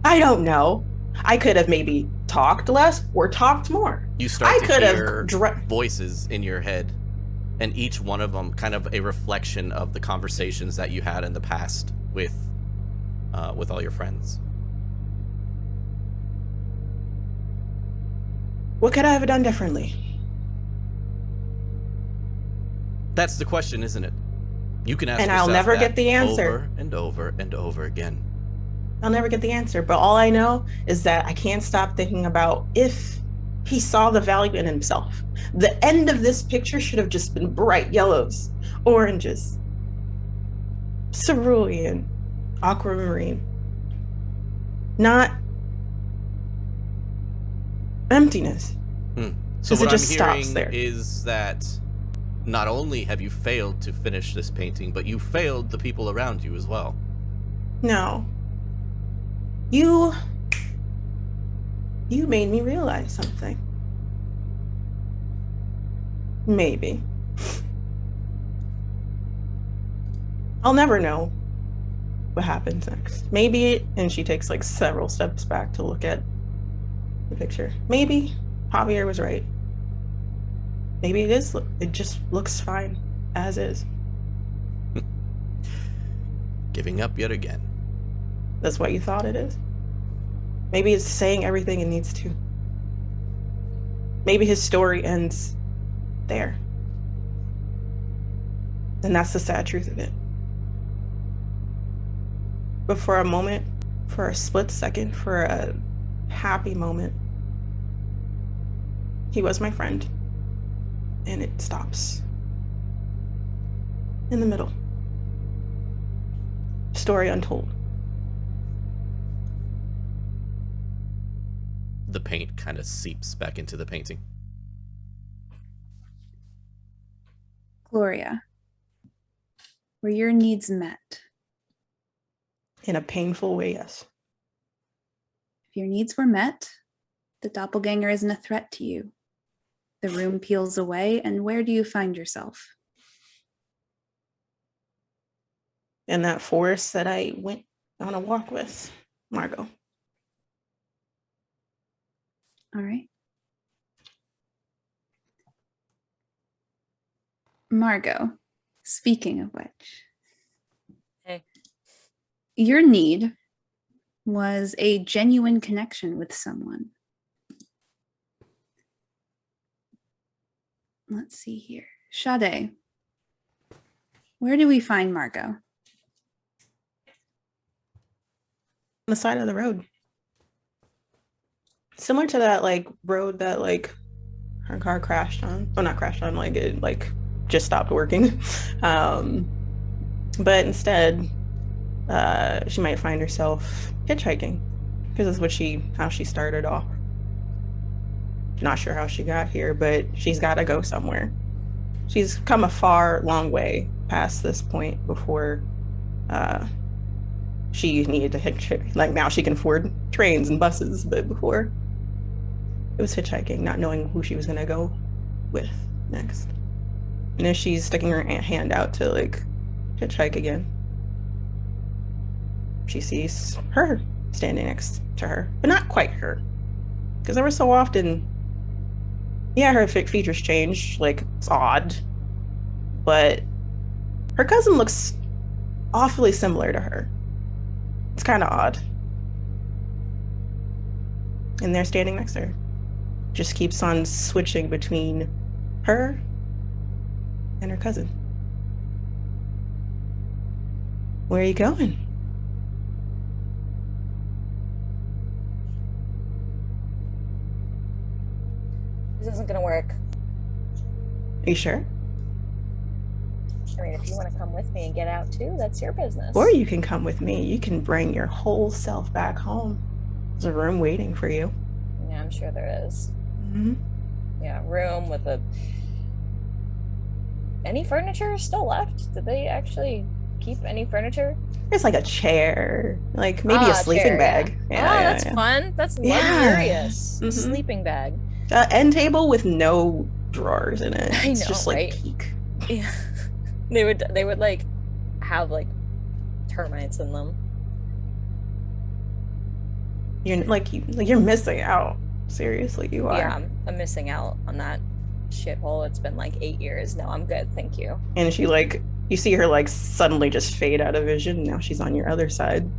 I don't know. I could have maybe talked less or talked more. You start I to could hear have voices in your head, and each one of them kind of a reflection of the conversations that you had in the past with all your friends. What could I have done differently? That's the question, isn't it? You can ask And I'll yourself never that get the answer. over and over and over again. I'll never get the answer, but all I know is that I can't stop thinking about if he saw the value in himself. The end of this picture should have just been bright yellows, oranges, cerulean, aquamarine, not emptiness. So Because what it just I'm stops hearing there. is that not only have you failed to finish this painting, but you failed the people around you as well. No. You made me realize something. Maybe. I'll never know what happens next. Maybe, and she takes like several steps back to look at the picture. Maybe Javier was right. Maybe it just looks fine as is. Giving up yet again. That's what you thought it is. Maybe it's saying everything it needs to. Maybe his story ends there. And that's the sad truth of it. But for a moment, for a split second, for a happy moment, he was my friend. And it stops in the middle. Story untold. The paint kind of seeps back into the painting. Gloria, were your needs met? In a painful way, yes. If your needs were met, the doppelganger isn't a threat to you. The room peels away, and where do you find yourself? In that forest that I went on a walk with Margot. All right. Margot, speaking of which, Hey. your need was a genuine connection with someone. Let's see here. Sade, where do we find Margot? On the side of the road. Similar to that like road that like her car crashed on. Oh, not crashed on, like it like just stopped working. But instead, she might find herself hitchhiking because that's what how she started off. Not sure how she got here, but she's got to go somewhere. She's come a long way past this point before she needed to hitchhike. Like now she can afford trains and buses, but before it was hitchhiking, not knowing who she was gonna go with next. And as she's sticking her hand out to like hitchhike again, she sees her standing next to her, but not quite her, because every so often, yeah, her features change, like it's odd, but her cousin looks awfully similar to her. It's kind of odd. And they're standing next to her. Just keeps on switching between her and her cousin. Where are you going? This isn't gonna work. Are you sure? I mean, if you want to come with me and get out too, that's your business. Or you can come with me. You can bring your whole self back home. There's a room waiting for you. Yeah, I'm sure there is. Mm-hmm. Yeah, room with a... Any furniture still left? Did they actually keep any furniture? There's like a chair, like maybe a sleeping chair, bag. Yeah. That's fun. That's luxurious. Yeah. A sleeping bag. End table with no drawers in it. I It's know, just right? like peak. Yeah. They would like have like termites in them. You're missing out. Seriously, you are. Yeah, I'm missing out on that shithole. It's been like 8 years. No, I'm good. Thank you. And she you see her like suddenly just fade out of vision. Now she's on your other side.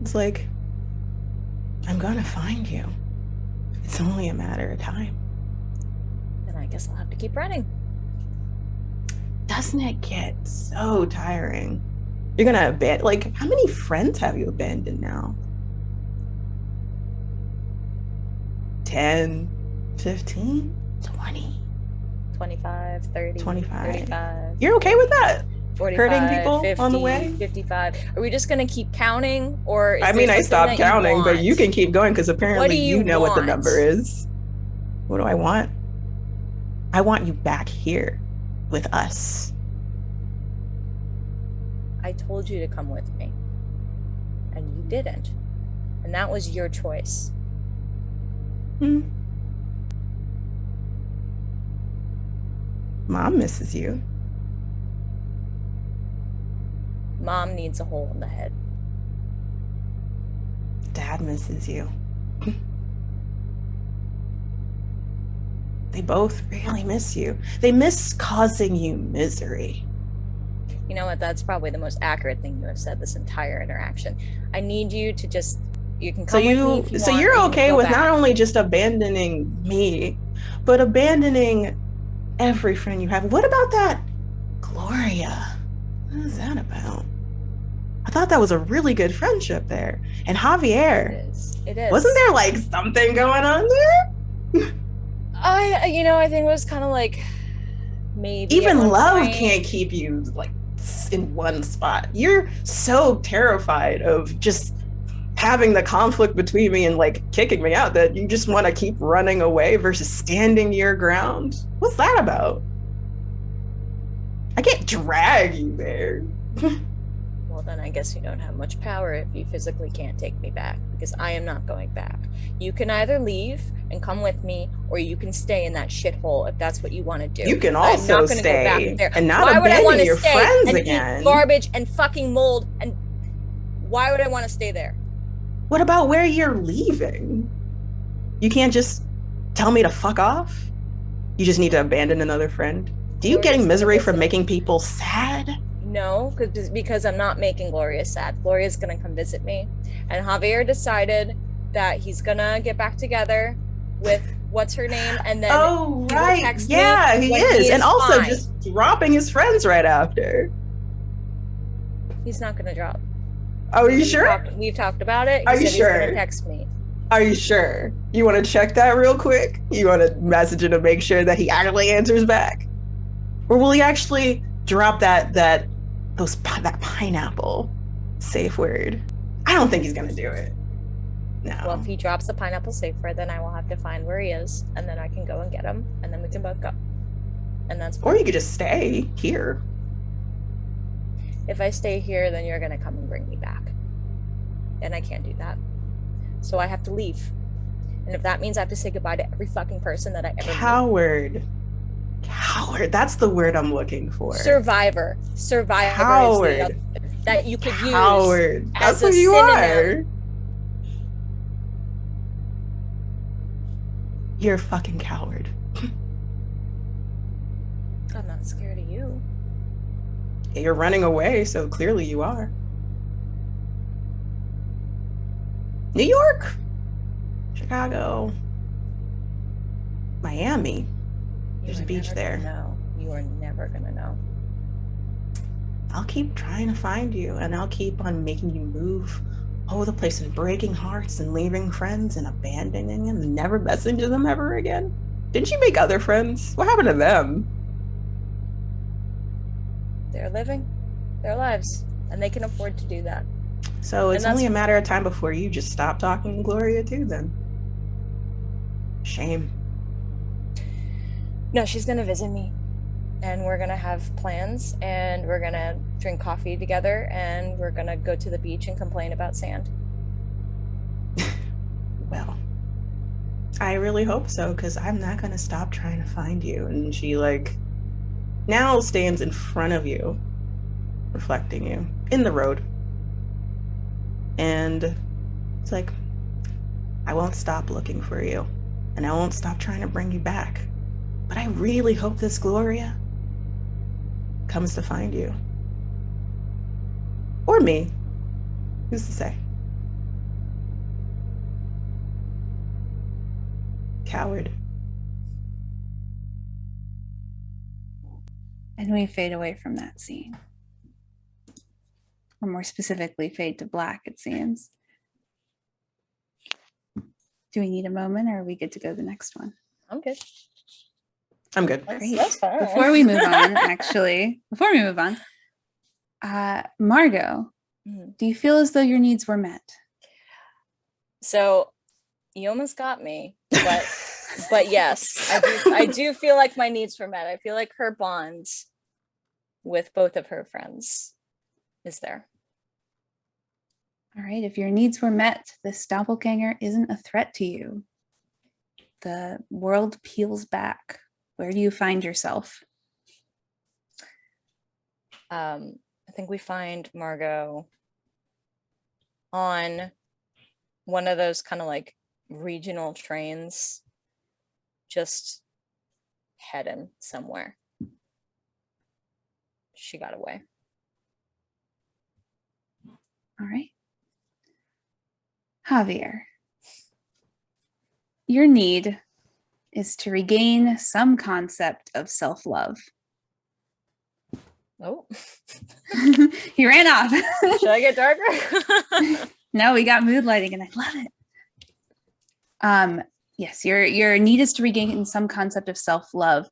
It's like, I'm gonna find you. It's only a matter of time. Then I guess I'll have to keep running. Doesn't it get so tiring? You're gonna abandon, how many friends have you abandoned now? 10, 15, 20, 25, 30, 25. 35. You're okay with that? 45, hurting people 50, on the way? 55. Are we just gonna keep counting, or is I there mean, I something stopped that you counting, but want? you can keep going because apparently do you you know what the want? number is. What do I want? I want you back here with us. I told you to come with me, and you didn't, and that was your choice. Mom misses you. Mom needs a hole in the head. Dad misses you. They both really miss you. They miss causing you misery. You know what? That's probably the most accurate thing you have said this entire interaction. I need you to just... You can come with me if you want, you're or you okay can go with back. not only just abandoning me, but abandoning every friend you have. What about that Gloria? What is that about? I thought that was a really good friendship there. And Javier. It is. Wasn't there like something going on there? I think it was kind of like maybe even at one love point. Can't keep you like in one spot. You're so terrified of just having the conflict between me and like kicking me out that you just want to keep running away versus standing your ground. What's that about? I can't drag you there. Well, then I guess you don't have much power if you physically can't take me back, because I am not going back. You can either leave and come with me, or you can stay in that shithole if that's what you want to do. You can I'm also not gonna stay go back there. and not why would I abandon want to your stay friends and again? eat garbage and fucking mold? And why would I want to stay there? What about where you're leaving? You can't just tell me to fuck off? You just need to abandon another friend? Do you getting misery from making people sad? No, because I'm not making Gloria sad. Gloria's gonna come visit me. And Javier decided that he's gonna get back together with what's her name, and then oh he will right, text yeah, me he when is, and also fine. just dropping his friends right after. He's not gonna drop. Are you sure? We've talked about it. Are you He's sure? gonna text me. Are you sure? You want to check that real quick? You want to message him to make sure that he actually answers back, or will he actually drop that pineapple safe word? I don't think he's gonna do it. No. Well, if he drops the pineapple safe word, then I will have to find where he is, and then I can go and get him, and then we can both go. And that's fine. Or you could just stay here. If I stay here, then you're gonna come and bring me back, and I can't do that. So I have to leave, and if that means I have to say goodbye to every fucking person that I ever Coward. Coward. That's the word I'm looking for. Survivor. Coward. Is the other that you could Coward. use That's as a what you synonym. are. You're a fucking coward. I'm not scared of you. You're running away, so clearly you are. New York, Chicago, Miami. There's a beach there. No, you are never gonna know. I'll keep trying to find you, and I'll keep on making you move all over the place and breaking hearts and leaving friends and abandoning them and never messaging them ever again. Didn't you make other friends? What happened to them? They're living their lives, and they can afford to do that. So it's And only a that's- matter of time before you just stop talking to Gloria too, then. Shame. No, she's gonna visit me, and we're gonna have plans, and we're gonna drink coffee together, and we're gonna go to the beach and complain about sand. Well, I really hope so, because I'm not going to stop trying to find you. And she, like, now stands in front of you, reflecting you in the road. And it's like, I won't stop looking for you, and I won't stop trying to bring you back. But I really hope this Gloria comes to find you. Or me. Who's to say? Coward. And we fade away from that scene. Or more specifically, fade to black, it seems. Do we need a moment, or are we good to go to the next one? I'm good. I'm good. That's fine. Before we move on, Margot, Mhm. do you feel as though your needs were met? So you almost got me, but yes, I do feel like my needs were met. I feel like her bond with both of her friends is there. All right, if your needs were met, this doppelganger isn't a threat to you. The world peels back. Where do you find yourself? I think we find Margot on one of those kind of like regional trains, just heading somewhere. She got away. All right. Javier, your need is to regain some concept of self-love. Oh, He ran off. should I get darker? No, we got mood lighting and I love it. Yes, your need is to regain some concept of self-love.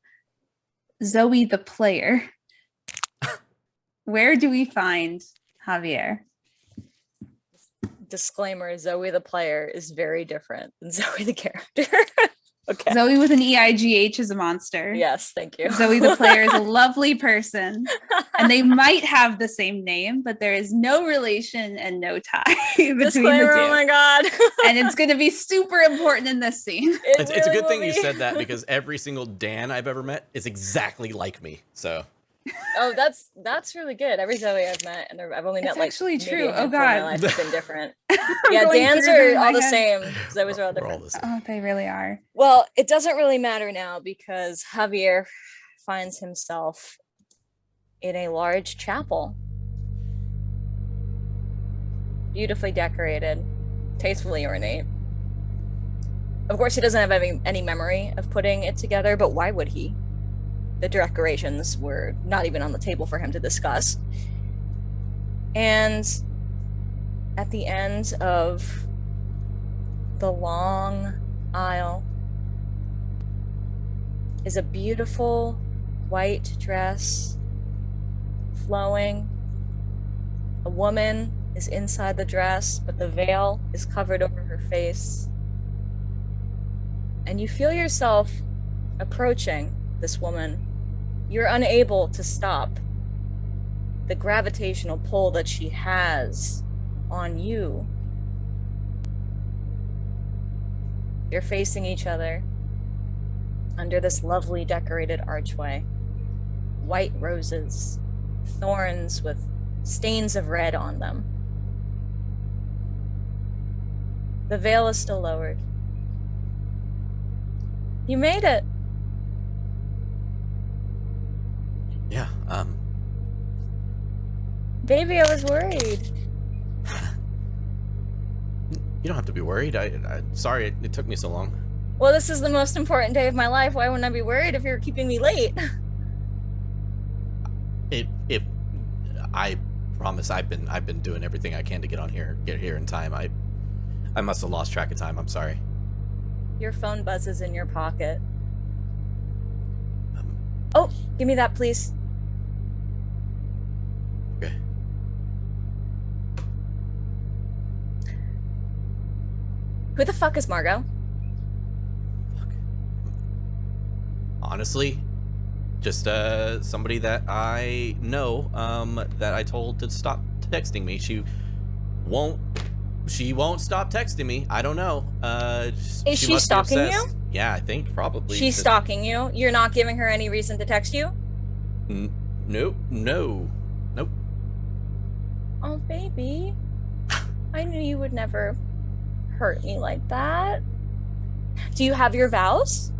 Zoe the player. Where do we find Javier? Disclaimer, Zoe the player is very different than Zoe the character. Okay. Zoe with an EIGH is a monster. Yes, thank you. Zoe the player is a lovely person. And they might have the same name, but there is no relation and no tie between Disclaimer, the two. oh my god. And it's going to be super important in this scene. It's a really good thing will you be. said that, because every single Dan I've ever met is exactly like me. So Oh, that's really good. Every Zoe I've met, and I've only met It's like actually maybe true. a Oh, handful in my God. life have been different. I'm Yeah, going Dan's through them are in my all the head. same. Zoe's are all we're all different. the same. Oh, they really are. Well, it doesn't really matter now because Javier finds himself in a large chapel. Beautifully decorated, tastefully ornate. Of course, he doesn't have any memory of putting it together, but why would he? The decorations were not even on the table for him to discuss. And at the end of the long aisle is a beautiful white dress flowing. A woman is inside the dress, but the veil is covered over her face. And you feel yourself approaching this woman. You're unable to stop the gravitational pull that she has on you. You're facing each other under this lovely decorated archway. White roses, thorns with stains of red on them. The veil is still lowered. You made it. Yeah. Baby, I was worried. You don't have to be worried. Sorry it took me so long. Well, this is the most important day of my life. Why wouldn't I be worried if you're keeping me late? If I promise, I've been doing everything I can to get here in time. I must have lost track of time. I'm sorry. Your phone buzzes in your pocket. Oh, give me that, please. Who the fuck is Margot? Honestly, just somebody that I know that I told to stop texting me. She won't stop texting me. I don't know. Is she must be stalking you? obsessed. Yeah, I think probably. She's stalking you. You're not giving her any reason to text you? Nope. Oh, baby. I knew you would never hurt me like that. Do you have your vows?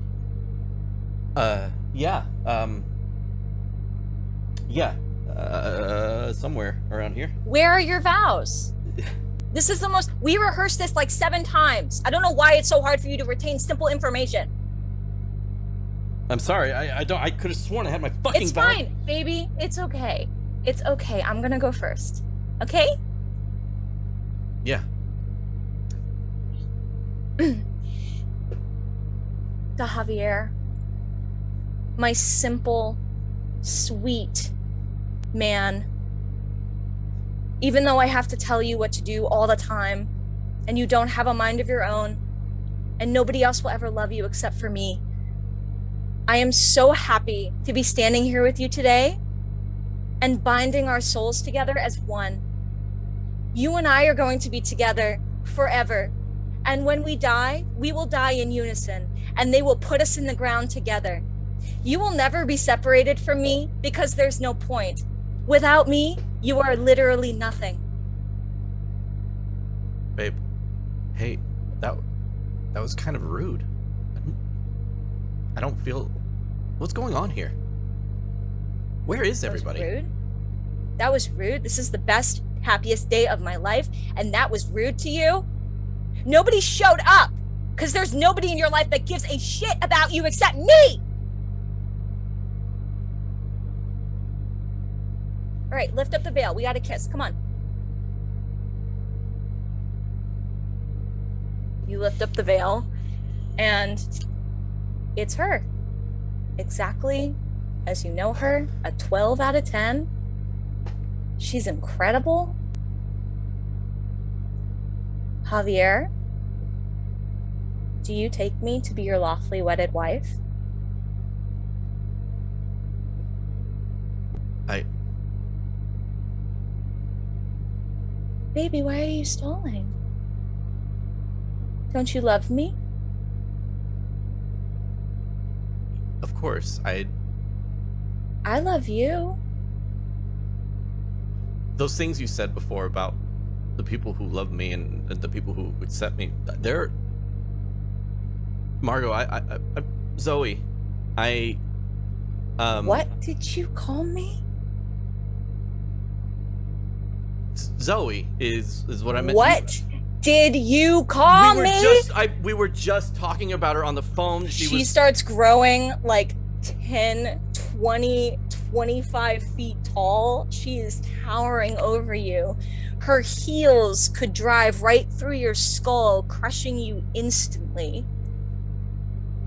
Yeah. Yeah. Somewhere around here. Where are your vows? This is the most, we rehearsed this like 7 times. I don't know why it's so hard for you to retain simple information. I'm sorry. I could have sworn I had my fucking It's vow. fine, baby. It's okay. It's okay. I'm gonna go first. Okay? Yeah. To Javier, my simple, sweet man, even though I have to tell you what to do all the time, and you don't have a mind of your own, and nobody else will ever love you except for me, I am so happy to be standing here with you today and binding our souls together as one. You and I are going to be together forever. And when we die, we will die in unison, and they will put us in the ground together. You will never be separated from me because there's no point. Without me, you are literally nothing. Babe. Hey, that was kind of rude. I don't feel... What's going on here? Where is everybody? That was rude. That was rude. This is the best, happiest day of my life, and that was rude to you? Nobody showed up because there's nobody in your life that gives a shit about you except me. All right, lift up the veil. We got to kiss. Come on. You lift up the veil, and it's her. Exactly as you know her, a 12 out of 10. She's incredible. Javier, do you take me to be your lawfully wedded wife? Baby, why are you stalling? Don't you love me? Of course. I love you. Those things you said before about the people who love me and the people who accept me, they're... Margot, Zoe, What did you call me? Zoe is what I meant. What did you call me? We were just talking about her on the phone. She starts growing like 10, 20, 25 feet tall. She is towering over you. Her heels could drive right through your skull, crushing you instantly.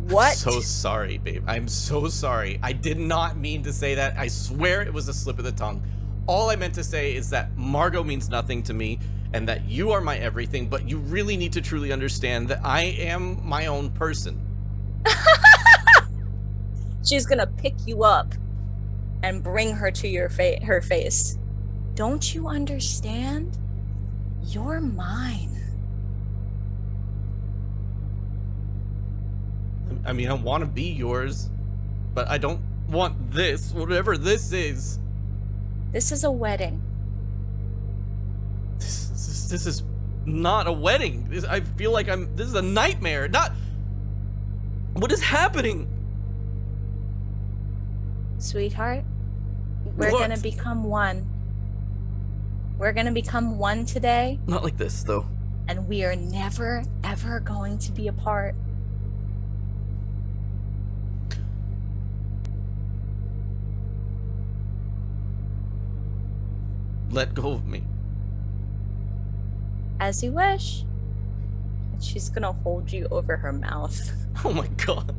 What? I'm so sorry, babe. I'm so sorry. I did not mean to say that. I swear it was a slip of the tongue. All I meant to say is that Margot means nothing to me and that you are my everything, but you really need to truly understand that I am my own person. She's gonna pick you up and bring her to her face. Don't you understand? You're mine. I mean, I want to be yours, but I don't want this, whatever this is. This is a wedding. This is not a wedding. I feel like this is a nightmare. What is happening? Sweetheart, we're What? gonna become one. We're gonna become one today, Not like this, though. and we are never, ever going to be apart. Let go of me. As you wish. And she's gonna hold you over her mouth. Oh my god.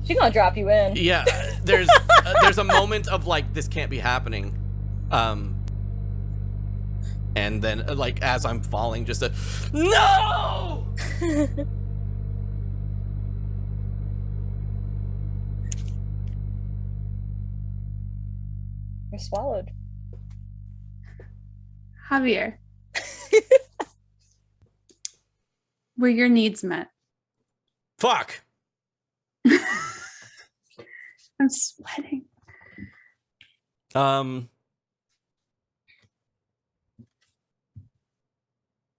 She's gonna drop you in. Yeah, there's a moment of like, this can't be happening. And then, like, as I'm falling, just a no. You're swallowed. Javier, were your needs met? Fuck. I'm sweating.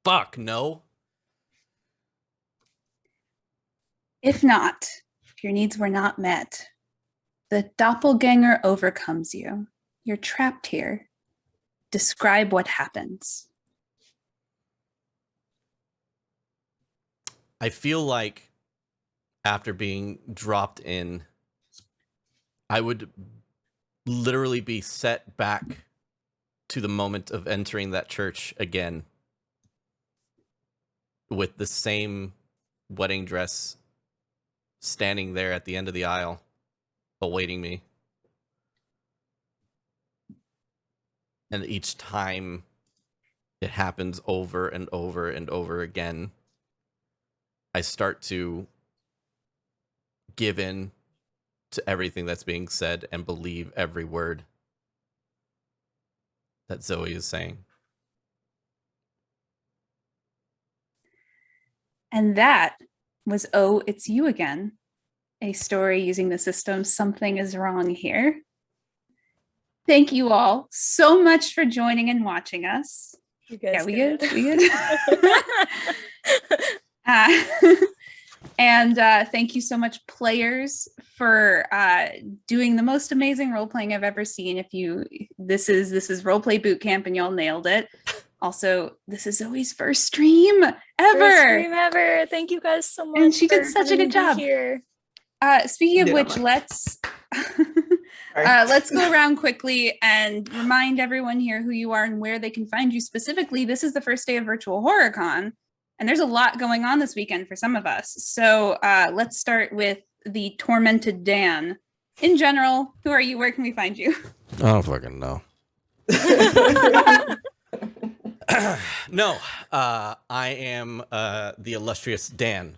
Fuck, no. If not, if your needs were not met, the doppelganger overcomes you. You're trapped here. Describe what happens. I feel like after being dropped in, I would literally be set back to the moment of entering that church again with the same wedding dress standing there at the end of the aisle awaiting me. And each time it happens over and over and over again, I start to give in to everything that's being said and believe every word that Zoe is saying. And that was Oh, It's You Again, a story using the system Something Is Wrong Here. Thank you all so much for joining and watching us. You guys Yeah, we did good? it. We good? And thank you so much, players, for doing the most amazing role playing I've ever seen. This is roleplay boot camp, and y'all nailed it. Also, this is Zoe's first stream ever. First stream ever. Thank you guys so much. And she did for such a having good me job. here. Speaking of Yeah, which, Mike. let's Sorry. let's go around quickly and remind everyone here who you are and where they can find you. Specifically, this is the first day of Virtual HorrorCon, and there's a lot going on this weekend for some of us. So let's start with the tormented Dan. In general, who are you? Where can we find you? I don't fucking know. No, I am the illustrious Dan.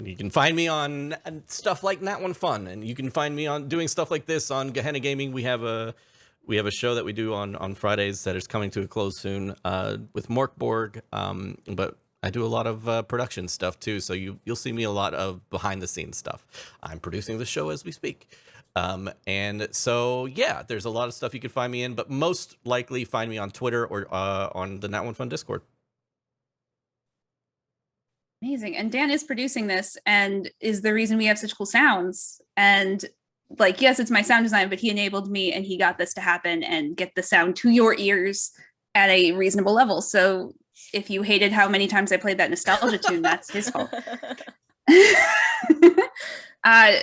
You can find me on stuff like Nat One Fun, and you can find me on doing stuff like this on Gehenna Gaming. We have a show that we do on Fridays that is coming to a close soon with Morkborg. But I do a lot of production stuff too, so you'll see me a lot of behind the scenes stuff. I'm producing the show as we speak. And so, yeah, there's a lot of stuff you can find me in, but most likely find me on Twitter or on the Nat One Fun Discord. Amazing. And Dan is producing this and is the reason we have such cool sounds. And like, yes, it's my sound design, but he enabled me and he got this to happen and get the sound to your ears at a reasonable level. So if you hated how many times I played that nostalgia tune, that's his fault.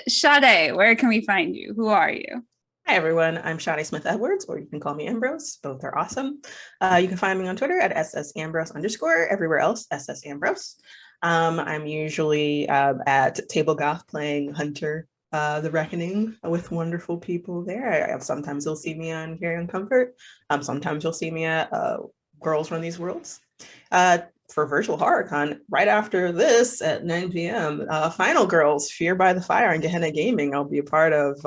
Sade, where can we find you? Who are you? Hi, everyone. I'm Shadi Smith-Edwards, or you can call me Ambrose. Both are awesome. You can find me on Twitter at @SSAmbrose_, everywhere else, SSAmbrose. I'm usually at Table Goth playing Hunter, the Reckoning, with wonderful people there. Sometimes you'll see me on Carrion Comfort. Sometimes you'll see me at Girls Run These Worlds. For Virtual HorrorCon, right after this at 9 p.m. Final Girls, Fear by the Fire, and Gehenna Gaming. I'll be a part of.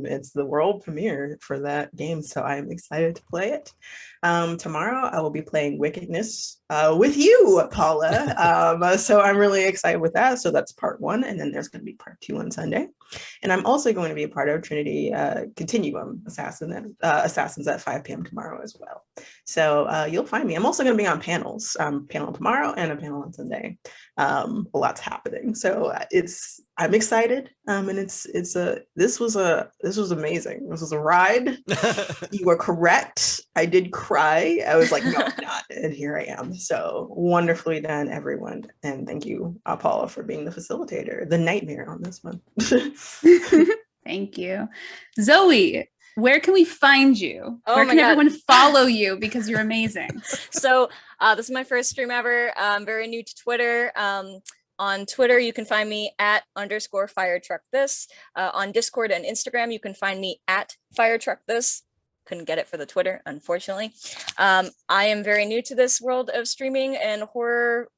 It's the world premiere for that game, so I'm excited to play it. Tomorrow, I will be playing Wickedness with you, Paula. So I'm really excited with that. So that's part 1, and then there's going to be part 2 on Sunday. And I'm also going to be a part of Trinity Continuum Assassins at 5 p.m. tomorrow as well. So you'll find me. I'm also going to be on panels, panel tomorrow and a panel on Sunday. Lots happening. So I'm excited. And this was amazing. This was a ride. You were correct. I did cry. I was like, no, I'm not. And here I am. So wonderfully done, everyone. And thank you, Paula, for being the facilitator, the nightmare on this one. Thank you. Zoe, where can we find you? Oh where my can God. everyone follow you? Because you're amazing. So this is my first stream ever. I'm very new to Twitter. On Twitter, you can find me at _firetruckthis. On Discord and Instagram, you can find me at firetruckthis. couldn't get it for the Twitter, unfortunately. I am very new to this world of streaming and horror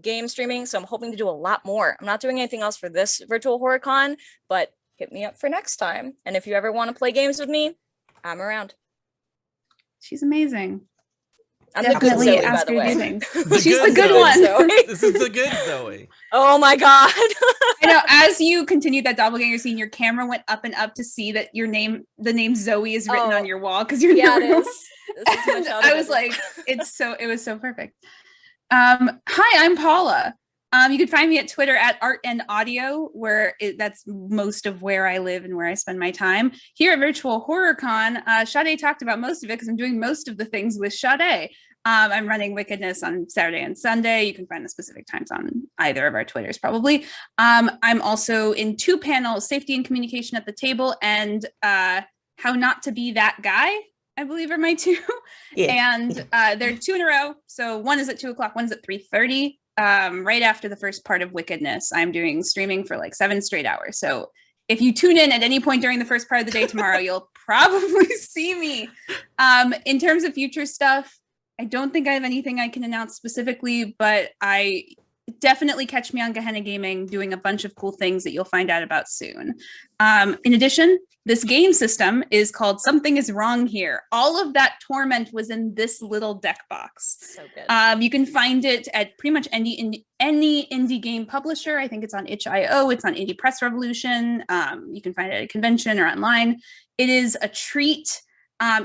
game streaming, so I'm hoping to do a lot more. I'm not doing anything else for this virtual horror con, but hit me up for next time. And if you ever want to play games with me, I'm around. She's amazing. I'm the good Definitely Zoe, by ask the her to do way. things. The She's good the good Zoe. one. Zoe. This is the good Zoe. Oh my god. I know. As you continued that doppelganger scene, your camera went up and up to see that your name, the name Zoe, is written on your wall because you're in Yeah, your it room. is. This is my And childhood. I was like, it was so perfect. Hi, I'm Paula. You can find me at Twitter at Art and Audio, where that's most of where I live and where I spend my time. Here at Virtual Horror Con, Sade talked about most of it because I'm doing most of the things with Sade. I'm running Wickedness on Saturday and Sunday. You can find the specific times on either of our Twitters, probably. I'm also in 2 panels, Safety and Communication at the Table and How Not to Be That Guy, I believe are my 2. Yeah. And they're 2 in a row. So one is at 2:00, one's at 3:30. Right after the first part of Wickedness, I'm doing streaming for like 7 straight hours. So if you tune in at any point during the first part of the day tomorrow, you'll probably see me. In terms of future stuff, I don't think I have anything I can announce specifically, but I definitely catch me on Gehenna Gaming doing a bunch of cool things that you'll find out about soon. In addition, this game system is called Something Is Wrong Here. All of that torment was in this little deck box. So good. You can find it at pretty much any indie game publisher. I think it's on itch.io. It's on Indie Press Revolution. You can find it at a convention or online. It is a treat.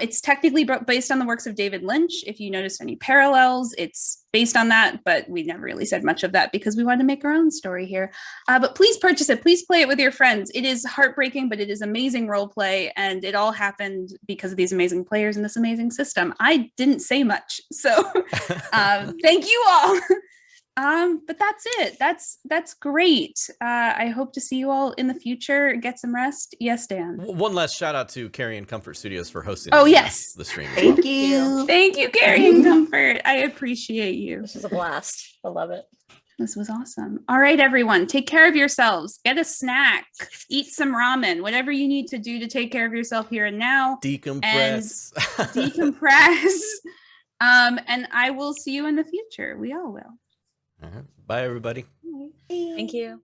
It's technically based on the works of David Lynch. If you notice any parallels, it's based on that, but we never really said much of that because we wanted to make our own story here. But please purchase it. Please play it with your friends. It is heartbreaking, but it is amazing role play, and it all happened because of these amazing players and this amazing system. I didn't say much, so thank you all. But that's it. That's great. I hope to see you all in the future. Get some rest. Yes, Dan. One last shout out to Carrion Comfort Studios for hosting. Oh, yes. The stream. Thank you. Thank you, Carrion Comfort. I appreciate you. This is a blast. I love it. This was awesome. All right, everyone. Take care of yourselves. Get a snack. Eat some ramen. Whatever you need to do to take care of yourself here and now. Decompress. Decompress. And I will see you in the future. We all will. Bye, everybody. Thank you.